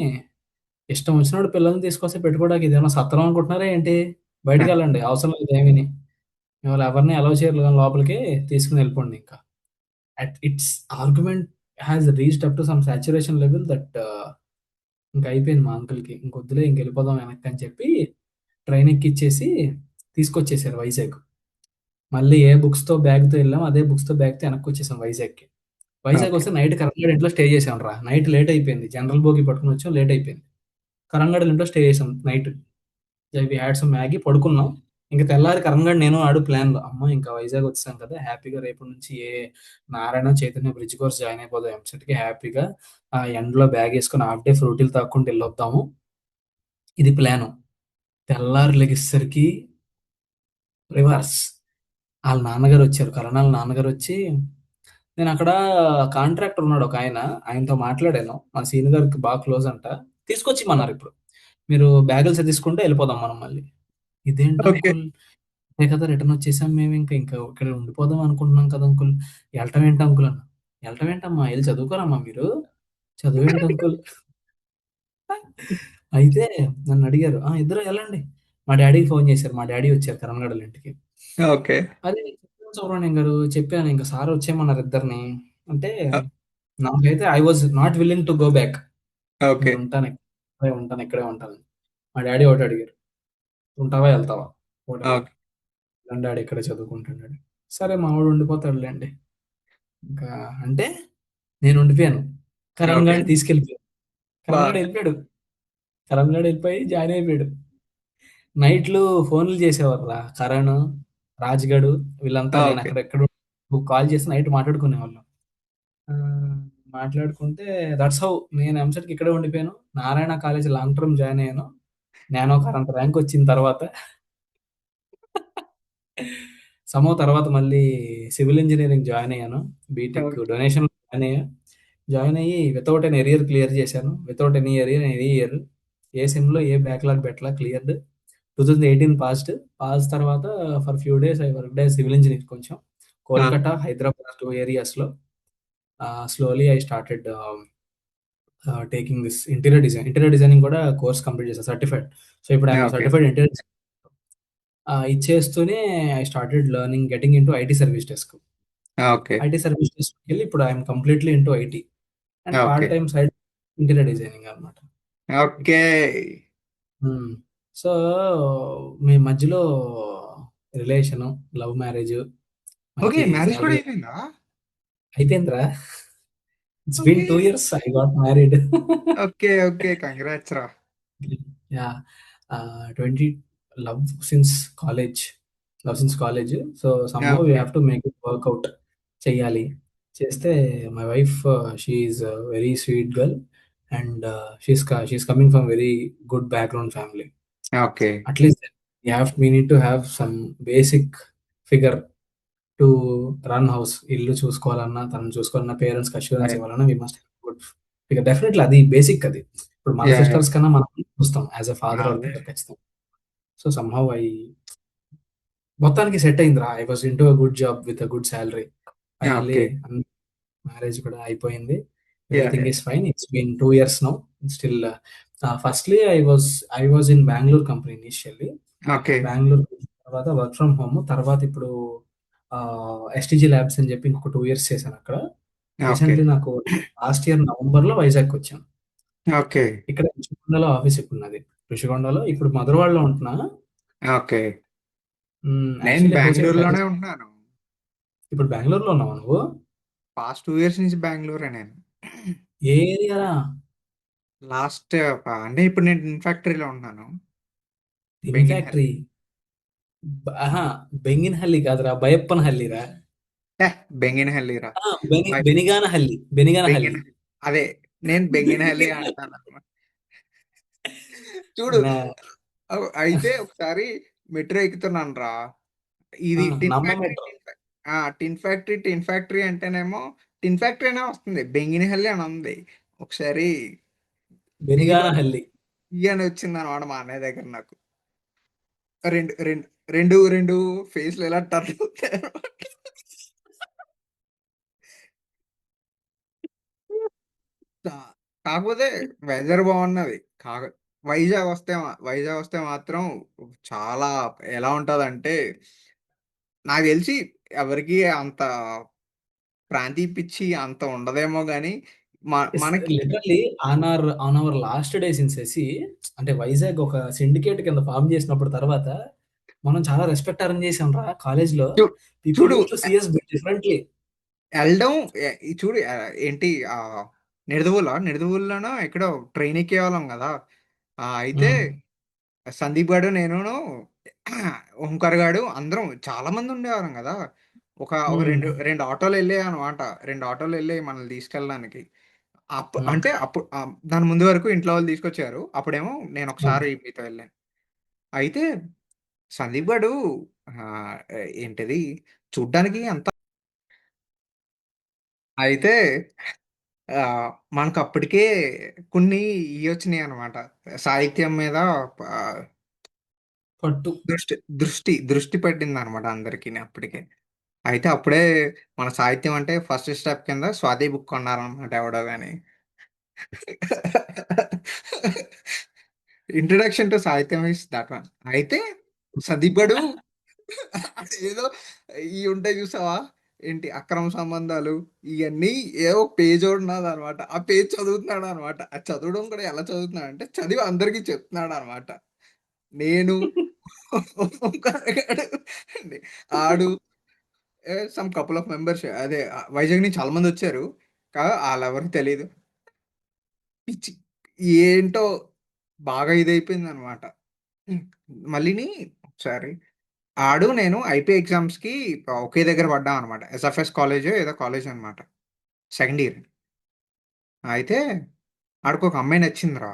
ఇష్టం వచ్చినప్పుడు పిల్లల్ని తీసుకొస్తే పెట్టుకోవడానికి ఇదేమో సత్రం అనుకుంటున్నారా ఏంటి, బయటికి వెళ్ళండి అవసరం లేదు ఏమీని, మిమ్మల్ని ఎవరిని అలౌ చేయరు కానీ లోపలికి, తీసుకుని వెళ్ళిపోండి ఇంకా. At its argument has reached up to some saturation level that ఇంక అయిపోయింది మా అంకుల్కి, ఇంకొద్దులే ఇంక వెళ్ళిపోదాం వెనక్కి అని చెప్పి ట్రైన్ ఎక్కిచ్చేసి తీసుకొచ్చేసారు వైజాగ్. మళ్ళీ ఏ బుక్స్తో బ్యాగ్తో వెళ్ళాం అదే బుక్స్తో బ్యాగ్తో వెనక్కి వచ్చేసాం వైజాగ్కి. వైజాగ్ ఓకే. వస్తే నైట్ కరంగడ్ ఇంట్లో స్టే చేసాం రా. నైట్ లేట్ అయిపోయింది, జనరల్ బోగి పట్టుకుని వచ్చాం, లేట్ అయిపోయింది. కరంగడ్ ఇంట్లో స్టే చేసాం night. We had some Maggi, పడుకున్నాం. ఇంకా తెల్లారి కరంగడ్ నేను ఆడు ప్లాన్లో, అమ్మ ఇంకా వైజాగ్ వచ్చాం కదా హ్యాపీగా రేపు నుంచి ఏ Narayana Chaitanya bridge course join అయిపోదాం ఎంసెట్కి హ్యాపీగా, ఆ ఎండ్లో బ్యాగ్ వేసుకొని హాఫ్ డే ఫ్రూటీలు తాక్కుంటూ వెళ్ళొద్దాము, ఇది ప్లాను. తెల్లారి లెగిసరికి రివర్స్. వాళ్ళ నాన్నగారు వచ్చారు, కరణ్ వాళ్ళ నాన్నగారు వచ్చి, నేను అక్కడ కాంట్రాక్టర్ ఉన్నాడు ఒక ఆయన, ఆయనతో మాట్లాడాను, మన సీన్ గారికి బాగా క్లోజ్ అంట, తీసుకొచ్చిమన్నారు ఇప్పుడు, మీరు బ్యాగులు సర్దిసుకుంటే వెళ్ళిపోదాం మనం మళ్ళీ. ఇదేంటి ఓకే. అంకుల్, అదే కదా రిటర్న్ వచ్చేసాం మేము, ఇంకా ఇంకా ఇక్కడ ఉండిపోదాం అనుకుంటున్నాం కదా అంకుల్, వెళ్ళటం ఏంటి అంకుల్ అన్న. వెళ్ళటం ఏంటమ్మా, వెళ్ళి చదువుకోరమ్మా మీరు, చదువేంటి అంకుల్. అయితే నన్ను అడిగారు, ఇద్దరు వెళ్ళండి. మా డాడీకి ఫోన్ చేశారు, మా డాడీ వచ్చారు కరణగడల ఇంటికి. ఓకే. అదే చెప్పాను సుబ్రహ్మణ్యం గారు, చెప్పాను ఇంకా సార్ వచ్చేయమన్నారు ఇద్దరిని అంటే, నాకైతే I was not willing to go back. Okay. నేను ఉంటాను ఇక్కడే ఉంటాను, ఇక్కడే ఉంటాను. మా డాడీ ఒకటి అడిగారు, ఉంటావా వెళ్తావా, ఒకటే మాట. ఓకే. డాడీ ఇక్కడే చదువుకుంటున్నాడు. సరే మా వాడు ఉండిపోతాడులేండి ఇంకా అంటే, నేను ఉండిపోయాను. కరణ్ ఓకే. గాడిని తీసుకెళ్ళిపోయాను. కరణ్ గాడు బాగా. వెళ్ళిపోయాడు. కరణ్ గాడు వెళ్ళిపోయి జాయిన్ అయిపోయాడు. నైట్లు ఫోన్లు చేసేవారు రా కరణ్, రాజ్గడు, వీళ్ళంతా నేను ఓకే. అక్కడెక్కడ కాల్ చేసి నైట్ మాట్లాడుకునేవాళ్ళం. ఆ, మాట్లాడుకుంటే దట్స్ హౌ నేను ఎంసెట్కి ఇక్కడే ఉండిపోయాను. Narayana college long term join అయ్యాను. నేను ఒక అరంత ర్యాంక్ వచ్చిన తర్వాత సమో తర్వాత మళ్ళీ సివిల్ ఇంజనీరింగ్ జాయిన్ అయ్యాను. BTech okay. డొనేషన్ జాయిన్ అయ్యా. జాయిన్ అయ్యి వితౌట్ ఎన్ ఎరియర్ క్లియర్ చేశాను. వితౌట్ ఎనీ ఇయర్ ఏ సెమ్లో ఏ బ్యాక్లాగ్ పెట్టలా, క్లియర్డ్. 2018 పాస్ తర్వాత for few days I work as civil engineer కొంచెం ఆ, కోల్కతా, హైదరాబాద్ టూ ఏరియాస్లో. Slowly I started taking this interior designing కూడా కోర్స్ కంప్లీట్ చేశాను, సర్టిఫైడ్. సో ఇప్పుడు ఐఎమ్ ఓకే. Certified interior. ఇచ్చేస్తూనే I started learning getting into IT service desk. Okay. IT service డెస్క్కి వెళ్ళి ఇప్పుడు I'm completely into IT and okay. Part time side interior designing అనమాట. Okay. So మీ మధ్యలో relation, love marriage, okay, మంచి marriage కూడా salary అయిపోయిందా? అయిపోయిందిరా. It's been okay. 2 years I got married. Okay. Okay, congrats రా. Yeah 20 love since college love since college. So somehow you okay. Have to make it work out చెయ్యాలి. చేస్తే my wife she is very sweet girl and she is coming from very good background family. Okay. At least we need to have some basic figure to run house. ఇల్లు చూసుకోవాలన్నా, తనను చూసుకోవాలన్నా, పేరెంట్స్కి assurance ఇవ్వాలన్నా we must good figure. Definitely అది basic. అది ఇప్పుడు మన యా, యా. సిస్టర్స్ కన్నా మనం చూస్తాం యాజ్ అ ఫాదర్ ఆర్ అదే. మదర్ ఖచ్చితంగా. సో సమ్హౌ మొత్తానికి సెట్ అయిందిరా. I was into a good job with a good salary. Finally okay. Marriage కూడా అయిపోయింది. Yeah, everything yeah. Is fine. It's been 2 years now. Still firstly I was in Bengaluru company initially. Okay. Bengaluru తర్వాత work from home. తర్వాత ఇప్పుడు STG labs అని చెప్పి ఇంకొక 2 years చేశాను అక్కడ. ఓకే. రీసెంట్లీ నాకు లాస్ట్ ఇయర్ నవంబర్లో వైజాగ్ వచ్చాను. ఓకే. ఇక్కడ ఋషికొండలో ఆఫీస్ ఇప్పుడు ఉన్నది. ఋషికొండలో ఇప్పుడు మధురవాడలో ఉంటున్నా. ఓకే. నేను యాక్చువల్లీ హౌసింగ్ బెంగళూరులోనే ప్యాకేజ్. ఉంటున్నాను. ఇప్పుడు బెంగళూరులో ఉన్నావా నువ్వు? పాస్ట్ 2 years నుంచి బెంగళూరే నేను. ఏ ఏరియా? లాస్ట్ అంటే ఇప్పుడు నేను ఇన్ ఫ్యాక్టరీలో ఉన్నాను. టిన్ బెంగినహల్లి. ఫ్యాక్టరీ. ఆహా, బెంగినహల్లి కాదురా, బయప్పనహల్లిరా. ఏ, బెంగినహల్లిరా. బెనిగానహల్లి, బెనిగానహల్లి. బెంగిన అదే, నేను బెంగినహల్లి అంటాను. చూడు. నా అయితే ఒకసారి మెట్రో ఎక్కుతున్నాను రా. ఇది టిన్ నమ్మ ఫ్యాక్టరీ, మెట్రో. టిన్ ఫ్యాక్టరీ అంటేనేమో టిన్ ఫ్యాక్టరీ అనే వస్తుంది, బెంగినహల్లి అని ఉంది. ఒకసారి బీలో బెనిగానహల్లి. ఈ అని వచ్చింది అనమాట మా అన్నయ్య దగ్గర నాకు. రెండు రెండు రెండు రెండు ఫేస్లు ఎలా టర్న్ అవుతాయి అన్నమాట. కా- కాకపోతే వెదర్ బాగున్నది. వైజాగ్ వస్తే మాత్రం చాలా ఎలా ఉంటదంటే, నాకు తెలిసి ఎవరికి అంత ప్రాంతీయ పిచ్చి అంత ఉండదేమో గాని మనకి. Literally on our last days in Sashi, అంటే వైజాగ్ ఒక సిండికేట్ కింద ఫామ్ చేసినప్పుడు తర్వాత మనం చాలా రెస్పెక్ట్ అరేంజ్ చేసాం రా కాలేజ్ లో. చూ- పీపుల్ చూడు, use to see us differently. వెళ్ళడం చూడు, ఏంటి నిడదవుల్లోనో ఎక్కడో ట్రైన్ ఎక్కేవాళ్ళం కదా. అయితే సందీప్ గాడు, నేను, ఓంకార్ గాడు అందరం చాలా మంది ఉండేవారం కదా. ఒక రెండు రెండు ఆటోలు వెళ్ళాయి అనమాట. రెండు ఆటోలు వెళ్ళాయి మనల్ని తీసుకెళ్ళడానికి. అంటే అప్పుడు దాని ముందు వరకు ఇంట్లో వాళ్ళు తీసుకొచ్చారు. అప్పుడేమో నేను ఒకసారి మీతో వెళ్ళాను. అయితే సందీప్ గాడు ఆ, ఏంటిది చూడ్డానికి అంత. అయితే ఆ, మనకు అప్పటికే కొన్ని ఇవి వచ్చినాయి అనమాట. సాహిత్యం మీద ఆ, పట్టు. దృష్టి దృష్టి దృష్టి పట్టింది అనమాట అందరికి అప్పటికే. అయితే అప్పుడే మన సాహిత్యం అంటే ఫస్ట్ స్టెప్ కింద స్వాతి బుక్ కొన్నారనమాట ఎవడో గాని. ఇంట్రడక్షన్ టు సాహిత్యం ఇస్ దట్ వన్. అయితే సందీప్ గడు ఏదో ఇవి ఉంటాయి చూసావా, ఏంటి అక్రమ సంబంధాలు, ఇవన్నీ ఏదో పేజ్ ఉన్నది అనమాట. ఆ పేజ్ చదువుతున్నాడు అనమాట. ఆ చదవడం కూడా ఎలా చదువుతున్నాడు అంటే చదివి అందరికీ చెప్తున్నాడు అనమాట. నేను ఇంకొకడు, ఆడు సమ్ కపుల్ ఆఫ్ మెంబర్స్, అదే వైజాగ్ నుంచి చాలా మంది వచ్చారు. వాళ్ళెవరికి తెలియదు. పిచ్చి ఏంటో బాగా ఇదైపోయింది అనమాట. మళ్ళీని ఒకసారి ఆడు నేను ఐపీ ఎగ్జామ్స్ కి ఒకే దగ్గర పడ్డాం అనమాట. ఎస్ఎఫ్ఎస్ కాలేజ్ ఏదో కాలేజ్ అనమాట, సెకండ్ ఇయర్. అయితే ఆడికి ఒక అమ్మాయి నచ్చిందిరా.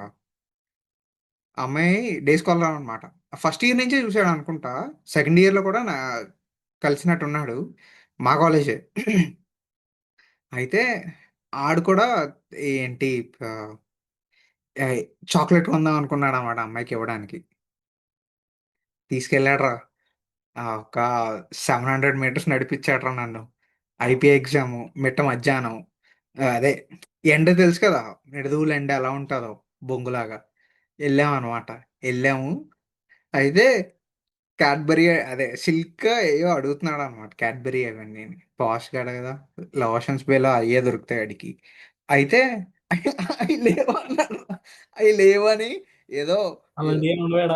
ఆ అమ్మాయి డే స్కాలర్ అనమాట. ఫస్ట్ ఇయర్ నుంచే చూసాడు అనుకుంటా. సెకండ్ ఇయర్ లో కూడా కలిసినట్టున్నాడు. మా కాలేజే. అయితే ఆడు కూడా ఏంటి ఆహ్, చాక్లెట్ కొందాం అనుకున్నాడన్నమాట అమ్మాయికి ఇవ్వడానికి. తీసుకెళ్ళాడురా. ఒక 700 మీటర్స్ నడిపిచ్చాడురా నన్ను. ఐపీ ఎగ్జాము, మిట్ట మధ్యాహ్నం. అదే ఎండ తెలుసు కదా! నిడదవోలు ఎండ ఎలా ఉంటదో బొంగులాగా. ఎళ్ళామనమాట. ఎళ్ళాము. అయితే క్యాడ్బరీ అదే సిల్క్ ఏయో అడుగుతున్నాడనమాట. క్యాడ్బరీ అవన్నీని. పాష్ గాడు గదా! లోషన్స్ బేలో అయ్యే దొరుకుతాయి ఆడికి. అయితే అయి లేవన్నాడు. అయి లేవని ఏదో అలాంటి ఏమి ఉండవాడ.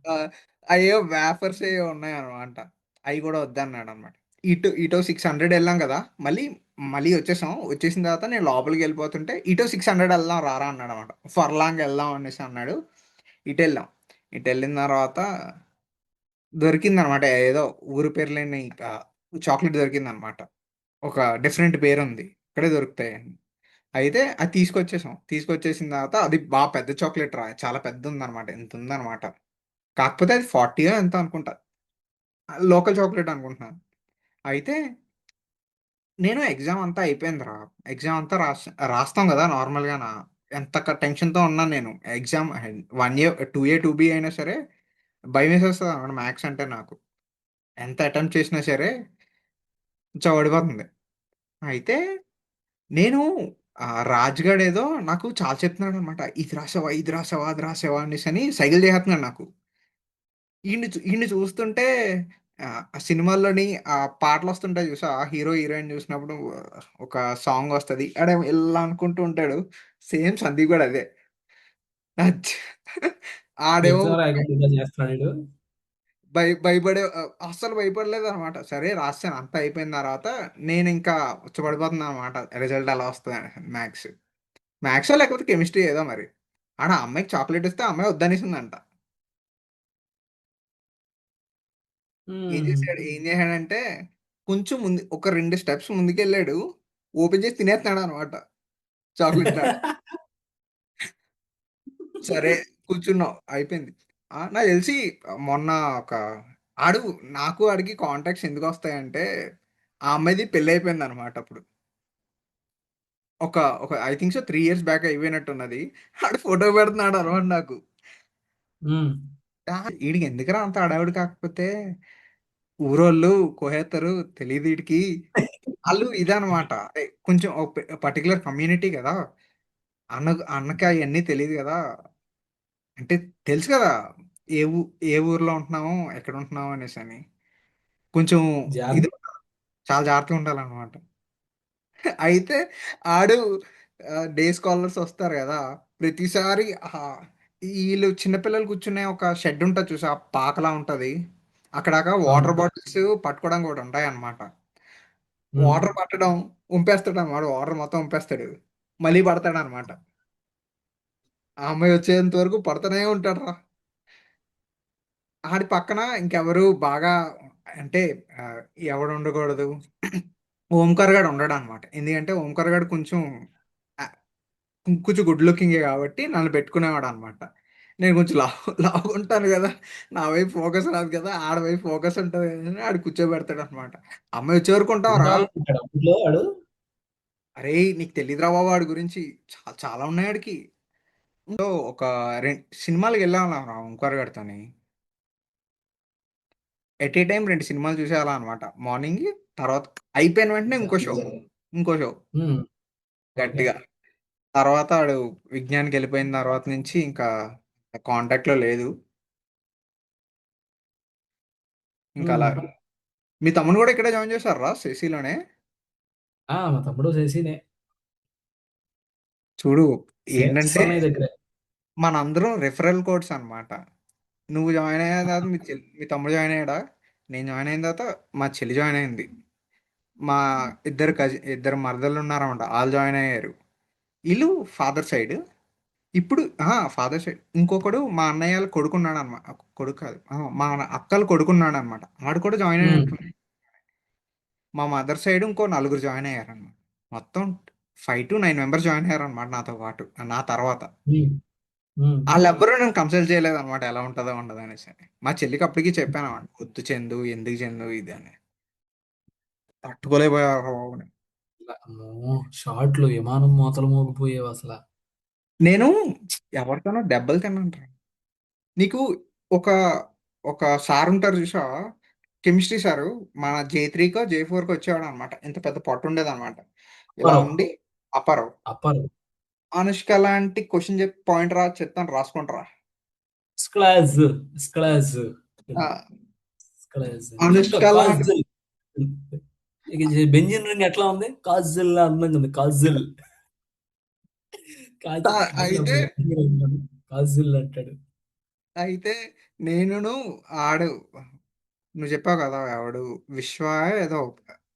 ఆహ్, అయ్యేయో వేఫర్స్ ఏయో ఉన్నాయనమాట. అయి గూడా వద్దన్నాడనమాట. ఇటో 600 ఎళ్ళాం గదా! మళ్ళీ వచ్చేసాం. వచ్చేసిన తర్వాత నేను లోపలికెళ్ళిపోతుంటే, "ఇటో 600 ఎళ్దాం రారా" అన్నాడనమాట. ఫర్లాంగ్ ఎళ్దాం అనేసి అన్నాడు. ఇటెళ్ళాం. ఇటెళ్ళిన తర్వాత దొరికిందనమాట. ఏదో ఊరి పేరు లేని చాక్లెట్ దొరికిందనమాట. ఒక డిఫరెంట్ పేరుంది. ఇక్కడే దొరుకుతాయని. అయితే అది తీసుకొచ్చేసాం. తీసుకొచ్చేసిన తర్వాత అది పెద్ద చాక్లెట్ రా! చాలా పెద్దదుందనమాట. ఇంతుందనమాట. కాకపోతే అది 40 ఎంతో అనుకుంటా. లోకల్ చాక్లేట్ అనుకుంటున్నాను. అయితే నేను ఎగ్జామ్ అంతా అయిపోయిందిరా. ఎగ్జామ్ అంతా రాస్తాం గదా! నార్మల్‌గాన. ఎంత టెన్షన్‌తో ఉన్నాను నేను. ఎగ్జామ్ 1 ఏ, 2 ఏ, 2 బీ అయినా సరే భయమేసేస్తదనమాట మ్యాథ్స్ అంటే నాకు. ఎంత అటెంప్ట్ చేసినా సరే చవడిపోతుంది. అయితే నేను రాజుగాడేదో నాకు చాలా చెప్తున్నాడనమాట. ఇది రాసావా? ఇది రాసావా? అది రాసావా? అనేసని సైగలు చేసేత్తన్నాడు నాకు. ఈడిని చూస్తుంటే ఆ సినిమాల్లోని పాటలొస్తుంటాయి చూసావా? హీరో, హీరోయిన్ చూసినప్పుడు ఒక సాంగొస్తది. ఆడేమో ఇలా అనుకుంటూ ఉంటాడు. సేమ్ సందీప్ గూడా అదే. అచ్ ఆడేమో ఎగ్జామ్ రాయకుండా ఇలా చేస్తున్నాడు ఈడు. భయపడే అస్సలు భయపడలేదనమాట. సరే రాసాను. అంతా అయిపోయిన తర్వాత నేనింకా ఉచ్చబడిపోతున్నాననమాట. రిజల్ట్ ఎలా వస్తదని మ్యాథ్స్. మ్యాథ్సో లేకపోతే కెమిస్ట్రీ ఏదో మరి. ఆడ ఆ అమ్మాయికి చాక్లేట్ ఇస్తే ఆ అమ్మాయి వద్దనేసిందంట. హ్మ్. ఏం చేశాడంటే, కొంచెం ముందు ఒక 2 స్టెప్స్ ముందుకెళ్ళాడు. ఓపెన్ చేసి తినేత్తన్నాడనమాట చాక్లేట్‌ని ఆడు. సరే కూర్చున్నాం. అయిపోయింది. నాకు తెలిసి మొన్న ఒక ఆడు నాకు ఆడికి కాంటాక్ట్స్ ఎందుకొస్తాయంటే, ఆ అమ్మాయిది పెళ్లయిపోయిందనమాట అప్పుడు. ఒక ఒక I think so 3 years back అయిపోయినట్టున్నది. ఆడు ఫోటో పెడుతున్నాడనమాట నాకు. హ్మ్. ఈడికి ఎందుకురా అంత హడావిడి కాకపోతే, ఊరోళ్ళు కోహేత్తరు తెలీదీడికి. ఆళ్ళు ఇదనమాట. కొంచెం ఒక పర్టిక్యులర్ కమ్యూనిటీ గదా! అన్నకి అయన్నీ తెలీదు గదా! అంటే తెలుసు గదా! ఏ ఊ ఏ ఊర్లో ఉంటున్నాము, ఎక్కడుంటున్నాము అనేసని. కొంచెం జాన్ ఇది చాలా జాగ్రత్తగా ఉండాలనమాట. అయితే ఆడు డే స్కాలర్స్ వస్తారు గదా! ప్రతిసారి ఈళ్ళు చిన్న పిల్లలు కూర్చునే ఒక షెడ్ ఉంటది చూసావా? పాకలా ఉంటది. అక్కడాక అవును. వాటర్ బాటిల్స్ పట్టుకోవడానికి ఒకటి ఉంటాయన్నమాట. హ్మ్. వాటర్ పట్టడం, ఒంపేస్తాడన్నమాట. వాటర్ మొత్తం ఒంపేస్తాడు. మళ్ళీ పడతాడన్నమాట. ఆ అమ్మాయి వచ్చేంత వరకు పడతనే ఉంటాడురా. ఆడి పక్కన ఇంకెవరు బాగా అంటే ఆహ్, ఎవడుండకూడదు. ఓంకార్ గాడు ఉండడనమాట. ఎందుకంటే ఓంకార్ గాడు కొంచెం ఆహ్, కొంచెం గుడ్ లుకింగే కాబట్టి నన్ను పెట్టుకునేవాడనమాట. నేను కొంచెం లావుగుంటాను గదా! నా వైపు ఫోకస్ రాదు కదా! ఆడి వైపు ఫోకస్ ఉంటది కదా అని ఆడు కూర్చోబెడతాడనమాట. అమ్మాయి వచ్చే వరకు ఉంటావురా. ఉంటావనుకుంటాడు అప్పట్లో ఆడు. అరేయ్! నీకు తెలీదురా బాబు ఆడి గురించి. చాలా ఉన్నాయి ఆడికి. సో, ఒక సినిమాలకెళ్ళాంరా ఓంకార్ గాడితోని. ఎట్ ఏ టైమ్ 2 సినిమాలు చూసేయాలనమాట. మార్నింగ్ తర్వాత అయిపోయిన వెంటనే ఇంకో షో హ్మ్. ఓకే. గట్టిగా. తర్వాత ఆడు విజ్ఞాన్‌కెళ్ళిపోయిన తర్వాత నుంచి ఇంకా కాంటాక్ట్‌లో లేదు. ఇంకా హ్మ్. అలా మీ తమ్ముడిని గూడా ఇక్కడే జాయిన్ చేసారురా సిసిలోనే? మా తమ్ముడు చేసినే. చూడు ఏంటంటే శివన్నయ్య దగ్గరే. మనందరం రిఫరల్ కోడ్స్ అనమాట. నువ్వు జాయిన్ అయిన తర్వాత మీ తమ్ముడు జాయిన్ అయ్యాడా? నేను జాయిన్ అయిన తర్వాత మా చెల్లి జాయిన్ అయింది. మా ఇద్దరు మరదళ్ళున్నారనమాట. ఆళ్ళు జాయిన్ అయ్యారు. ఈళ్ళు ఫాదర్ సైడ్. ఇప్పుడు ఫాదర్ సైడ్. ఇంకొకడు మా అన్నయ్య వాళ్ళ కొడుకున్నాడనమాట. కొడుకు కాదు. మా అక్కల కొడుకున్నాడనమాట. ఆడు కూడా జాయిన్ హ్మ్. అయినట్టు. మా మదర్ సైడ్ ఇంకో నలుగురు జాయిన్ అయ్యారనమాట. మొత్తం 5-9 మెంబర్స్ జాయిన్ అయ్యారనమాట నాతో పాటు. నా తర్వాత. హ్మ్. హ్మ్. ఆళ్ళెవ్వరూ నన్ను కన్సల్ట్ చేయలేదనమాట. ఎలా ఉంటదో ఉండదో అనేసి. మా చెల్లికి అప్పటికి చెప్పాననమాట. "వద్దు చందు, ఎందుకు చందు ఇది" అని. తట్టుకోలేకపోయారు బాబు. అమ్మో! షార్ట్‌లో విమానం మోతలు మోగిపోయేవి అసల. నేను ఎవరితోనో దెబ్బలు తిన్నాను రా. నీకు ఒక ఒక సార్ ఉంటారు చూసావా, కెమిస్ట్రీ సారు, మన J3కో J4కో వచ్చేవాడు అనమాట. ఇంత పెద్ద పొట్ట ఉండేది అనమాట. ఇలా అప్పారావు. ఉండి అప్పారావు. అప్పారావు. అనుష్క లాంటి క్వశ్చన్ చెప్పి పాయింట్ చెప్తాను రాసుకుంటారా. స్క్లాజ్. స్క్లాజ్. ఆ, స్క్లాజ్. అనుష్క లాంటి కాజల్. ఇక బెంజిన్ రింగ్ ఎట్లా ఉంది? కాజల్ అందంగా ఉంది. కాజల్. కాజల్ అసలు అయితే కాజల్ అంటాడు. అయితే నేనును ఆడు, నువ్వు చెప్పావు కదా ఆవిడు విశ్వ ఏదో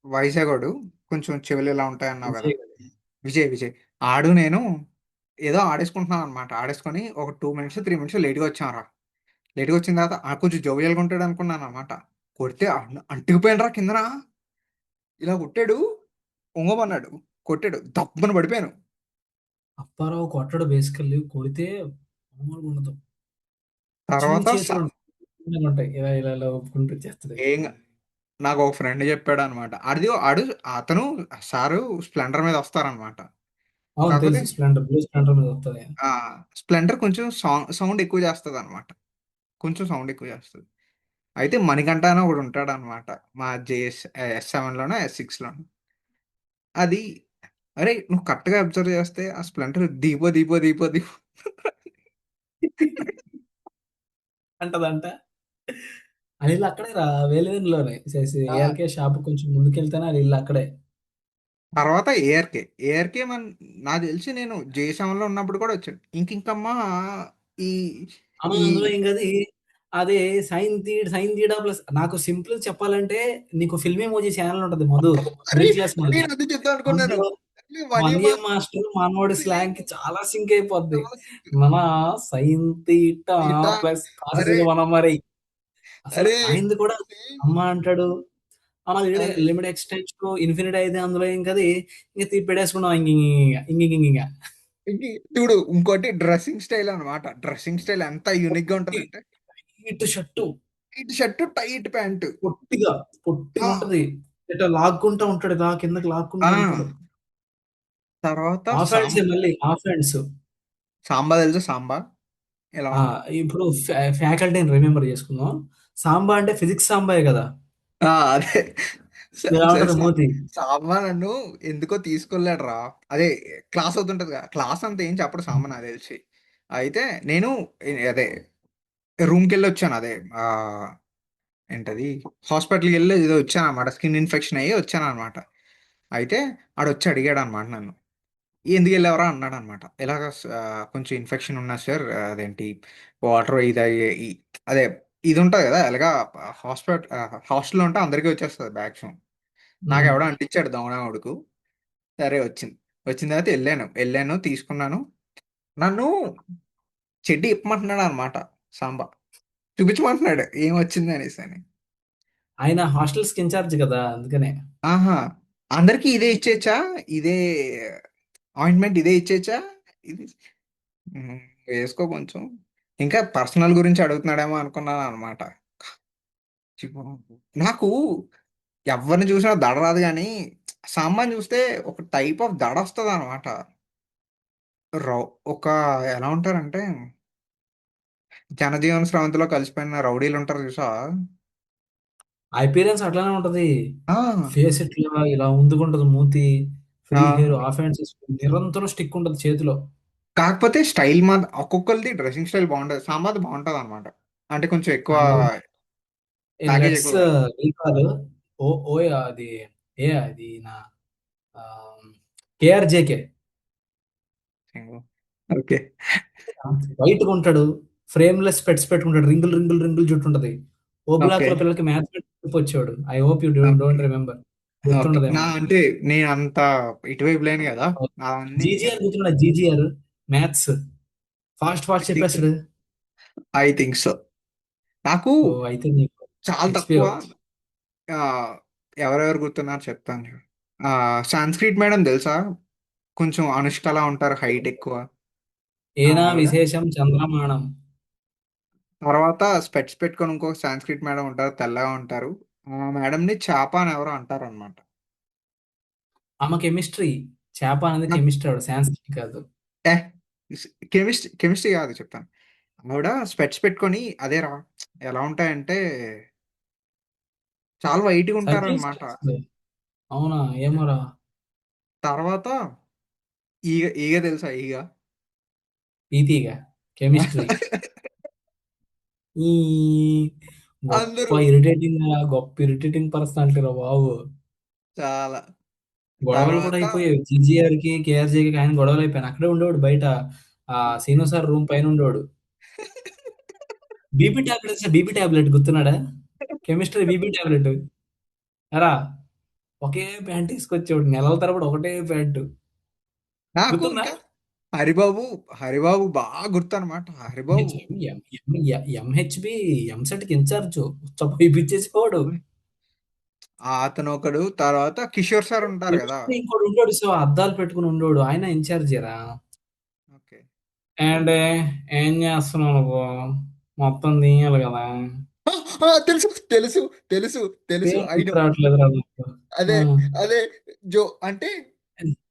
వైజాగోడు, కొంచెం చెవులు ఇలా ఉంటాయి అన్నావు కదా. విజయ్ గారు. విజయ్ ఆడు నేను ఏదో ఆడేసుకుంటున్నాం అనమాట. ఆడేసుకొని ఒక 2 మినిట్స్ 3 మినిట్స్ లేట్గా వచ్చాం. లేట్గా వచ్చిన తర్వాత కొంచెం జోవియల్గా ఉంటాడు అనుకున్నాను అనమాట. కొడితే అంటుకుపోయినరా కిందన. ఇలా కొట్టాడు, ఒంగమన్నాడు, కొట్టాడు, దబ్బని పడిపోయాను. అప్పారావు కొట్టడు బేసికల్లీ కొడితే మామూలుగా ఉండదు. చిన్ని తర్వాత చేతులు చిన్నగా ఉంటాయి. ఇలా ఇలా ఇలా ఊపుకుంటూ చేస్తది. ఏం నాకు ఒక ఫ్రెండ్ చెప్పాడు అనమాట. ఆడు అతను సారు స్ప్లెండర్ మీద వస్తారనమాట. అవును కాకపోతే తెలుసు. స్ప్లెండర్, బ్లూ స్ప్లెండర్ మీద వస్తది. ఆ స్ప్లెండర్ కొంచెం సౌండ్ ఎక్కువ చేస్తుంది అనమాట. కొంచెం సౌండ్ ఎక్కువ చేస్తుంది. అయితే మణికంఠ అని ఒకడు ఉంటాడు అనమాట, మా S7లోనో S6లోనో. అది, అరే నువ్వు కరెక్ట్గా అబ్జర్వ్ చేస్తే ఆ స్ప్లెండర్ దీపో అంటదంట. అది ఇల్లు అక్కడే రా, వేలివెన్లోనే. ఆ, ఏఆర్కే షాప్ కొంచెం ముందుకెళ్తేనే అది ఇల్లు అక్కడే. తర్వాత ఏఆర్కే నాకు తెలిసి నేను జేసంలో ఉన్నప్పుడు కూడా వచ్చాడు. ఇంకమ్మా ఈ అమ్మ ఈ అందులో ఇంకది అదే సైన్ తీటా ప్లస్ నాకు సింపుల్ చెప్పాలంటే నీకు ఫిల్మ్ ఎమోజీ ఛానల్ ఉంటది మధు. అరే మిడిల్ క్లాస్ మధు. నేను అది చెప్తాను అనుకున్నాను. అందులో మనీ మనీ మాస్టర్ మనోడి స్లాంగ్ కి చాలా సింక్ అయిపోద్ది. మన సైన్ తీటా తీటా ప్లస్ అరే కాసులు మన మరి అసలు అరే ఆయనది కూడా అమ్మ అంటాడు. అమ్మ అరే లిమిట్ ఎక్స్టెండ్స్ టు ఇన్ఫినిటీ అయితే అందులో ఇంకది ఇంక పెట్టేసుకున్నాం ఇంక చూడు, ఇంకోటి డ్రెస్సింగ్ స్టైల్ అన్నమాట. డ్రెస్సింగ్ స్టైల్ ఎంత యూనిక్ గా ఉంటదంటే, ఇటు షర్టు ఇటు షర్టు టైట్ ప్యాంటు. పొట్టిగా పొట్టిగా ఆ ఉంటది. ఇట్లా లాక్కుంటా ఉంటాడు. కిందకి ఆ లాక్కుంటూ ఉంటాడు. తర్వాత హాఫ్ హ్యాండ్సే మళ్ళీ హాఫ్ హ్యాండ్స్. సాంబా తెలుసు, సాంబా ఎలా ఆ! ఉంటాడు. ఇప్పుడు ఫ్యాకల్టీని రిమెంబర్ చేసుకుందాం. సాంబా అంటే ఫిజిక్స్ సాంబాయే కదా! అదే ఇలా ఉంటది మూతి. సాంబా నన్ను ఎందుకో తీసుకెళ్ళాడు రా. అదే క్లాస్ అవుతుంటది కదా, క్లాస్ అంతా ఏం చెప్పడు సాంబా నాకు తెలిసి. అయితే నేను అదే రూమ్కి వెళ్ళి వచ్చాను. అదే ఆ ఏంటది, హాస్పిటల్కి వెళ్ళి ఏదో వచ్చాను అనమాట. స్కిన్ ఇన్ఫెక్షన్ అయ్యి వచ్చాను అనమాట. అయితే ఆడొచ్చి అడిగాడు అనమాట నన్ను, ఎందుకు వెళ్ళేవరా అన్నాడు అనమాట. ఇలాగ కొంచెం ఇన్ఫెక్షన్ ఉన్నా సార్, అదేంటి వాటర్ అదే ఇది ఉంటుంది కదా ఎలాగా, హాస్టల్లో ఉంటే అందరికీ వచ్చేస్తుంది మ్యాక్సిమం. నాకు హ్మ్. ఎవడో అంటించాడు దొంగనోడుకు. సరే వచ్చిన తర్వాత వెళ్ళాను తీసుకున్నాను. నన్ను చెడ్డి ఇప్పమంటున్నాడు అనమాట సాంబా. చూపించమంటున్నాడు ఏం వచ్చింది అనేసి అని. ఆయన హాస్టల్స్‌కి ఇన్‌చార్జ్ కదా! అందుకనే. ఆహా, అందరికీ ఇదే ఇచ్చేచ్చా, ఇదే ఆయింట్మెంట్ ఇదే ఇచ్చేచ్చా, ఇది ఉమ్, వేసుకో కొంచెం. ఇంకా పర్సనల్ గురించి అడుగుతున్నాడేమో అనుకున్నాను అనమాట. నాకు ఎవరిని చూసినా దడ రాదు కానీ సాంబాన్ చూస్తే ఒక టైప్ ఆఫ్ దడ వస్తుంది అనమాట. రౌ ఒక ఎలా ఉంటారంటే, జనజీవన స్రవంతిలో కలిసిపోయిన రౌడీలు ఉంటారు చూసా. అపియరెన్స్ అట్లానే ఉంటది. ఆ, ఫేస్ ఇట్లా ఇలా ఉందుకుంటది మూతి. ఆ, ఫ్రీ హెయిర్, హాఫ్ హ్యాండ్స్ ఏసుకొని నిరంతరం స్టిక్ ఉంటది చేతిలో. కాకపోతే స్టైల్ ఒక్కొక్కరిది డ్రెస్సింగ్ స్టైల్ బాగుంటది. సాంబాది బాగుంటది అనమాట. అంటే కొంచెం ఎక్కువ ఆయనది ప్యాకేజ్ లెట్స్ ఎక్కువ పెడతారు. రీకాల్ ఓయ్ అది అది నా కేఆర్‌జేకే. ఓకే. వైట్‌గా ఉంటాడు. ఫ్రేమ్‌లెస్ స్పెట్స్ పెట్టుకుంటాడు. రింగులు జుట్టు ఉంటది. ఓ ఓకే. బ్లాక్‌లో పిల్లలకి మ్యాథ్మెటిక్స్ వచ్చేవాడు. I hope you okay. Don't remember. Okay. గుర్తుండదేమో. అంటే నేను అంత ఇటువైపు లేను కదా, అవన్నీ జీజీఆర్ గుర్తున్నాడా? జీజీఆర్ మ్యాథ్స్ ఫాస్ట్ చెప్పేస్తాడు. I think so. నాకు ఓహ్! అయితే నీకు చాలా తక్కువ మర్చిపోయావు. ఆ, ఎవరెవరు గుర్తున్నారు చెప్తాను చూడు. సాంస్క్రిట్ మేడం తెలుసా, కొంచెం అనుష్కలా ఉంటారు, హైట్ ఎక్కువ ఏనా నార్మల్గా. విశేషం చంద్రమాణం. తర్వాత స్పెట్స్ పెట్టుకొని ఇంకొక సాంస్క్రిట్ మేడం ఉంటారు, తెల్లగా ఉంటారు. ఆ మేడంని చాప అని ఎవరో అంటారు అనమాట. ఆమె కెమిస్ట్రీ. చేప అనేది నాకు కెమిస్ట్రీ, ఆవిడ సాంస్క్రిట్ కాదు. ఏ కెమిస్ట్రీ కెమిస్ట్రీ కాదు చెప్తాను. ఆవిడ స్పెట్స్ పెట్టుకొని అదేరా ఎలా ఉంటాయంటే చాలా వైట్గా సైకిల్స్. ఉంటారనమాట. అవునా, ఏమోరా. తర్వాత ఈగ ఈగ తెలుసా ఈగ? ఈతీగా కెమిస్ట్రీ. ఈ గొప్ప అందరూ ఇరిటేటింగ్, గొప్ప ఇరిటేటింగ్ పర్సనాలిటీ రా బాబు. చాలా. గొడవలు కూడా తర్వాత అయిపోయాయి జీజీఆర్ కి కేఆర్జేకి, ఆయన గొడవలు అయిపోయాను. అక్కడే ఉండేవాడు బయట, ఆ సీను సార్ రూమ్ పైన ఉండేవాడు. బీపీ టాబ్లెట్, బీపీ టాబ్లెట్ గుర్తున్నాడా? Chemistry BP tablet. ఎరా, ఒకే ప్యాంట్ తీసుకొచ్చేవాడు నెలల తరబడి, ఒకటే ప్యాంటు. నాకు గుర్తుందా? ఇంకా హరిబాబు హరిబాబు బాగా గుర్తు అనమాట. హరిబాబు ఎంహెచ్బి ఎంసెట్ కి ఇన్ఛార్జ్ చంపేసేవాడు. అతను ఒకడు. తర్వాత కిషోర్ సార్ ఉంటారు కదా. కెమిస్ట్రీ ఇంకోటి ఉండోడు, సో అద్దాలు పెట్టుకుని ఉండోడు, ఆయన ఇన్ఛార్జేరా. ఓకే. అండ్ ఏం చేస్తున్నావు నువ్వు? మొత్తం తీయాలి కదా. తెలుసు తెలుసు తెలుసు తెలుసు పేరు అయిను. గుర్తు రావట్లేదురా నాకు. అదే ఆ, అదే జో అంటే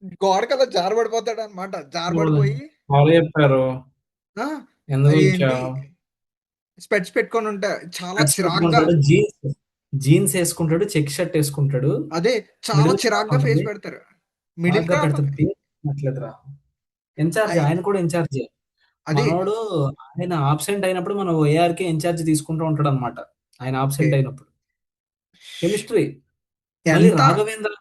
గోడ కదా జారబడిపోతాడు అనమాట. చూడలే. జారబడిపోయి వాళ్ళు చెప్పారు ఆ, ఎందుకు ఏంటి వచ్చావు. స్పెట్స్ పెట్టుకొని ఉంటా చాలా స్పెట్స్ చిరాగ్గా. పెట్టుకుంటాడు, జీన్స్ జీన్స్ వేసుకుంటాడు, చెక్ షర్ట్ వేసుకుంటాడు. అదే చాలా మిడిల్ క్రాఫ్ చిరాగ్గా ఫేస్ ఉంటుంది, పెడతారు. మిడిల్ బాగా క్రాఫ్. పెడతాడు. పేరు నట్లేదురా. ఇన్ఛార్జ్, అయి- ఆయన కూడా ఇన్ఛార్జ్. అదే మనోడు ఆయన ఆబ్సెంట్ అయినప్పుడు మనం ఏఆర్కే ఇన్ఛార్జ్ తీసుకుంటూ ఉంటాడు అనమాట. ఆయన ఓకే. ఆబ్సెంట్ అయినప్పుడు కెమిస్ట్రీ. మళ్ళీ ఎంత రాఘవేంద్ర,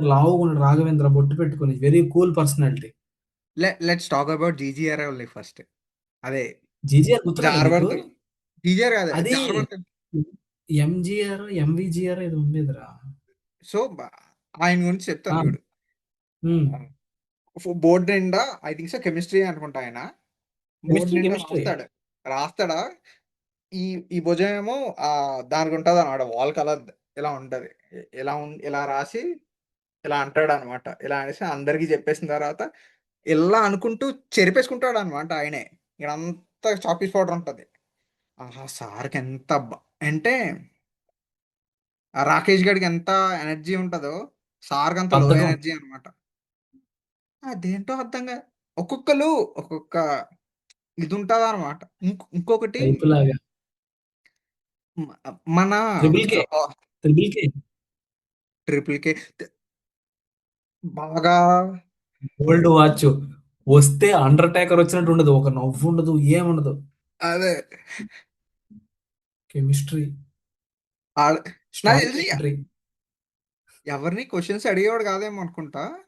లావుగా ఉన్నాడు రాఘవేంద్ర, బొట్టు పెట్టుకుని, very cool personality. Let's talk about GGR only first. అదే జీజీఆర్ గుర్తురాడా నీకు? జారబడతాడు. జీజీఆర్ కాదు అది జారబడతాడు. ఎంజిఆర్ ఎంవిజిఆర్ ఏదో ఉండేదిరా. సో ఆయన గురించి ఆ, చెప్తాను చూడు. ఉమ్. బోర్డు నిండా ఐ థింక్ సో కెమిస్ట్రీ అనుకుంటా ఆయన. బోర్డు కెమిస్ట్రీ నిండా కెమిస్ట్రీ. రాస్తాడు. రాస్తాడా ఈ ఈ భుజం ఏమో దానికి ఉంటుంది అనమాట. వాల్ కలర్ ఇలా ఉంటది. ఇలా రాసి ఇలా అంటాడు అనమాట. ఇలా అనేసి అందరికి చెప్పేసిన తర్వాత ఇలా అనుకుంటూ చెరిపేసుకుంటాడు అనమాట ఆయనే. ఇక్కడంతా చాపీస్ పౌడర్ ఉంటది. ఆహా సార్కి ఎంత అంటే ఆ రాకేష్ గడికి ఎంత ఎనర్జీ ఉంటదో సార్కి అంత లో బద్ధకం ఎనర్జీ అనమాట. అదేంటో అర్థంగా ఒక్కొక్కరు ఒక్కొక్క ఇది ఉంటది అనమాట. ఇంకొకటి టైప్ లాగా. మన ట్రిపుల్ కే, ట్రిపుల్ కే. ట్రిపుల్ కే బాగా గోల్డ్ వాచ్ వస్తే అండర్ టేకర్ వచ్చినట్టు ఉండదు, ఒక నవ్వు ఉండదు, ఏముండదు. అదే కెమిస్ట్రీ, ఆడ- నాకు స్టార్ తెలిసి ఎంట్రీ. ఎవరిని క్వశ్చన్స్ అడిగేవాడు కాదేమో అనుకుంటా.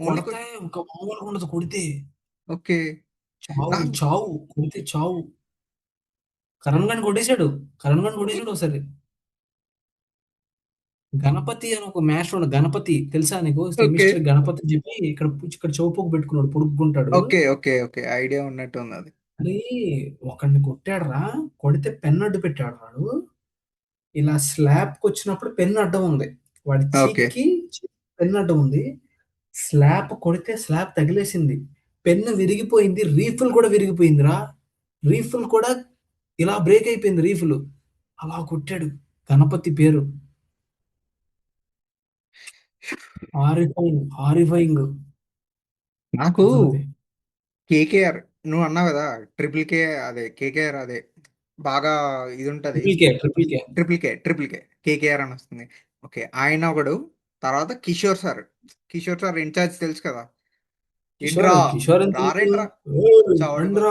ఓన్లీ కొడితే ఇంకా మామూలుగా ఉండదు, కొడితే ఓకే. చావు నాకు చావు, కొడితే చావు. కరణ్ గాని కొట్టేశాడు ఒకసారి. గణపతి అని ఒక మాస్టర్ ఉన్నాడు, గణపతి తెలుసా నీకు? ఓకే కెమిస్ట్రీ గణపతి అని చెప్పి ఇక్కడ ఇక్కడ చౌపోకు పెట్టుకున్నాడు, పొడుగ్గుంటాడు. ఓకే ఓకే ఓకే ఐడియా ఉన్నట్టు ఉంది అది. అది ఒకడిని కొట్టాడురా. కొడితే పెన్ అడ్డు పెట్టాడు వాడు. ఇలా స్లాబ్కి వచ్చినప్పుడు పెన్ అడ్డం ఉంది, వాడి ఓకే చీక్కి పెన్ అడ్డం ఉంది. స్లాబ్ కొడితే స్లాబ్ తగిలేసింది, పెన్ను విరిగిపోయింది, రీఫిల్ కూడా విరిగిపోయిందిరా. రీఫిల్ కూడా ఇలా బ్రేక్ అయిపోయింది రీఫిల్. అలా కొట్టాడు. గణపతి పేరు. హారిఫైయింగ్, హారిఫైయింగ్ నాకు అసలుది. కేకేఆర్ నువ్వు అన్నావు కదా. ట్రిపుల్ కే అదే కేకేఆర్ అదే బాగా ఇది ఉంటది. ట్రిపుల్ కే, ట్రిపుల్ కే. ట్రిపుల్ కే కేకేఆర్ అని వస్తుంది. ఓకే ఆయన ఒకడు. తర్వాత కిషోర్ సార్ ఇన్ఛార్జ్ తెలుసు కదా. కిషోర్, ఏంట్రా కిషోర్ ఎంత తెలుసు? రారేంట్రా ఏయ్, రండ్రా. చవడిపోతుంది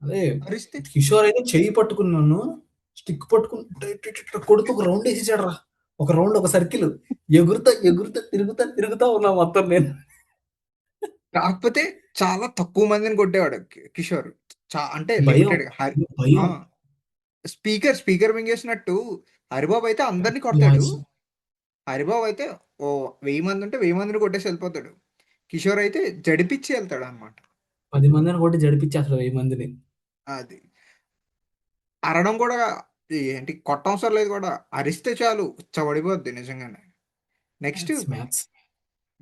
అదే అరిస్తే. కిషోర్ అయితే చెయ్యి పట్టుకుని నన్ను, స్టిక్ పట్టుకుని ఇట్ట ఇట్ట ఇట్ట కొడుతూ ఒక రౌండ్ వేసేసాడు రా. ఒక రౌండ్, ఒక సర్కిల్, ఎగురుతా ఎగురుతా తిరుగుతా తిరుగుతా ఉన్నా మొత్తం నేను. కాకపోతే చాలా తక్కువ మందిని కొట్టేవాడు కిషోర్. అంటే భయం, లిమిటెడ్. భయం. స్పీకర్ మింగేసినట్టు హరిబాబు అయితే అందరిని కొడతాడు. గ్లాస్. హరిబాబు అయితే ఓ 1000 మంది ఉంటే 1000 మందిని కొట్టేసి వెళ్ళిపోతాడు. కిషోర్ అయితే జడిపిచ్చి వెళ్తాడు అనమాట. 10 మందిని కొట్టి జడిపించేస్తాడు 1000 మందిని. అది అరడం కూడా ఏంటి కొట్టవసరం లేదు కూడా. అరిస్తే చాలు ఉచ్చబడిపోద్ది నిజంగానే. Next maths,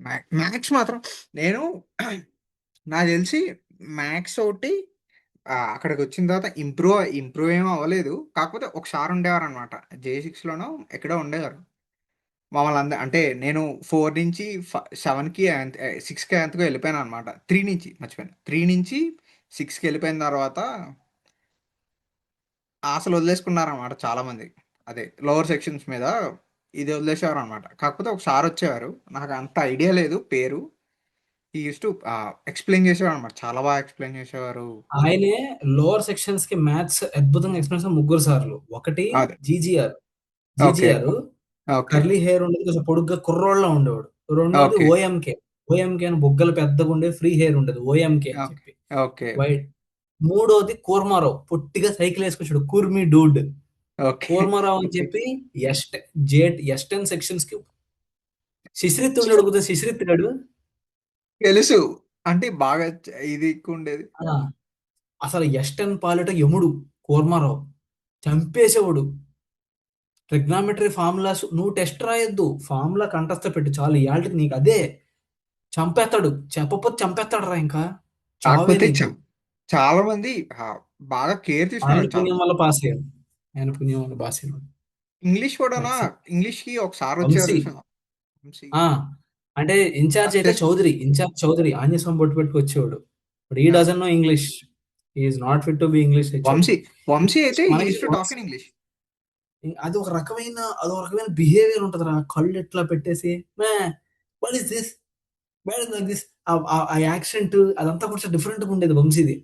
maths. మ్యాథ్స్ మాత్రం నేను నాకు తెలిసి మ్యాథ్స్ ఒకటి అక్కడికి వచ్చిన తర్వాత ఇంప్రూవ్ ఏమీ అవ్వలేదు. కాకపోతే ఒకసారి ఉండేవారు అనమాట. J6 లోనో ఎక్కడో ఉండేవారు. మమ్మల్ని అంటే నేను 4 నుంచి 7కి 6కి ఎంతకో వెళ్ళిపోయాను అనమాట. 3 నుంచి మర్చిపోయాను. 3 నుంచి 6కి వెళ్ళిపోయిన తర్వాత అసలు వదిలేసుకున్నారనమాట చాలా మంది. అదే లోవర్ సెక్షన్స్ మీద ఇది వదిలేసేవారు అనమాట. కాకపోతే ఒక సార్ వచ్చేవారు, నాకు అంత ఐడియా లేదు పేరు. ఈ యూస్ టు ఎక్స్ప్లెయిన్ చేసేవారు అనమాట, చాలా బాగా ఎక్స్ప్లెయిన్ చేసేవారు. ఆయనే లోవర్ సెక్షన్స్ కి మ్యాథ్స్ అద్భుతంగా ఎక్స్ప్లెయిన్ చేసిన ముగ్గురు సార్లు. ఒకటి అదే. GGR, okay. GGR okay. Curly hair ఉండేది, కొంచెం పొడుగ్గా కుర్రోళ్ళ ఉండేవాడు. రెండోది ఓకే. ఓఎంకే, ఓఎంకే అని బొగ్గలు పెద్దగా ఉండే ఫ్రీ హెయిర్ ఉండేది, ఓఎంకే అని ఓకే. చెప్పి ఓకే. వైట్. మూడోది కూర్మారావు, పొట్టిగా సైకిల్ వేసుకొచ్చాడు, కూర్మి డూడ్. ఓకే. కూర్మారావు అని ఓకే. చెప్పి ఎస్ట్ ఎస్టెన్ సెక్షన్స్ కి శిశిరిత్ ఉండేవాడు, కొద్దిగా శిశిరిత్ గాడు. తెలుసు. అంటే బాగా ఇది ఎక్కువ ఉండేది. ఆ, అసలు ఎస్టెన్ పాలిట యముడు కూర్మారావు, చంపేసేవాడు. ట్రిగ్నామెట్రీ ఫార్ములాస్ నువ్వు టెస్ట్ రాయొద్దు, ఫార్ములా కంఠస్థ పెట్టు చాలు, ఇయాల్టికి నీకు అదే. చంపేస్తాడు, చెప్పకపోతే చంపేస్తాడు రా ఇంకా, చావే కాకపోతే నీకు. చాలా మంది బాగా కేర్ ఆయన తీసుకున్నాడు చాలా. పుణ్యం వల్ల పాస్ అయ్యాడు, ఆయన పుణ్యం వల్ల పాస్ అయ్యాడు. ఇంగ్లీష్ కూడానా? That's it. ఇంగ్లీష్ కి ఒకసారి వచ్చారు వంశీ. చూసా. వంశీ. ఆ, అంటే ఇన్ఛార్జ్ అయితే వచ్చేసి చౌదరి, ఇన్ఛార్జ్ చౌదరి ఆంజనేయ స్వామి బొట్టు పెట్టుకు వచ్చేవాడు. బట్ ఈ ఆ, doesn't know English, is not fit to be English HOD. Vamsi. Vamsi అయితే మనకి is to talk in English. అది ఒక రకమైన, అదొక రకమైన బిహేవియర్ ఉంటదిరా, కళ్ళు ఎట్లా పెట్టేసి may what is this, where is like this, ఆ యాక్సెంట్ అదంతా కొంచెం డిఫరెంట్ గా ఉండేది వంశీది.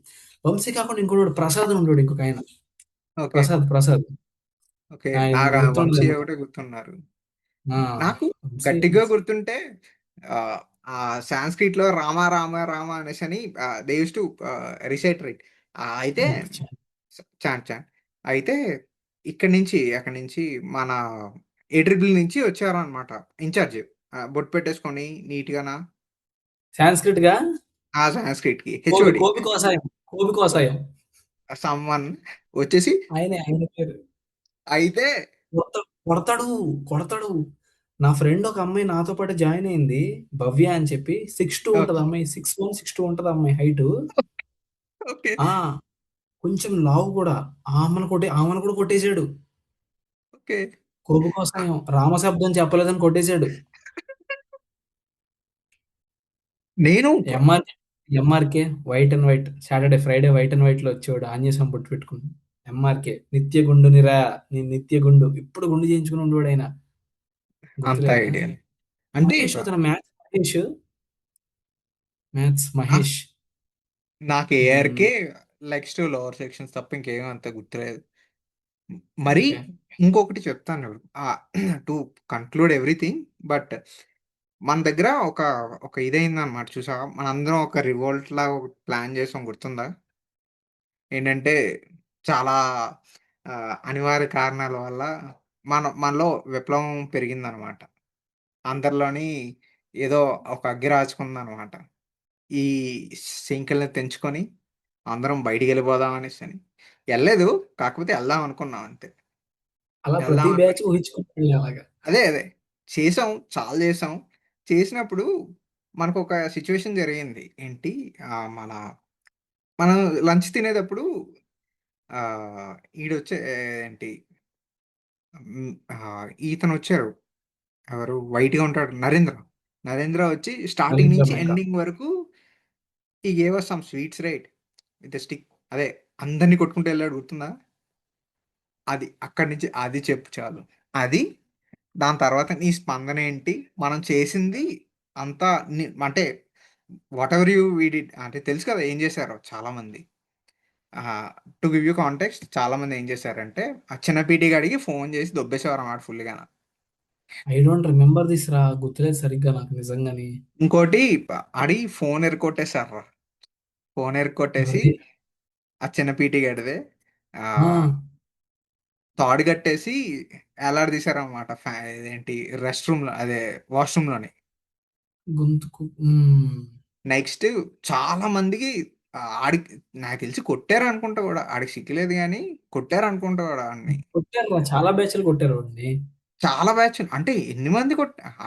వంశీ కాకుండా ఇంకోటి ప్రసాద్ అని ఉండేవాడు, ఇంకొక ఆయన. ఓకే. ప్రసాద్ ఓకే. ఆయన నాకు ఆ వంశీ గుర్తుండదు. ఒకటే గుర్తున్నారు. ఆ, నాకు వంశీ. గట్టిగా గుర్తుంటే ఆ ఆ సాంస్క్రిట్ లో రామ రామ రామ అనేసి అని they use to recite right. అయితే చాన్ చాన్ అయితే అక్కడి నుంచి మన ఏట్రిబుల్ నుంచి వచ్చారనమాట ఇన్ఛార్జ్, బొట్టు పెట్టేసుకొని నీట్ గానా సాంస్క్రిట్ గా ఆ సాంస్క్రిట్ కి హెచ్ఓడి కోబి కోసాయం, కోబి కోసాయం. సమ్మన్ వచ్చేసి. ఆయన పేరు. అయితే కొడతాడు, కొడతాడు. నా ఫ్రెండ్ ఒక అమ్మాయి నాతో పాటు జాయిన్ అయింది, భవ్య అని చెప్పి. 6'2" ఉంటది ఓకే. అమ్మాయి, 6'1", 6'2" ఉంటది అమ్మాయి హైట్. ఓకే. ఆ, కొంచెం లావు కూడా. ఆమెను కూడా కొట్టేశాడు. ఓకే. కోబి కోసాయం రామశబ్దం చెప్పలేదని కొట్టేశాడు. నేను MR MRK white and white, Saturday Friday white and white లో వచ్చేవాడు, ఆంజనేయం బొట్టు పెట్టుకుని. ఎంఆర్కే నిత్య గుండునిరా, నీ నిత్య గుండు, ఇప్పుడు గుండు చేయించుకుని ఉండేవాడు ఆయన. అంత గుర్తులేదా? ఐడియా అంటే మహేష్, అతను మహేష్, ఆ, మహేష్. నాకు మ్మ్, ARK legs to lower sections తప్ప ఇంకేం అంత గుర్తులేదు. మరి ఓకే. ఇంకొకటి చెప్తాను టు కన్క్లూడ్ ఎవ్రీథింగ్. బట్ మన దగ్గర ఒక ఒక ఇదైంది అనమాట, చూసా మనందరం ఒక రివోల్ట్ లా ప్లాన్ చేసాం, గుర్తుందా? ఏంటంటే చాలా అనివార్య కారణాల వల్ల మనలో విప్లవం పెరిగిందనమాట. అందరిలోని ఏదో ఒక అగ్గి రాజుకుందనమాట. ఈ సింకల్ని తెంచుకొని అందరం బయటికి వెళ్ళిపోదాం అనేసి అని వెళ్ళలేదు. కాకపోతే వెళ్దాం అనుకున్నాం అంతే. అలా వెళ్దాం ప్రతి అనుకుని బ్యాచ్ ఊహించుకుంటాను అలాగా. అదే చేసాం, చాలా చేసాం. చేసినప్పుడు మనకు ఒక సిచ్యువేషన్ జరిగింది. ఏంటి, మన మనం లంచ్ తినేటప్పుడు ఆ, ఈడొచ్చే ఏంటి, ఈతను వచ్చారు. ఎవరు వైట్ గా ఉంటాడు, నరేంద్ర. నరేంద్ర వచ్చి స్టార్టింగ్ నరేంద్ర నుంచి మేక. ఎండింగ్ వరకు he gave us some sweets right with stick. అదే అందరినీ కొట్టుకుంటూ వెళ్ళాడు, గుర్తుందా? అది అక్కడి నుంచి అది చెప్పు చాలు. అది దాని తర్వాత నీ స్పందన ఏంటి, మనం చేసింది అంతా అంటే వాట్ ఎవర్ యూ వీడి అంటే తెలుసు కదా ఏం చేశారో చాలా మంది. టు గివ్ యూ కాంటెక్స్ట్, చాలా మంది ఏం చేశారంటే ఆ చిన్న పీటీ గాడికి ఫోన్ చేసి దొబ్బేసేవారు అన్నమాట ఫుల్గా. ఐ డోంట్ రిమెంబర్ దిస్ రా, గుర్తులేదు సరిగ్గా నాకు నిజంగాని. ఇంకోటి ఆడి ఫోన్ ఎరుకొట్టేశారు రా. ఫోన్ ఎరుకొట్టేసి ఎవరిది? ఆ చిన్న పీటీ గడిదే ఆ, ఆ, తాడు కట్టేసి వేలాడదీశారనమాట. ఇదేంటి, రెస్ట్ రూమ్ లో, అదే వాష్రూమ్ లోని. గొంతుకు. నెక్స్ట్ చాలా మందికి ఆడికి నాకు తెలిసి కొట్టారు అనుకుంటా కూడా, ఆడికి సిక్కలేదు కానీ కొట్టారు అనుకుంటా కూడా ఆడిని. కొట్టారు రా, చాలా బ్యాచ్లు కొట్టారు వాడిని. చాలా బ్యాచ్ అంటే ఎన్ని మంది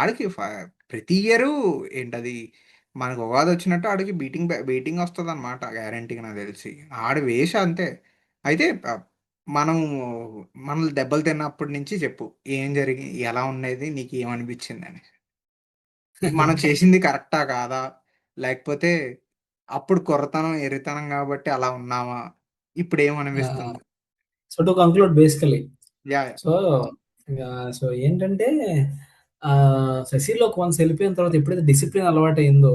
ఆడికి ప్రతి ఇయర్ ఏంటది, మనకు ఉగాది వచ్చినట్టు ఆడికి బీటింగ్ వస్తుంది అనమాట గ్యారంటీగా నాకు తెలిసి. ఆడి వేష అంతే. అయితే మనం మనల్ని దెబ్బలు తిన్నప్పటి నుంచి చెప్పు. ఏం జరిగి ఎలా ఉండేది? నీకు ఏమనిపించిందని? మనం చేసింది కరెక్టా కాదా? లేకపోతే అప్పుడు కుర్రతనం, ఎర్రితనం కాబట్టి అలా ఉన్నామా? ఇప్పుడేమనిపిస్తుంది? So to conclude basically, yeah! Yeah! So so ఏంటంటే శశిలోకి వన్స్ వెళ్ళిపోయిన తర్వాత ఎప్పుడైతే డిసిప్లిన్ అలవాటయిందో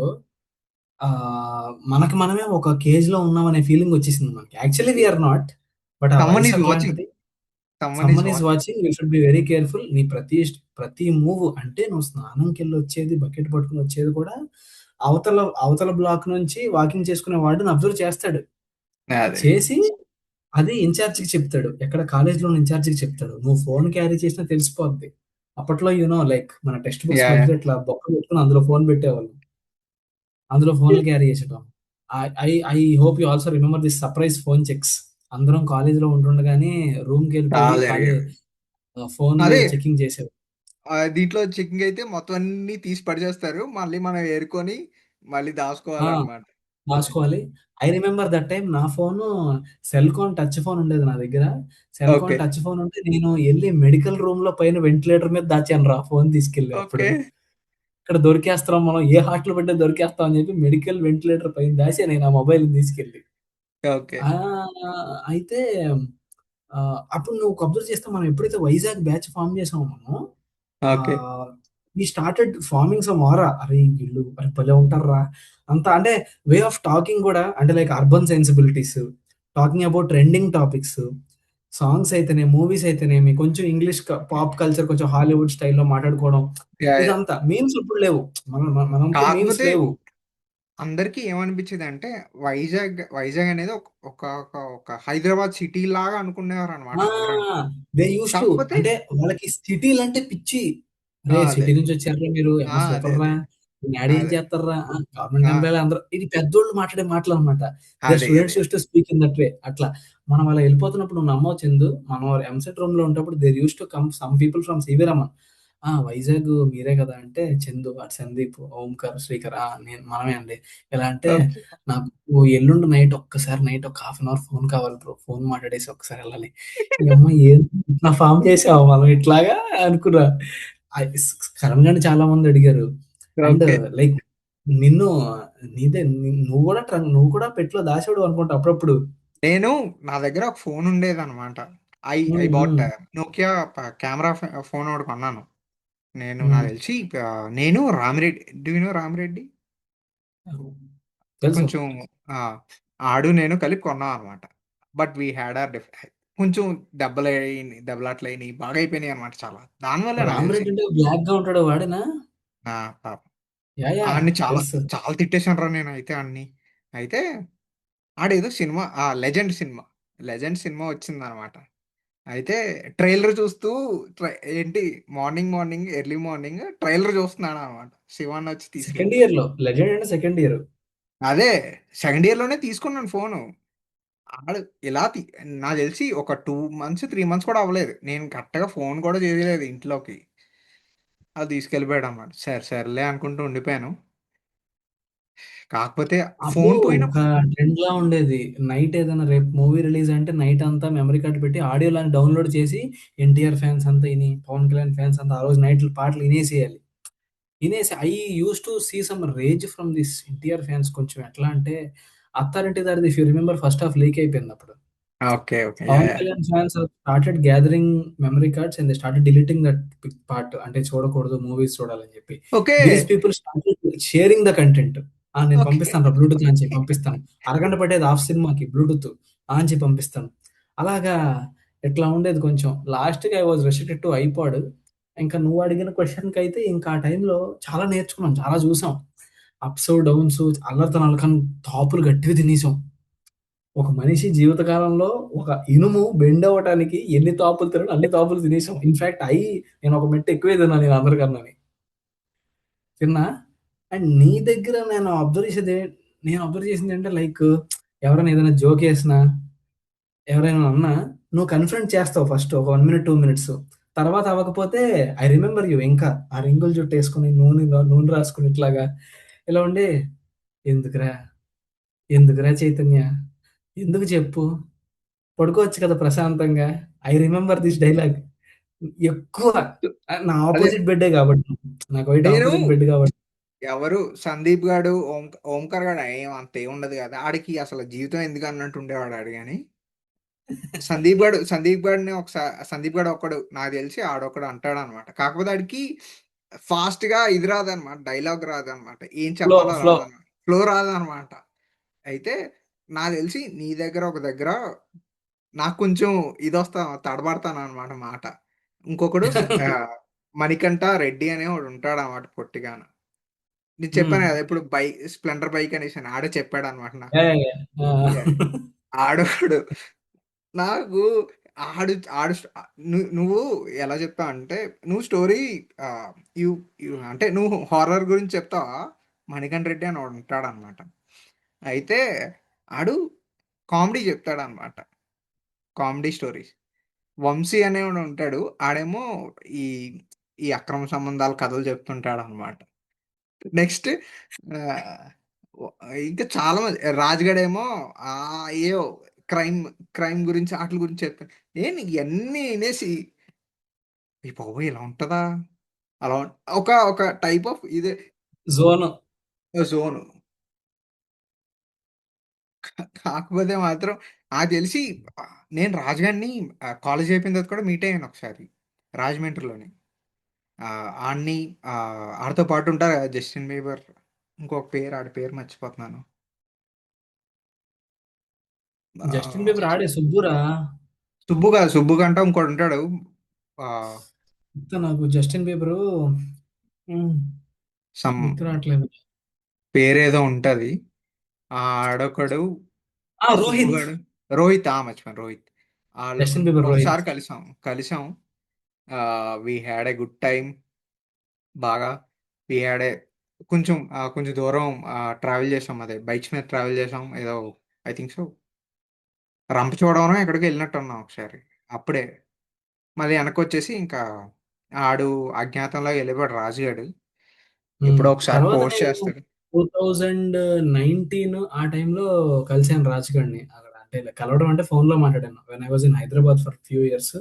మనకి మనమే ఒక కేజ్‌లో ఉన్నామనే ఫీలింగ్ వచ్చేసింది మనకి. Actually we are not. But ఆ సమ్మన్ వయసు ఈస్ వాచింగ్. అట్లాంటిది. Someone is someone is watching. Watching. You should be very careful. నీ ప్రతి మూవ్ అంటే నువ్వు స్నానంకెళ్ళొచ్చేది, బకెట్ పట్టుకొని వచ్చేది కూడా అవతల అవతల బ్లాక్ నుంచి వాకింగ్ చేసుకునే వాడిని అబ్జర్వ్ చేస్తాడు. అదే. చేసి అది ఇన్‌చార్జ్‌కి చెప్తాడు. ఎక్కడ కాలేజ్‌లో ఉన్న ఇన్‌చార్జ్‌కి చెప్తాడు. నువ్వు ఫోన్ క్యారీ చేసినా తెలిసిపోద్ది. అప్పట్లో లైక్ మన టెక్స్ట్ బుక్స్ యాహ్! యాహ్! మధ్యలో ఇట్లా బొక్క పెట్టుకొని అందులో ఫోన్ పెట్టేవాళ్ళు. అందులో ఫోన్‌లు క్యారీ చేసేటోళ్ళం. I I I hope you also remember this surprise phone checks. అందరం కాలేజ్‌లో ఉంటుండగానే రూమ్‌కెళ్ళిపోయి చాలా జరిగాయి. ఫోన్‌లు అదే. చెకింగ్ చేసేవారు. దీంట్లో చెకింగ్ అయితే మొత్తం అన్నీ తీసి పడేస్తారు. మళ్ళీ మనం ఏరుకొని మళ్ళీ ఆ! దాసుకోవాలన్నమాట. అదే. రాసుకోవాలి. ఐ రిమెంబర్ దట్ టైమ్ నా ఫోను సెల్‌కాన్ టచ్ ఫోన్ ఉండేది నా దగ్గర. సెల్‌కాన్ ఓకే. టచ్ ఫోన్ ఉంటే నేను ఎళ్లి మెడికల్ రూమ్‌లో పైన వెంటిలేటర్ మీద దాచానురా ఫోన్ తీసుకెళ్ళి అప్పుడు. ఓకే. ఇక్కడ దొరికేస్తున్నాం మనం ఏ హాస్టల్‌లో పెట్టినా దొరికేస్తాం అని చెప్పి మెడికల్ వెంటిలేటర్ పైన దాసా నేను ఆ మొబైల్‌ని తీసుకెళ్ళి. ఓకే. అయితే అప్పుడు నువ్వు ఒక అబ్జర్వ్ చేస్తే మనం ఎప్పుడైతే వైజాగ్ బ్యాచ్ ఫార్మ్ చేసామో మనం ఓకే. ఆహ్, వి స్టార్టెడ్ ఫార్మింగ్ సమ్ ఆరా. అరే! ఈళ్ళు అరే భలే ఉంటార్రా! అంతా అంటే వే ఆఫ్ టాకింగ్ గూడా అంటే like urban sensibilities, talking about trending topics, songs అయితేనేమి, మూవీస్ అయితేనేమి, కొంచెం ఇంగ్లీష్ పాప్ కల్చర్ కొంచెం హాలీవుడ్ స్టైల్‌లో మాట్లాడుకోవడం. యాహ్! యాహ్! ఇదంతా. మీమ్స్ అప్పుడు లేవు. మనంకి మీమ్స్ కాకపోతే లేవు. అందరికీ ఏమనిపించేదంటే వైజాగ్ అనేది ఒక హైదరాబాద్ సిటీ లాగా అనుకునేవారన్నమాట ఆ! అందరూను. They used to. కాకపోతే అంటే వాళ్ళకి సిటీలంటే పిచ్చి. "అరేయ్! అదే. సిటీ నుంచి వచ్చారురా మీరు. ఏమన్నా అదే. సూపర్‌రా! అదే. మీ డాడీ ఏం అదే. చేత్తార్రా? గవర్నమెంట్ ఆ! ఎంప్లాయీలే అందరూ." ఇది పెద్దోళ్ళు మాట్లాడే మాటలనమాట. దేర్ అదే. స్టూడెంట్స్ అదే. Used to speak in that way. అట్లా. మనం అలా ఎళ్ళిపోతున్నప్పుడు నువ్వు నమ్మవు చందు. మనం ఎంసెట్ రూమ్‌లో ఉంటప్పుడు there used to come some people from CV Raman. Vizag మీరే కదా! అంటే చందు, అటు సందీప్, ఓంకార్, శ్రీకర్ మనమే అండి. ఎలా అంటే ఓకే. నాకు ఎల్లుండి నైట్ ఒక హాఫ్ అన్ అవర్ ఫోన్ కావాలి బ్రో. ఫోన్ మాట్లాడేసి ఒక్కసారి ఎళ్ళాలి. యమ్మ ఏం ఇట్లా ఫార్మ్ చేసామా మనం ఇట్లాగా అనుకున్నా. సడెన్‌గానే చాలా మంది అడిగారు. And okay. లైక్ నిన్ను నువ్వు గూడా నువ్వు కూడా పెట్‌లో దాసాడు అనుకుంటా అప్పుడప్పుడు. నేను నా దగ్గర ఒక ఫోన్ ఉండేదన్నమాట. ఐ హ్మ్. బాట్ హ్మ్. నోకియా కెమెరా ఫోన్ ఒకటి కొన్నాను. నాకు హ్మ్. తెలిసి నేను Ramireddy, do you know Ramireddy? తెలుసు. కొంచెం ఆ! ఆడు నేను కలిపి కొన్నాం అనమాట. బట్ వి హాడ్ అవర్ కొంచెం దెబ్బలాటలయినియి. బాగా అయిపోయినాయన్నమాట చాలా. దానివల్లే నాకు తెలిసి. 'రామిరెడ్డి' అంటే బ్లాక్‌గా ఉంటాడు వాడేనా? ఆ! పాపం. యాహ్! ఆడిని చాలా తెలుసు. చాలా తిట్టేసానురా నేనైతే ఆడిని. అయితే ఆడేదో సినిమా 'లెజెండ్' సినిమా వచ్చిందనమాట. అయితే ట్రైలర్ చూస్తూ ఏంటి మార్నింగ్ ఎర్లీ మార్నింగ్ ట్రైలర్ చూస్తున్నాడనమాట. శివాన్నొచ్చి సెకండ్ తీసుకెళ్ళిపోయి. ఇయర్‌లో 'లెజెండ్' అంటే సెకండ్ ఇయర్. అదే సెకండ్ ఇయర్‌లోనే తీసుకున్నాను ఫోను. ఆడు ఇలా నాకు తెలిసి ఒక 2 మంత్స్, 3 మంత్స్ కూడా అవ్వలేదు. నేను కరెక్ట్‌గా ఫోన్ కూడా చేయలేదు ఇంట్లోకి. అది తీసుకెళ్ళిపోయాడన్నమాట. సర్లే అనుకుంటూ ఉండిపోయాను. కాకపోతే అప్పుడు ఫోన్ ఒక పోయినప్పుడు ట్రెండ్‌లా ఉండేది. నైట్ ఏదైనా రేపు మూవీ రిలీజ్ అంటే నైట్ అంతా మెమరీ కార్డ్ పెట్టి ఆడియోలని డౌన్‌లోడ్ చేసి ఎన్టీఆర్ ఫ్యాన్స్ అంతా పవన్ కళ్యాణ్ ఫ్యాన్స్ అంతా ఆ రోజు నైట్‌లో పాటలు ఇనేసేయాలి. I used to see some rage from this NTR fans కొంచెం ఎట్లా అంటే 'అత్తారింటికి దారేది' if you remember first half leak అయిపోయిందప్పుడు. Okay. Okay. Pawan yeah! Kalyan fans started gathering memory cards and they started deleting that part. అంటే చూడకూడదు మూవీస్ చూడాలని చెప్పి. Okay. These people started sharing the content. నేను ఓకే. పంపిస్తానురా బ్లూటూత్ ఆన్ చేయి పంపిస్తాను. అరగంట పట్టేది హాఫ్ సినిమాకి బ్లూటూత్ ఆన్ చేయి పంపిస్తాను. అలాగా ఇట్లా ఉండేది కొంచెం. లాస్ట్‌కి I was restricted to iPod. ఇంకా నువ్వు అడిగిన క్వెషన్‌కైతే ఇంకా ఆ టైంలో చాలా నేర్చుకున్నాం. చాలా చూసాం. అప్స్, డౌన్స్, అల్లరితనాలు కానీ తాపులు గట్టిగా తినేసాం. ఒక మనిషి జీవితకాలంలో ఒక ఇనుము బెండ్ అవ్వటానికి ఎన్ని తాపులు తినాలో అన్ని తాపులు తినేసాం. ఇన్‌ఫాక్ట్ నేను ఒక మెట్టు ఎక్కువే తిన్నా నేను అందరికన్నాని. తిన్నా. అండ్ నీ దగ్గర నేను అబ్జర్వ్ చేసిందేంటే లైక్ ఎవరైనా ఏదైనా జోకేసినా, ఎవరైనా అన్నా నువ్వు కన్ఫ్రంట్ చేస్తావు ఫస్ట్ ఒక 1 మినిట్, 2 మినిట్స్. తర్వాత అవ్వకపోతే ఐ రిమెంబర్ యూ ఇంకా. ఆ రింగుల జుట్టేసుకొని నూనె రాసుకొని ఇట్లాగా ఇలా ఉండి "ఎందుకురా? ఎందుకురా చైతన్య? ఎందుకు చెప్పు? పడుకోవచ్చు కదా ప్రశాంతంగా. ఐ రిమెంబర్ దిస్ డైలాగ్ ఎక్కువ. నా అదే ఆపోజిట్ బెడ్డే కాబట్టి, నాకు వైట్ నేను ఆపోజిట్ బెడ్ కాబట్టి. ఎవరు సందీప్ గాడు ఓంకార్ గాడు ఏం అంత ఏం ఉండదు కదా ఆడికి అసలు జీవితం ఎందుకు అన్నట్టు ఉండేవాడు ఆడు కానీ సందీప్ గాడిని ఒకసారి సందీప్ గాడు ఒకడు నాకు తెలిసి ఆడొకడు అంటాడు అనమాట కాకపోతే ఆడికి ఫాస్ట్ గా ఇది రాదనమాట డైలాగ్ రాదనమాట ఏం ఫ్లో చెప్పాలో ఫ్లో రాదనమాట ఫ్లో రాదనమాట అయితే నాకు తెలిసి నీ దగ్గర ఒక దగ్గర నాకు కొంచెం ఇది వస్తా తడబడతాను అనమాట మాట ఇంకొకడు మణికంఠ రెడ్డి అనే వాడు ఉంటాడు అనమాట పొట్టిగాను నేను చెప్పాను కదా ఇప్పుడు స్ప్లెండర్ బైక్ అనేసి ఆడే చెప్పాడు అనమాట నాకు ఆడోడు నాకు ఆడు ఆడు నువ్వు ఎలా చెప్తావు అంటే నువ్వు స్టోరీ యూ అంటే నువ్వు హారర్ గురించి చెప్తావా మణికంఠ రెడ్డి అని వాడు ఉంటాడు అనమాట అయితే ఆడు కామెడీ చెప్తాడు అనమాట కామెడీ స్టోరీస్ వంశీ అనేవాడు ఉంటాడు ఆడేమో ఈ ఈ అక్రమ సంబంధాల కథలు చెప్తుంటాడు అనమాట నెక్స్ట్ ఇంకా చాలా మంది రాజుగడేమో ఆ ఏయో క్రైమ్ క్రైమ్ గురించి వాటి గురించి చెప్పాను నేను ఇవన్నీ వినేసి ఈ బాబు ఇలా ఉంటుందా అలా ఒక ఒక టైప్ ఆఫ్ ఇదే జోన్. జోన్ కాకపోతే మాత్రం నాకు తెలిసి ఆ, నేను రాజుగారిని కాలేజ్ అయిపోయిన తర్వాత కూడా మీట్ అయ్యాను ఒకసారి రాజమండ్రిలోని ఆడిని ఆడితో పాటు ఉంటారు కదా జస్టిన్ బీబర్ ఇంకొక పేరు ఆడి పేరు మర్చిపోతున్నాను జస్టిన్ బీబర్ ఆడే సుబ్బురా. సుబ్బు కంట ఇంకోటి ఉంటాడు ఆ, నాకు జస్టిన్ బీబరు సమ్ గుర్తు రావట్లేదు. పేరేదో ఉంటది ఆడొకడు రోహిత్. సుబ్బుగాడు రోహిత్ మర్చిపోయాను రోహిత్ వాళ్ళు జస్టిన్ బీబర్ ఒకసారి రోహిత్. కలిసాం we had a good time బాగా వి హ్యాడ్ ఏ కొంచెం కొంచెం దూరం ట్రావెల్ చేసాం అదే బైక్స్ మీద ట్రావెల్ చేసాం ఏదో ఐ థింక్ సో రంపచోడవరం ఎక్కడికి వెళ్ళినట్టు ఉన్నాం ఒకసారి అప్పుడే మళ్ళీ వెనక్కి వచ్చేసి ఇంకా ఆడు అజ్ఞాతంలో వెళ్ళిపోయాడు రాజుగాడు ఎప్పుడో ఒకసారి తర్వాత పోస్ట్ నేను చేస్తాడు 2019 ఆ టైంలో కలిసాను రాజ్‌గఢ్‌ని అక్కడ. అంటే ఇలా కలవడం అంటే ఫోన్‌లో మాట్లాడాను. When I was in Hyderabad for few years.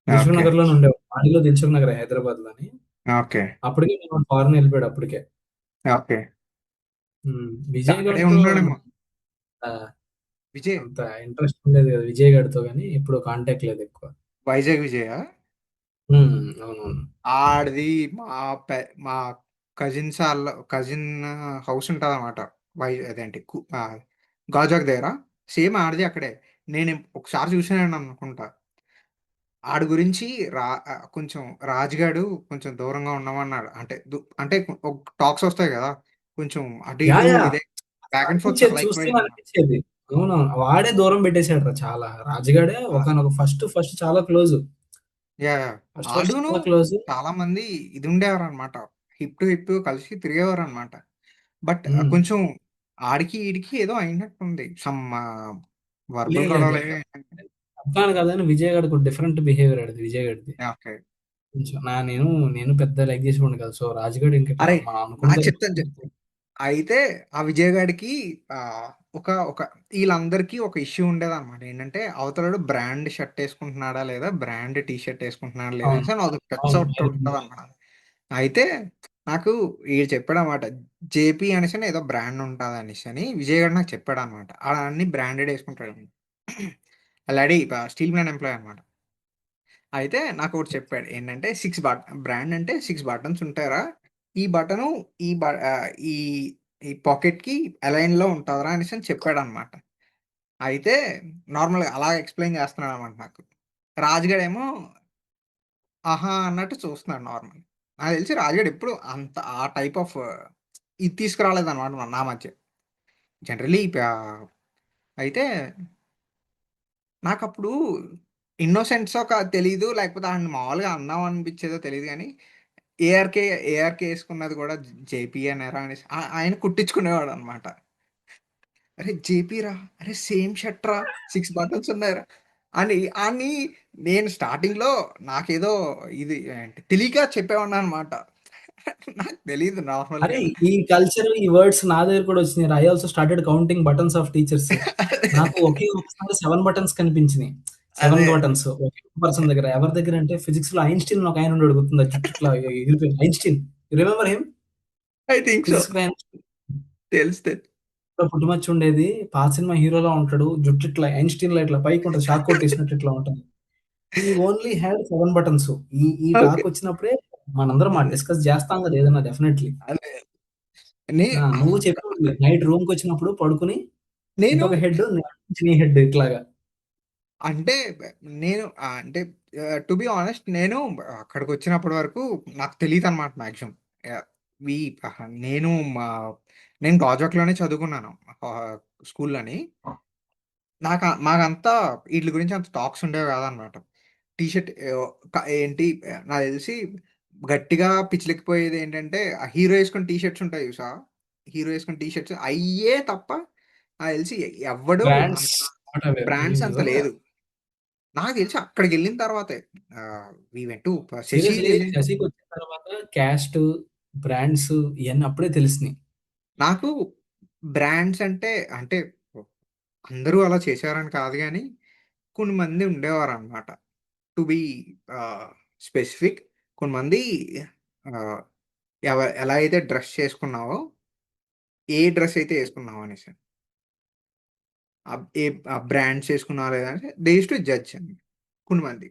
Dilsukh okay నగర్‌లోనే ఉండేవాడు. వాడిలో దిల్‌సుఖ్ నగరే హైదరాబాద్‌లోని. ఓకే అప్పటికే వాడు ఫారెన్ వెళ్ళిపోయాడు అప్పటికే. ఓకే విజయ్ అక్కడే గాడితో ఉన్నాడేమో ఆహ్, విజయ్ అంత ఇంట్రెస్ట్ ఉండేది కాదు విజయ్ గాడితో గానీ, ఎప్పుడు కాంటాక్ట్ లేదు ఎక్కువ. వైజాగ్ విజయ అవునవును. ఆడిది మా మా కజిన్స్ వాళ్ళ కజిన్ హౌస్ ఉంటుంది అనమాట అదేంటి గాజాక్ దగ్గర సేమ్ ఆడిది అక్కడే నేను ఒకసారి చూసాను అనుకుంటా ఆడి గురించి కొంచెం రాజుగాడు కొంచెం దూరంగా ఉండమన్నాడు అంటే అంటే టాక్స్ వస్తాయి కదా కొంచెం అటు ఇటు యాహ్! ఇదే బ్యాక్ అండ్ ఫోర్త్ అనిపించేది, చాలా చూస్తేనే ఎక్కువైంది అన్నమాట. అనిపించేది. అవునవును. వాడే దూరం పెట్టేసాడురా చాలా. రాజుగాడే ఒకానొక ఫస్ట్ ఫస్ట్ చాలా క్లోజు. యా ఫస్ట్ ఫస్ట్ ఆడును చాలా క్లోజు. చాలా మంది ఇది ఉండేవారు అనమాట హిప్ టు హిప్ కలిసి తిరిగేవారు అనమాట బట్ హ్మ్. కొంచెం ఆడికి ఈడికి ఏదో అయినట్టుంది సమ్ వర్బల్ లేదు లేదు. గొడవలే చెప్తాను కదా అని విజయ్ గాడికి డిఫరెంట్ బిహేవియర్ ఆడిది విజయ్ గాడిది. ఓకే కొంచెం నేను పెద్ద లైక్ చేసేవాడిని కాదు. సో రాజుగాడు ఇంక ఇట్లా అరే మనం నాకు అనుకుంటే చెప్తాను అయితే ఆ విజయ్ గాడికి ఆ, ఒక ఒక వీళ్ళందరికీ ఒక ఇష్యూ ఉండేది అనమాట ఏంటంటే అవతలడు బ్రాండ్ షర్ట్ వేసుకుంటున్నాడా లేదా బ్రాండ్ టీ షర్ట్ వేసుకుంటున్నాడా లేదా అవును. అనేసి అది పెద్ద అవును. ఒకటి ఉంటుంది అనమాట అయితే నాకు వీడు చెప్పాడు అనమాట జేపీ అనేసి ఏదో బ్రాండ్ ఉంటుంది అనేసి అని విజయ్ గారు నాకు చెప్పాడు అనమాట అన్ని బ్రాండెడ్ వేసుకుంటాడు ఆల్రెడీ స్టీల్ ప్లాంట్ ఎంప్లాయ్ అనమాట అయితే నాకు ఒకటి చెప్పాడు ఏంటంటే బ్రాండ్ అంటే 6 బటన్స్ ఉంటాయరా ఈ బటను ఈ బ- ఆ, ఈ ఈ పాకెట్ కి అలైన్ లో ఉంటుందిరా అనేసి అని చెప్పాడు అనమాట అయితే నార్మల్గా అలా ఎక్స్ప్లెయిన్ చేస్తున్నాడు అనమాట నాకు రాజుగాడేమో ఆహా అన్నట్టు చూస్తున్నాడు నార్మల్ నాకు తెలిసి రాజుగాడు ఎప్పుడు అంత ఆ టైప్ ఆఫ్ ఇది తీసుకురాలేదు అనమాట నా మధ్య జనరలీ అయితే నాకు అప్పుడు ఇన్నోసెంట్స్ ఒక తెలీదు లేకపోతే ఆయన మామూలుగా అన్నాం అనిపించేదో తెలియదు కానీ ఏఆర్కే ఏఆర్కే వేసుకున్నది కూడా జేపీ అనేరా అనేసి ఆయన కుట్టించుకునేవాడు అనమాట అరే జేపీ రా అరే సేమ్ షర్ట్ రా 6 బటన్స్ ఉన్నాయిరా అని నేను స్టార్టింగ్ లో నాకేదో ఇది ఏంటి తెలియక చెప్పేవాడిని అనమాట నాకు తెలీదు అరే నార్మల్‌గా. ఈ కల్చర్, ఈ వర్డ్స్ నా దగ్గర కూడా వచ్చినాయి. I also started counting buttons of teachers. నాకు ఒకే ఒకసారి 7 బటన్స్ కనిపించినాయి. 7 అదే. బటన్స్ ఒకే పర్సన్ దగ్గర. ఎవరి దగ్గర అంటే ఫిజిక్స్‌లో ఐన్‌స్టీన్ అని ఒక ఆయన ఉన్నాడు గుర్తుందా? జుట్టు ఇట్లా ఎగిరిపోయింది. Einstein. You remember him? I think so. Physics Einstein. తెలుసు. తెలుసు. పుట్టుమచ్చ ఉండేది. పాత సినిమా హీరోలా ఉంటాడు. జుట్టు ఇట్లా ఐన్‌స్టీన్‌లా ఇట్లా పైకి ఉంటది. షాక్ కొట్టేసినట్టు ఇట్లా ఉంటది. హి ఓన్లీ హాడ్ 7 బటన్స్. ఈ ఓకే. టాక్ వచ్చినప్పుడే మనందరం అదే. డిస్కస్ చేస్తాం కదా! ఏదైనా డెఫినైట్‌లీ. అదే. నే నువ్వు అక్క చెప్పేవాడివి నైట్ రూమ్‌కొచ్చినప్పుడు పడుకొని నేను ఇదొక హెడ్, నీ హెడ్ ఇట్లాగా. అంటే నేను అంటే టు బి ఆనెస్ట్ నేను అక్కడికొచ్చినప్పటి వరకు నాకు తెలీదనమాట మాక్సిమం. యాహ్! వి అహా! నేను మా నేను గాజువాకలోనే చదువుకున్నాను. స్కూల్‌లోని. మాకంతా ఈట్లి గురించి అంత టాక్స్ ఉండేవి కాదనమాట. టీ షర్ట్ ఏంటి నాకు తెలిసి గట్టిగా పిచ్చెలెక్కిపోయేదేంటంటే, ఆ హీరో యేసుకున్న టీ షర్ట్స్ ఉంటాయి చూసావా? హీరో యేసుకున్న టీ షర్ట్స్ అయ్యే తప్ప నాకు తెలిసి ఎవ్వడు బ్రాండ్స్ అంత మాట అవి బ్రాండ్స్ అంత నిజంగా. లేదు. నాకు తెలిసి అక్కడికెళ్ళిన తర్వాతే వి వెంట్ టు సీరియస్‌లీ శశికెళ్ళిన శశికొచ్చిన తర్వాత క్యాస్ట్, బ్రాండ్స్ ఇయన్నీ అప్పుడే తెలిసినాయి. నాకు బ్రాండ్స్ అంటే అందరూ అలా చేశారని కాదు గానీ, కొన్ని మంది ఉండేవారనమాట. టు బీ స్పెసిఫిక్ కొంతమంది ఆహ్, ఎలా అయితే డ్రెస్ చేసుకున్నావో, ఏ డ్రెస్ అయితే యేసుకున్నావో అనేసి. ఏ బ్రాండ్స్ యేసుకున్నావా లేదా అని దే యూజ్డ్ టు జడ్జ్ కొంతమంది.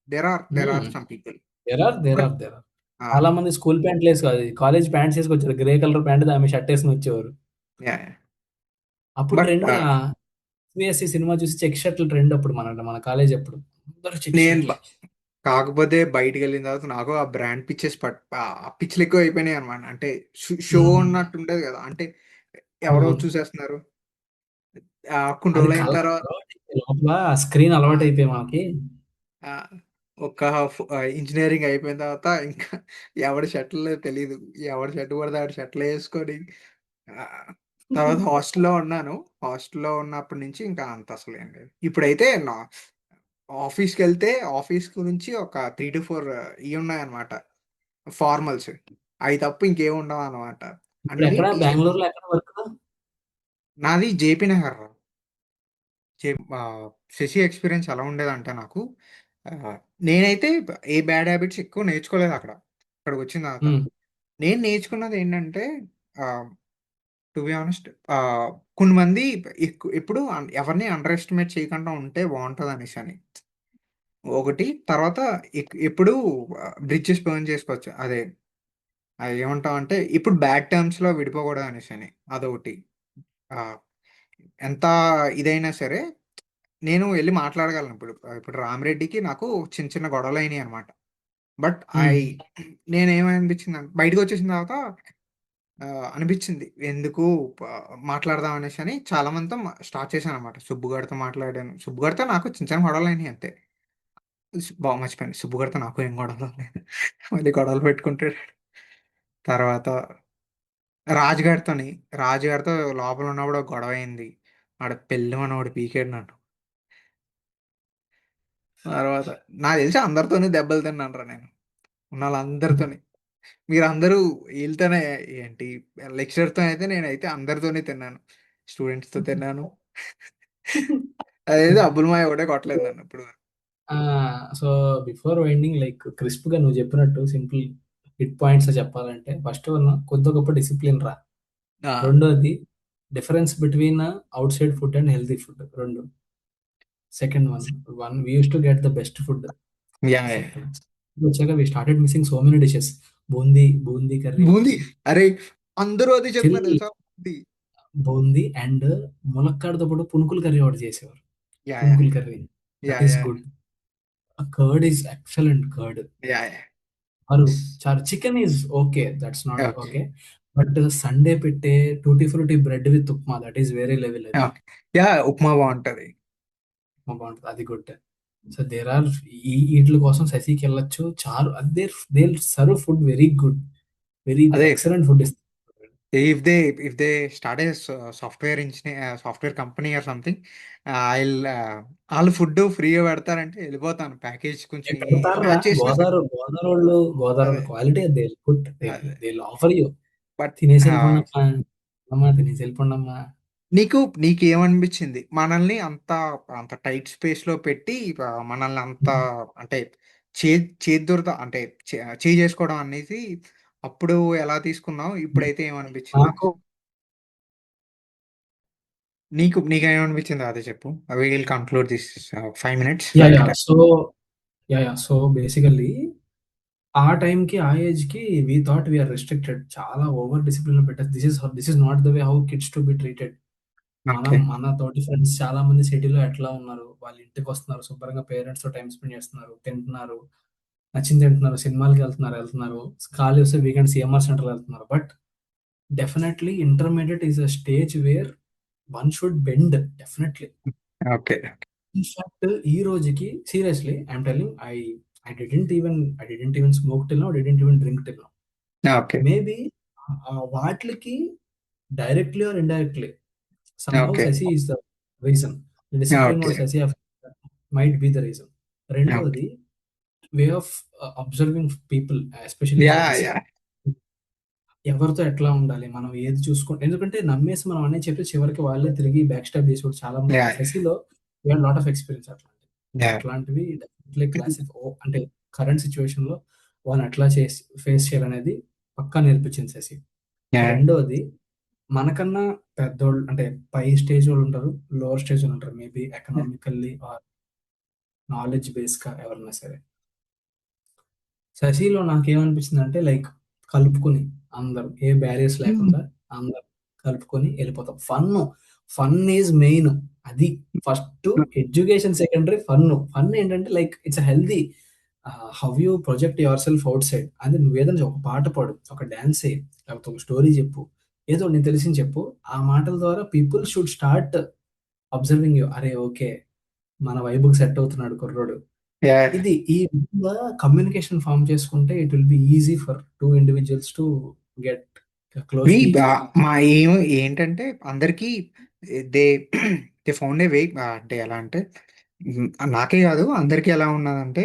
There are hmm. Some people. There but are there are. ఆ! చాలా మంది స్కూల్ ప్యాంట్‌లేసి కాదు, కాలేజ్ ప్యాంట్స్ ఏసుకొచ్చారు. గ్రే కలర్ ప్యాంట్ ఆమె షర్ట్ ఏసుకొని వచ్చేవారు. యాహ్! అప్పుడు బట్ ట్రెండ్ సీబీఎస్‌ఈ సినిమా చూసి చెక్ షర్ట్‌లు ట్రెండ్ అప్పుడు మన కాలేజ్ అప్పుడు. అందరూ చెక్ నేను షర్ట్‌లు. కాకపోతే బయటికెళ్ళిన తర్వాత నాకు ఆ బ్రాండ్ పిచ్చెస్ పిచ్చులెక్కువైపోయినాయన్నమాట. అంటే షో హ్మ్. ఉన్నట్టుంటది గదా! అంటే ఎవరో అవును. చూసేస్తున్నారు. కొన్ని అది రోజులయిన తర్వాత అలవాటైపోయి లోపల స్క్రీన్ ఆ! అలవాటైపోయి మనకి. ఆ! ఒక ఇంజినీరింగ్ అయిపోయిన తర్వాత ఇంకా ఎవడి షర్టులో తెలీదు. ఎవడి షర్ట్ పడితే ఆడి షర్ట్‌లేసుకొని తర్వాత హాస్టల్‌లో ఉన్నాను. హాస్టల్‌లో ఉన్నప్పటి నుంచి ఇంకా అంత అసలేం లేదు. ఇప్పుడైతే ఆఫీస్‌కెళ్తే ఆఫీస్ గురించి ఒక 3-4 ఇయున్నాయన్నమాట. ఫార్మల్స్. అయి తప్ప ఇంకేమి ఉండవన్నమాట. అన్నీ ఇప్పుడెక్కడ టీ షర్ట్స్. బెంగుళూరులో ఎక్కడ వర్క్? నాది జేపీ నగర్. జే శశి ఎక్స్‌పీరియన్స్ ఎలా ఉండేదంటే నాకు ఆహ్, నేనైతే ఏ బ్యాడ్ హ్యాబిట్స్ ఎక్కువ నేర్చుకోలేదక్కడ. అక్కడికొచ్చిన తర్వాత. హ్మ్. నేను నేర్చుకున్నదేంటంటే ఆహ్, టు బి హానెస్ట్ ఆహ్, కొంతమంది ఎప్పుడు ఎవరిని అండర్ ఎస్టిమేట్ చేయకుండా ఉంటే బావుంటదనేసని. ఒకటి తర్వాత ఎప్పుడూ బ్రిడ్జెస్ బర్న్ చేసుకోవచ్చు. అది ఏమంటామంటే ఇప్పుడు బ్యాడ్ టర్మ్స్‌లో విడిపోకూడదనేసని. అదొకటి. ఆహ్, ఎంత ఇదైనా సరే నేను ఎళ్లి మాట్లాడగలను ఇప్పుడు. ఇప్పుడు రామిరెడ్డికి నాకు చిన్న చిన్న గొడవలయినాయనమాట. బట్ హ్మ్. నేనేమనిపించిందంటే బయటికొచ్చేసిన తర్వాత అనిపించింది. ఎందుకు ప మాట్లాడదాం అనేసని చాలా మందితో స్టార్ట్ చేశాననమాట. సుబ్బుగాడితో మాట్లాడాను. సుబ్బుగాడితో నాకు చిన్న చిన్న గొడవలయినాయి అంతే. మర్చిపోయాను. సుబ్బుగాడితో నాకు ఏం గొడవలవ్వలేదు. మళ్ళీ గొడవలు పెట్టుకుంటాడు. తర్వాత రాజుగాడితోని, రాజుగాడితో లోపలున్నప్పుడు ఒక గొడవయింది. ఆడు పెళ్ళిమని ఒకడు పీకాడు నన్ను. తర్వాత నాకు తెలిసి అందరితోని దెబ్బలు తిన్నానురా నేను. ఉన్నోళ్ళందరితోని. మీరందరూ ఈళ్ళతోనే ఏంటి లెక్చరర్‌తో అయితే నేనైతే అందరితోని తిన్నాను. స్టూడెంట్స్‌తో తిన్నాను. అదేదో అబ్బుల్ మాయ ఒకటే కొట్టలేదు నన్ను ఇప్పుడు వరకు. ఆ! సో, బిఫోర్ వైండింగ్ లైక్ క్రిస్ప్‌గా నువ్వు చెప్పినట్టు సింపుల్ హిట్ పాయింట్స్ చెప్పాలంటే ఫస్ట్ వన్ కొద్దో గొప్ప డిసిప్లిన్ రా. ఆ! రెండోది difference between outside food and healthy food 2. Second one we used to get the best food. Yeah! Yeah! వచ్చాక we started missing so many dishes. Boondi curry boondi. ఒకటి. అరే! అందరూ అదే స్టిల్ చెప్తున్నారు తెలుసా? బూందీ. బూందీ అండ్ ములక్కాడతో పాటు పునుకుల కర్రీ ఒకటి చేసేవారు. యాహ్! యాహ్! పునుకుల curry. That yeah! Is yeah! Good. Curd is excellent curd. Yeah! Yeah! చారు. Chicken is okay. That's not okay. Okay. But Sunday పెట్టే tutti frutti bread with upma that is వేరే level అది. Okay. Yeah! Upma బావుంటది. ఉప్మా బావుంటది. అది good. So there are ఈట్ల కోసం శశికెళ్ళొచ్చు. చారు they serve food very good. Very అదే ఎక్సలెంట్ ఫుడ్ ఇస్తారు. if they if they start a software engineer software company or something, I'll వాళ్ళు ఫుడ్ ఫ్రీగా పెడతారంటే వెళ్ళిపోతాను. ప్యాకేజ్ కొంచెం పెడతారా మ్యాచ్ చేసినా సరే. గోదావరోళ్ళు అదే గోదావరోళ్ళ క్వాలిటీ దే పుట్ అదే దే ఆఫర్ యూ బట్ తినేసి వెళ్ళిపోండమ్మా అమ్మా తినేసి వెళ్ళిపోండమ్మా. నీకేమనిపించింది మనల్ని అంత అంత టైట్ స్పేస్ లో పెట్టి మనల్ని అంత అంటే చే చేదురుతా అంటే చేసుకోవడం అనేది అప్పుడు ఎలా తీసుకున్నావు, ఇప్పుడైతే ఏమనిపించింది? నాకు నీకేమనిపించింది అదే చెప్పు. Will conclude this 5 minutes yeah like yeah so so basically ఆ టైంకి ఆ ఏజ్ కి వీ థాట్ వీఆర్ రెస్ట్రిక్టెడ్, చాలా ఓవర్ డిసిప్లిన్ పెట్టారు. This is not the way how kids to be treated. Okay. మన తోటి ఫ్రెండ్స్ చాలా మంది సిటీలో ఎట్లా ఉన్నారు, వాళ్ళ ఇంటికి వస్తున్నారు, శుభ్రంగా పేరెంట్స్ తో టైం స్పెండ్ చేస్తున్నారు, తింటున్నారు, నచ్చింది తింటున్నారు, సినిమాలకి వెళ్తున్నారు, ఖాళీ వస్తే వీకెండ్ సిఎంఆర్ సెంటర్ వెళ్తున్నారు. But definitely intermediate is a stage where one should bend definitely. Okay. In fact ఈ రోజుకి seriously I'm telling I didn't even smoke till now, didn't even drink till now. Okay. Maybe వాటిలికి directly or indirectly somehow okay. Sashi is the reason. Discipline okay. What Sashi have might be the reason. Okay. రెండోది way of observing people, especially yeah boys. Yeah ఎవరితో ఎట్లా ఉండాలి, మనం ఏది చూసుకుంటే, ఎందుకంటే నమ్మేసి మనం అన్నీ చెప్పి చివరికి వాళ్ళే తిరిగి బ్యాక్ స్టాబ్ చేసి కూడా చాలా మంది యా ఉన్నారు. శశిలో we had lot of experience అట్లాంటివి. యా అట్లాంటివి డెఫినెట్‌లీ అంటే కరెంట్ సిట్యుయేషన్‌లో వాళ్ళని ఎట్లా ఫేస్ చేయాలనేది పక్కా నేర్పించింది శశి. యా రెండోది మనకన్నా పెద్దోళ్ళు అంటే పై స్టేజ్ వాళ్ళు ఉంటారు, లోవర్ స్టేజ్ వాళ్ళు ఉంటారు. మేబీ ఎకనామికల్లీ ఆర్ నాలెడ్జ్ బేస్‌గా ఎవరైనా సరే. శశిలో నాకేమనిపించిందంటే లైక్ కలుపుకొని అందరూ ఏ బ్యారియర్స్ లేకుండా అందరూ కలుపుకొని వెళ్ళిపోతాం. Fun is main. అది ఫస్ట్, ఎడ్యుకేషన్ సెకండరీ, ఫన్ ఏంటంటే like it's healthy. How you project your self out side. అది నువ్వేదైనా ఒక పాట పాడు, ఒక డాన్స్ చేయి, లేకపోతే ఒక స్టోరీ చెప్పు, ఏదో నీకు తెలిసింది చెప్పు. ఆ మాటల ద్వారా people should start observing you. అరే ఓకే, మన వైబుకి సెట్ అవుతున్నాడు కుర్రోడు. యా ఈ విధంగా కమ్యూనికేషన్ ఫార్మ్ చేసుకుంటే it will be easy for two individuals to get close me to each other. మా ఏం ఏంటంటే అందరికీ దే దే ఫౌండ్ ఏ వే. అంటే ఎలా అంటే నాకే కాదు అందరికీ ఎలా ఉన్నదంటే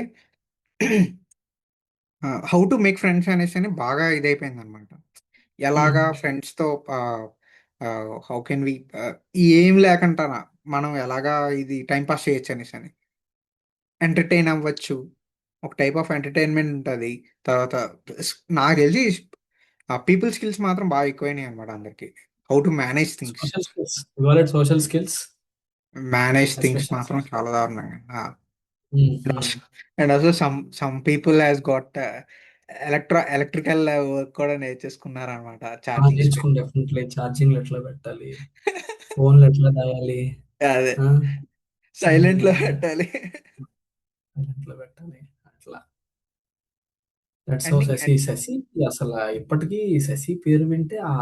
హౌ టు మేక్ ఫ్రెండ్స్ అనేసి అని బాగా ఇదైపోయింది అనమాట. ఎలాగా ఫ్రెండ్స్తో హౌ కెన్ వి ఏం లేకుండా మనం ఎలాగా ఇది టైం పాస్ చేయొచ్చు అనేసి అని ఎంటర్టైన్ అవ్వచ్చు. ఒక టైప్ ఆఫ్ ఎంటర్టైన్మెంట్ ఉంటుంది. తర్వాత నాకు తెలిసి పీపుల్ స్కిల్స్ మాత్రం బాగా ఎక్కువైనాయి అనమాట అందరికి. How to manage things. Social skills, ఇవాళ social skills manage things especially. మాత్రం చాలా దారుణంగా. And also some people has got electrical work కూడా నేర్చేసుకున్నారు అనమాట ఛార్జింగ్స్ పెట్టి. నేర్చుకుని డెఫినెట్లీ ఛార్జింగ్లు ఎట్లా పెట్టాలి, ఫోన్లు ఎట్లా దాయాలి, అదే అన్ని సైలెంట్ లో పెట్టాలి. ఎట్లా పెట్టాలి అట్లా. దట్స్ హౌ అండ్ శశి అసలు ఇప్పటికీ శశి పేరు వింటే ఆ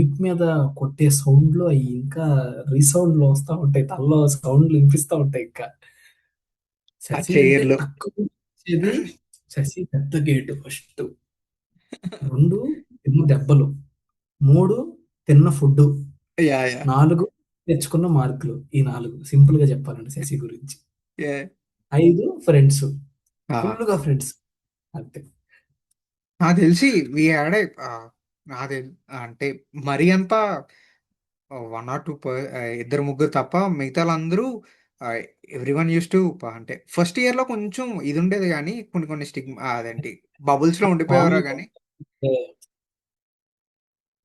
ఈప్ మీద కొట్టే సౌండ్లు అవి ఇంకా రీసౌండ్లు వస్తూ ఉంటాయి, తలలో సౌండ్లు వినిపిస్తూ ఉంటాయి ఇంకా. ఆ శశి అంటే చైర్లు. తక్కువ వచ్చేది. శశి పెద్ద గేటు ఫస్ట్. 2 తిన్న దెబ్బలు. 3 తిన్న ఫుడ్డు. యా యా 4 తెచ్చుకున్న మార్కులు. ఈ 4 సింపుల్‌గా చెప్పాలంటే శశి గురించి. Yeah 5 friends. ఫుల్లుగా ఫ్రెండ్స్. అంతే. నాకు తెలిసి వి హ్యాడ్ ఏ నాది అంటే మరీ అంత 1 or 2 ఇద్దరు ముగ్గురు తప్ప మిగతా వాళ్ళందరూ ఎవ్రీవన్ యూస్ టు అంటే ఫస్ట్ ఇయర్ లో కొంచెం ఇది ఉండేది కానీ కొన్ని కొన్ని అదేంటి బబుల్స్ లో ఉండిపోయేవారు కామన్‌గా కానీ అంటే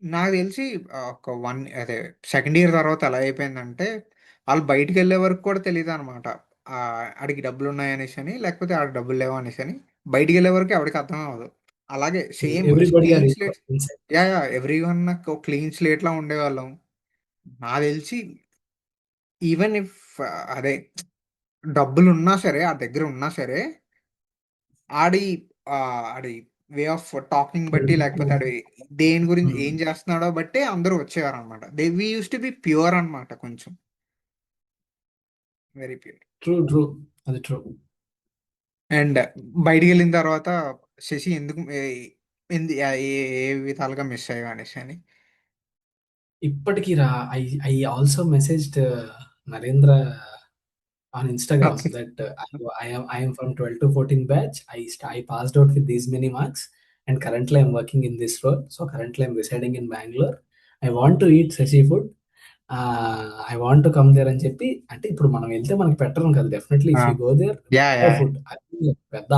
నాకు తెలిసి ఒక అదే సెకండ్ ఇయర్ తర్వాత ఎలా అయిపోయిందంటే వాళ్ళు బయటికి వెళ్ళే వరకు కూడా తెలియదు అనమాట. ఆడికి డబ్బులు ఉన్నాయనేసి అని లేకపోతే ఆడికి డబ్బులు లేవు అనేసి అని బయటికి వెళ్ళే వరకు ఎవరికి అర్థం అవ్వదు. అలాగే same everybody are clean equal slate. Inside. Yeah yeah every one clean slate లా ఉండేవాళ్ళం. నాకు తెలిసి ఈవెన్ ఇఫ్ అదే డబ్బులు ఉన్నా సరే ఆ దగ్గర ఉన్నా సరే ఆడి ఆడి వే ఆఫ్ టాకింగ్ బట్టి లేకపోతే ఆడి దేని గురించి హ్మ్. ఏం చేస్తున్నాడో బట్టి అందరూ వచ్చేవారు అనమాట. They we use to be pure అనమాట, కొంచెం వెరీ ప్యూర్. ట్రూ. అది ట్రూ. అండ్ బయటికి వెళ్ళిన తర్వాత శశి ఎందుకు ఏ విధాలుగా మిస్ అయ్యా అనేసి అని ఇప్పటికి రా. I also messaged Narendra on Instagram okay. that I am from 12 to 14 batch. I passed out with these many marks, and currently I'm working in this role. So currently I'm residing in Bangalore. I want to eat Sashi food. I want to come there అని చెప్పి, అంటే ఇప్పుడు మనం వెళ్తే మనకి పెట్టరు కదా, definitely if you go there yeah yeah food. అది పెద్ద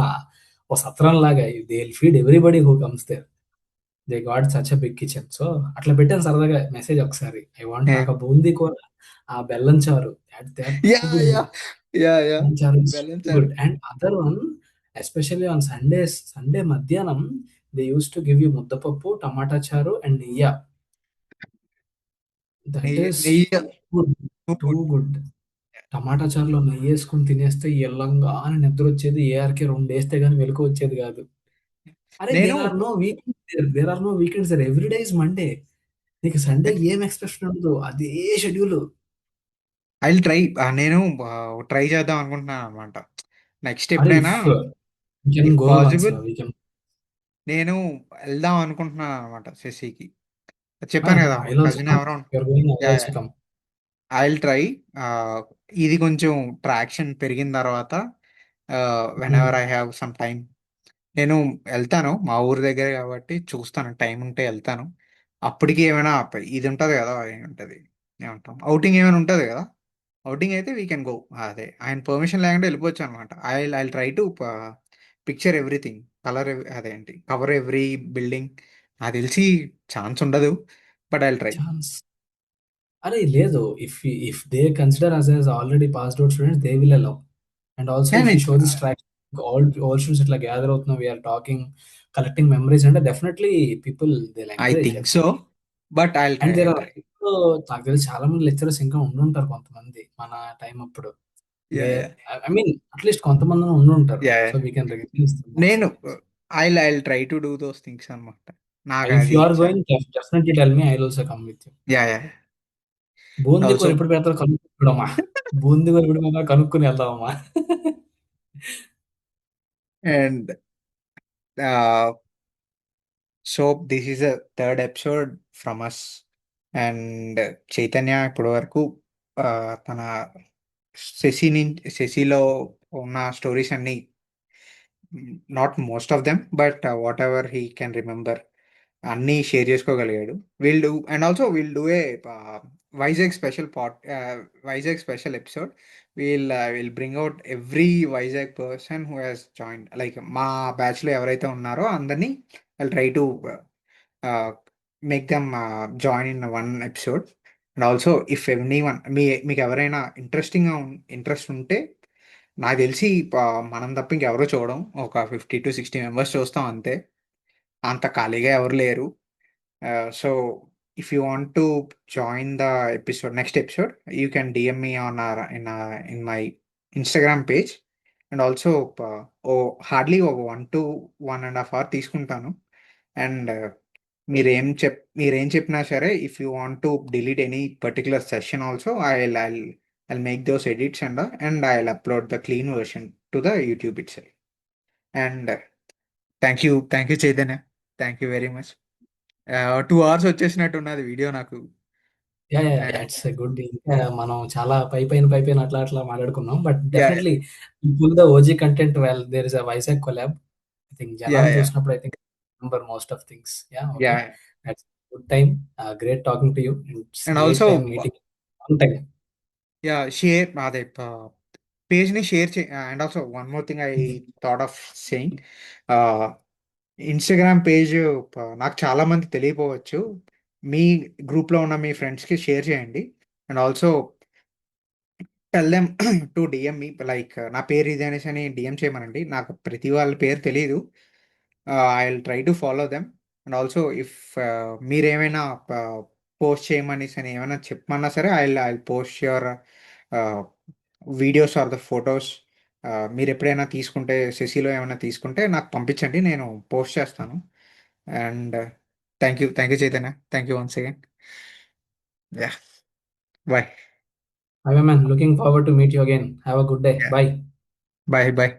ఒక సత్రం లాగా, they will feed everybody who comes there. They got such a big kitchen. So అట్లా పెట్టాను సరదాగా మెసేజ్ ఒకసారి, ఐ వాంట్, నాకు ఆ బూందీ కూర, ఆ బెల్లం చారు, they are yeah too good. Yeah yeah yeah బెల్లం చారు is బెల్లం too చారు. good. And other one, especially on Sundays, Sunday మధ్యాహ్నం, they used to give you ముద్దపప్పు, టమాటా చారు అండ్ నెయ్య. దట్ నెయ్యి ఈస్ నెయ్యి గుడ్, టూ గుడ్. గుడ్. టమాటా చారులో నెయ్యి వేసుకుని తినేస్తే ఎల్లంగా అని నిద్ర వచ్చేది. ఏఆర్కి రెండు వేస్తే గానీ వెలుకు వచ్చేది కాదు. అరే నేను there are no weekends, every day is Monday. నీకు సండే ఏం ఎక్స్పెక్షన్ ఉండదు, అదే షెడ్యూల్. I try. నేను ట్రై చేద్దాం అనుకుంటున్నాను అనమాట. నెక్స్ట్ అరే ఎప్పుడైనా if you can if go once, possible we can. నేను వెళ్దాం అనుకుంటున్నాను అనమాట శశికి. చెప్పాను కదా మా ఐల్ ఆల్సో కజిన్ కమ్, ఎవరో. You're going, I'll also come. I will try. ఇది కొంచెం ట్రాక్షన్ పెరిగిన తర్వాత whenever I have some time నేను వెళ్తాను. మా ఊరు దగ్గర కాబట్టి చూస్తాను, టైం ఉంటే వెళ్తాను. అప్పటికి ఏమైనా ఇది ఉంటుంది కదా, ఏముంటుంది, ఏమంటాం, అవుటింగ్ ఏమైనా ఉంటుంది కదా. అవుటింగ్ అయితే వీ కెన్ గో. అదే ఆయన పర్మిషన్ లేకుండా వెళ్ళిపోవచ్చు అనమాట. I try to picture everything, colour అదేంటి, కవర్ ఎవ్రీ బిల్డింగ్. నాకు తెలిసి ఛాన్స్ ఉండదు, బట్ ఐ ట్రై. ఛాన్స్, అరే లేదు, if they consider us as already passed out students, they will allow. And also if you show this track, all students ఇట్లా gather అవుతున్నాం, we're talking, collecting memories అంటే definitely people they I encourage think so, definitely. But I and try I there are, try. నాకు తెలిసి చాలా మంది lecturers ఇంకా ఉండుంటారు కొంతమంది మన టైం అప్పుడు. Yeah they, yeah I mean at least కొంతమంది ఉండుంటారు. Yeah. So we can recognise them also. నేను I try to do those things అనమాట. నాకు ఇఫ్ అది you are going, definitely tell me, I will also come with you. Yeah yeah. Boondi కూర also ఎప్పుడు పెడతారో కనుక్కుందామా. బూందీ కూర ఎప్పుడు పెడతారో కనుక్కొని వెళ్దామమ్మా. And so this is a third episode from us. And Chaitanya ఇప్పటి వరకు తన శశిలో ఉన్న స్టోరీస్ అన్ని, not most of them but whatever he can remember, అన్నీ షేర్ చేసుకోగలిగాడు. Will do, and also will do a Vizag special Vizag special episode. Will bring out every Vizag person who has join, like మా బ్యాచ్లో ఎవరైతే ఉన్నారో అందరినీ I try to make them join in one episode. And also if any one, మీకు ఎవరైనా interest ఉంటే, నాకు తెలిసి మనం తప్ప ఇంకెవరో చూడడం, ఒక 50 to 60 మెంబర్స్ చూస్తాం అంతే. అంత ఖాళీగా ఎవరు లేరు. So if you want to join the episode, next episode, you can DM me on in my Instagram page. And also oh hardly ఒక 1 to 1.5 hours తీసుకుంటాను. అండ్ మీరేం చెప్పినా సరే, if you want to delete any particular session also, I'll make those edits and I'll upload the clean version to the YouTube itself. And thank you Chaitanya, thank you very much. 2 hours వచ్చేసినట్టున్నది video నాకు. Yeah yeah yeah, and it's good. ఇంకా మనం చాలా పై పైన అట్లా అట్లా మాట్లాడుకున్నాం, but yeah definitely pull the OG content well, there is a Vizag collab. I think yeah జనాలు యా చూసినప్పుడు I think remember most of things. Yeah yeah. Okay, that's good time. Great talking to you. It's and great also time meeting on time. Yeah, share అదే పేజ్ని share చే. And also one more thing I thought of saying, Instagram page నాకు చాలా మంది తెలియపోవచ్చు. మీ గ్రూప్లో ఉన్న మీ ఫ్రెండ్స్కి share చేయండి. And also tell them to DM me, like నా పేరు ఇది అనేసి అని డిఎం చేయమనండి. నాకు ప్రతి వాళ్ళ పేరు తెలియదు. I will try to follow them. And also ఇఫ్ మీరేమైనా పోస్ట్ చేయమనేసి అని ఏమైనా చెప్పమన్నా సరే, I post your videos or the photos. మీరు ఎప్పుడైనా తీసుకుంటే, సెసీలో ఏమైనా తీసుకుంటే నాకు పంపించండి, నేను పోస్ట్ చేస్తాను. And thank you Chaitanya, thank you once again. Yeah, bye. Hi man, looking forward to meet you again. Have a good day. Yeah, Bye. Bye bye.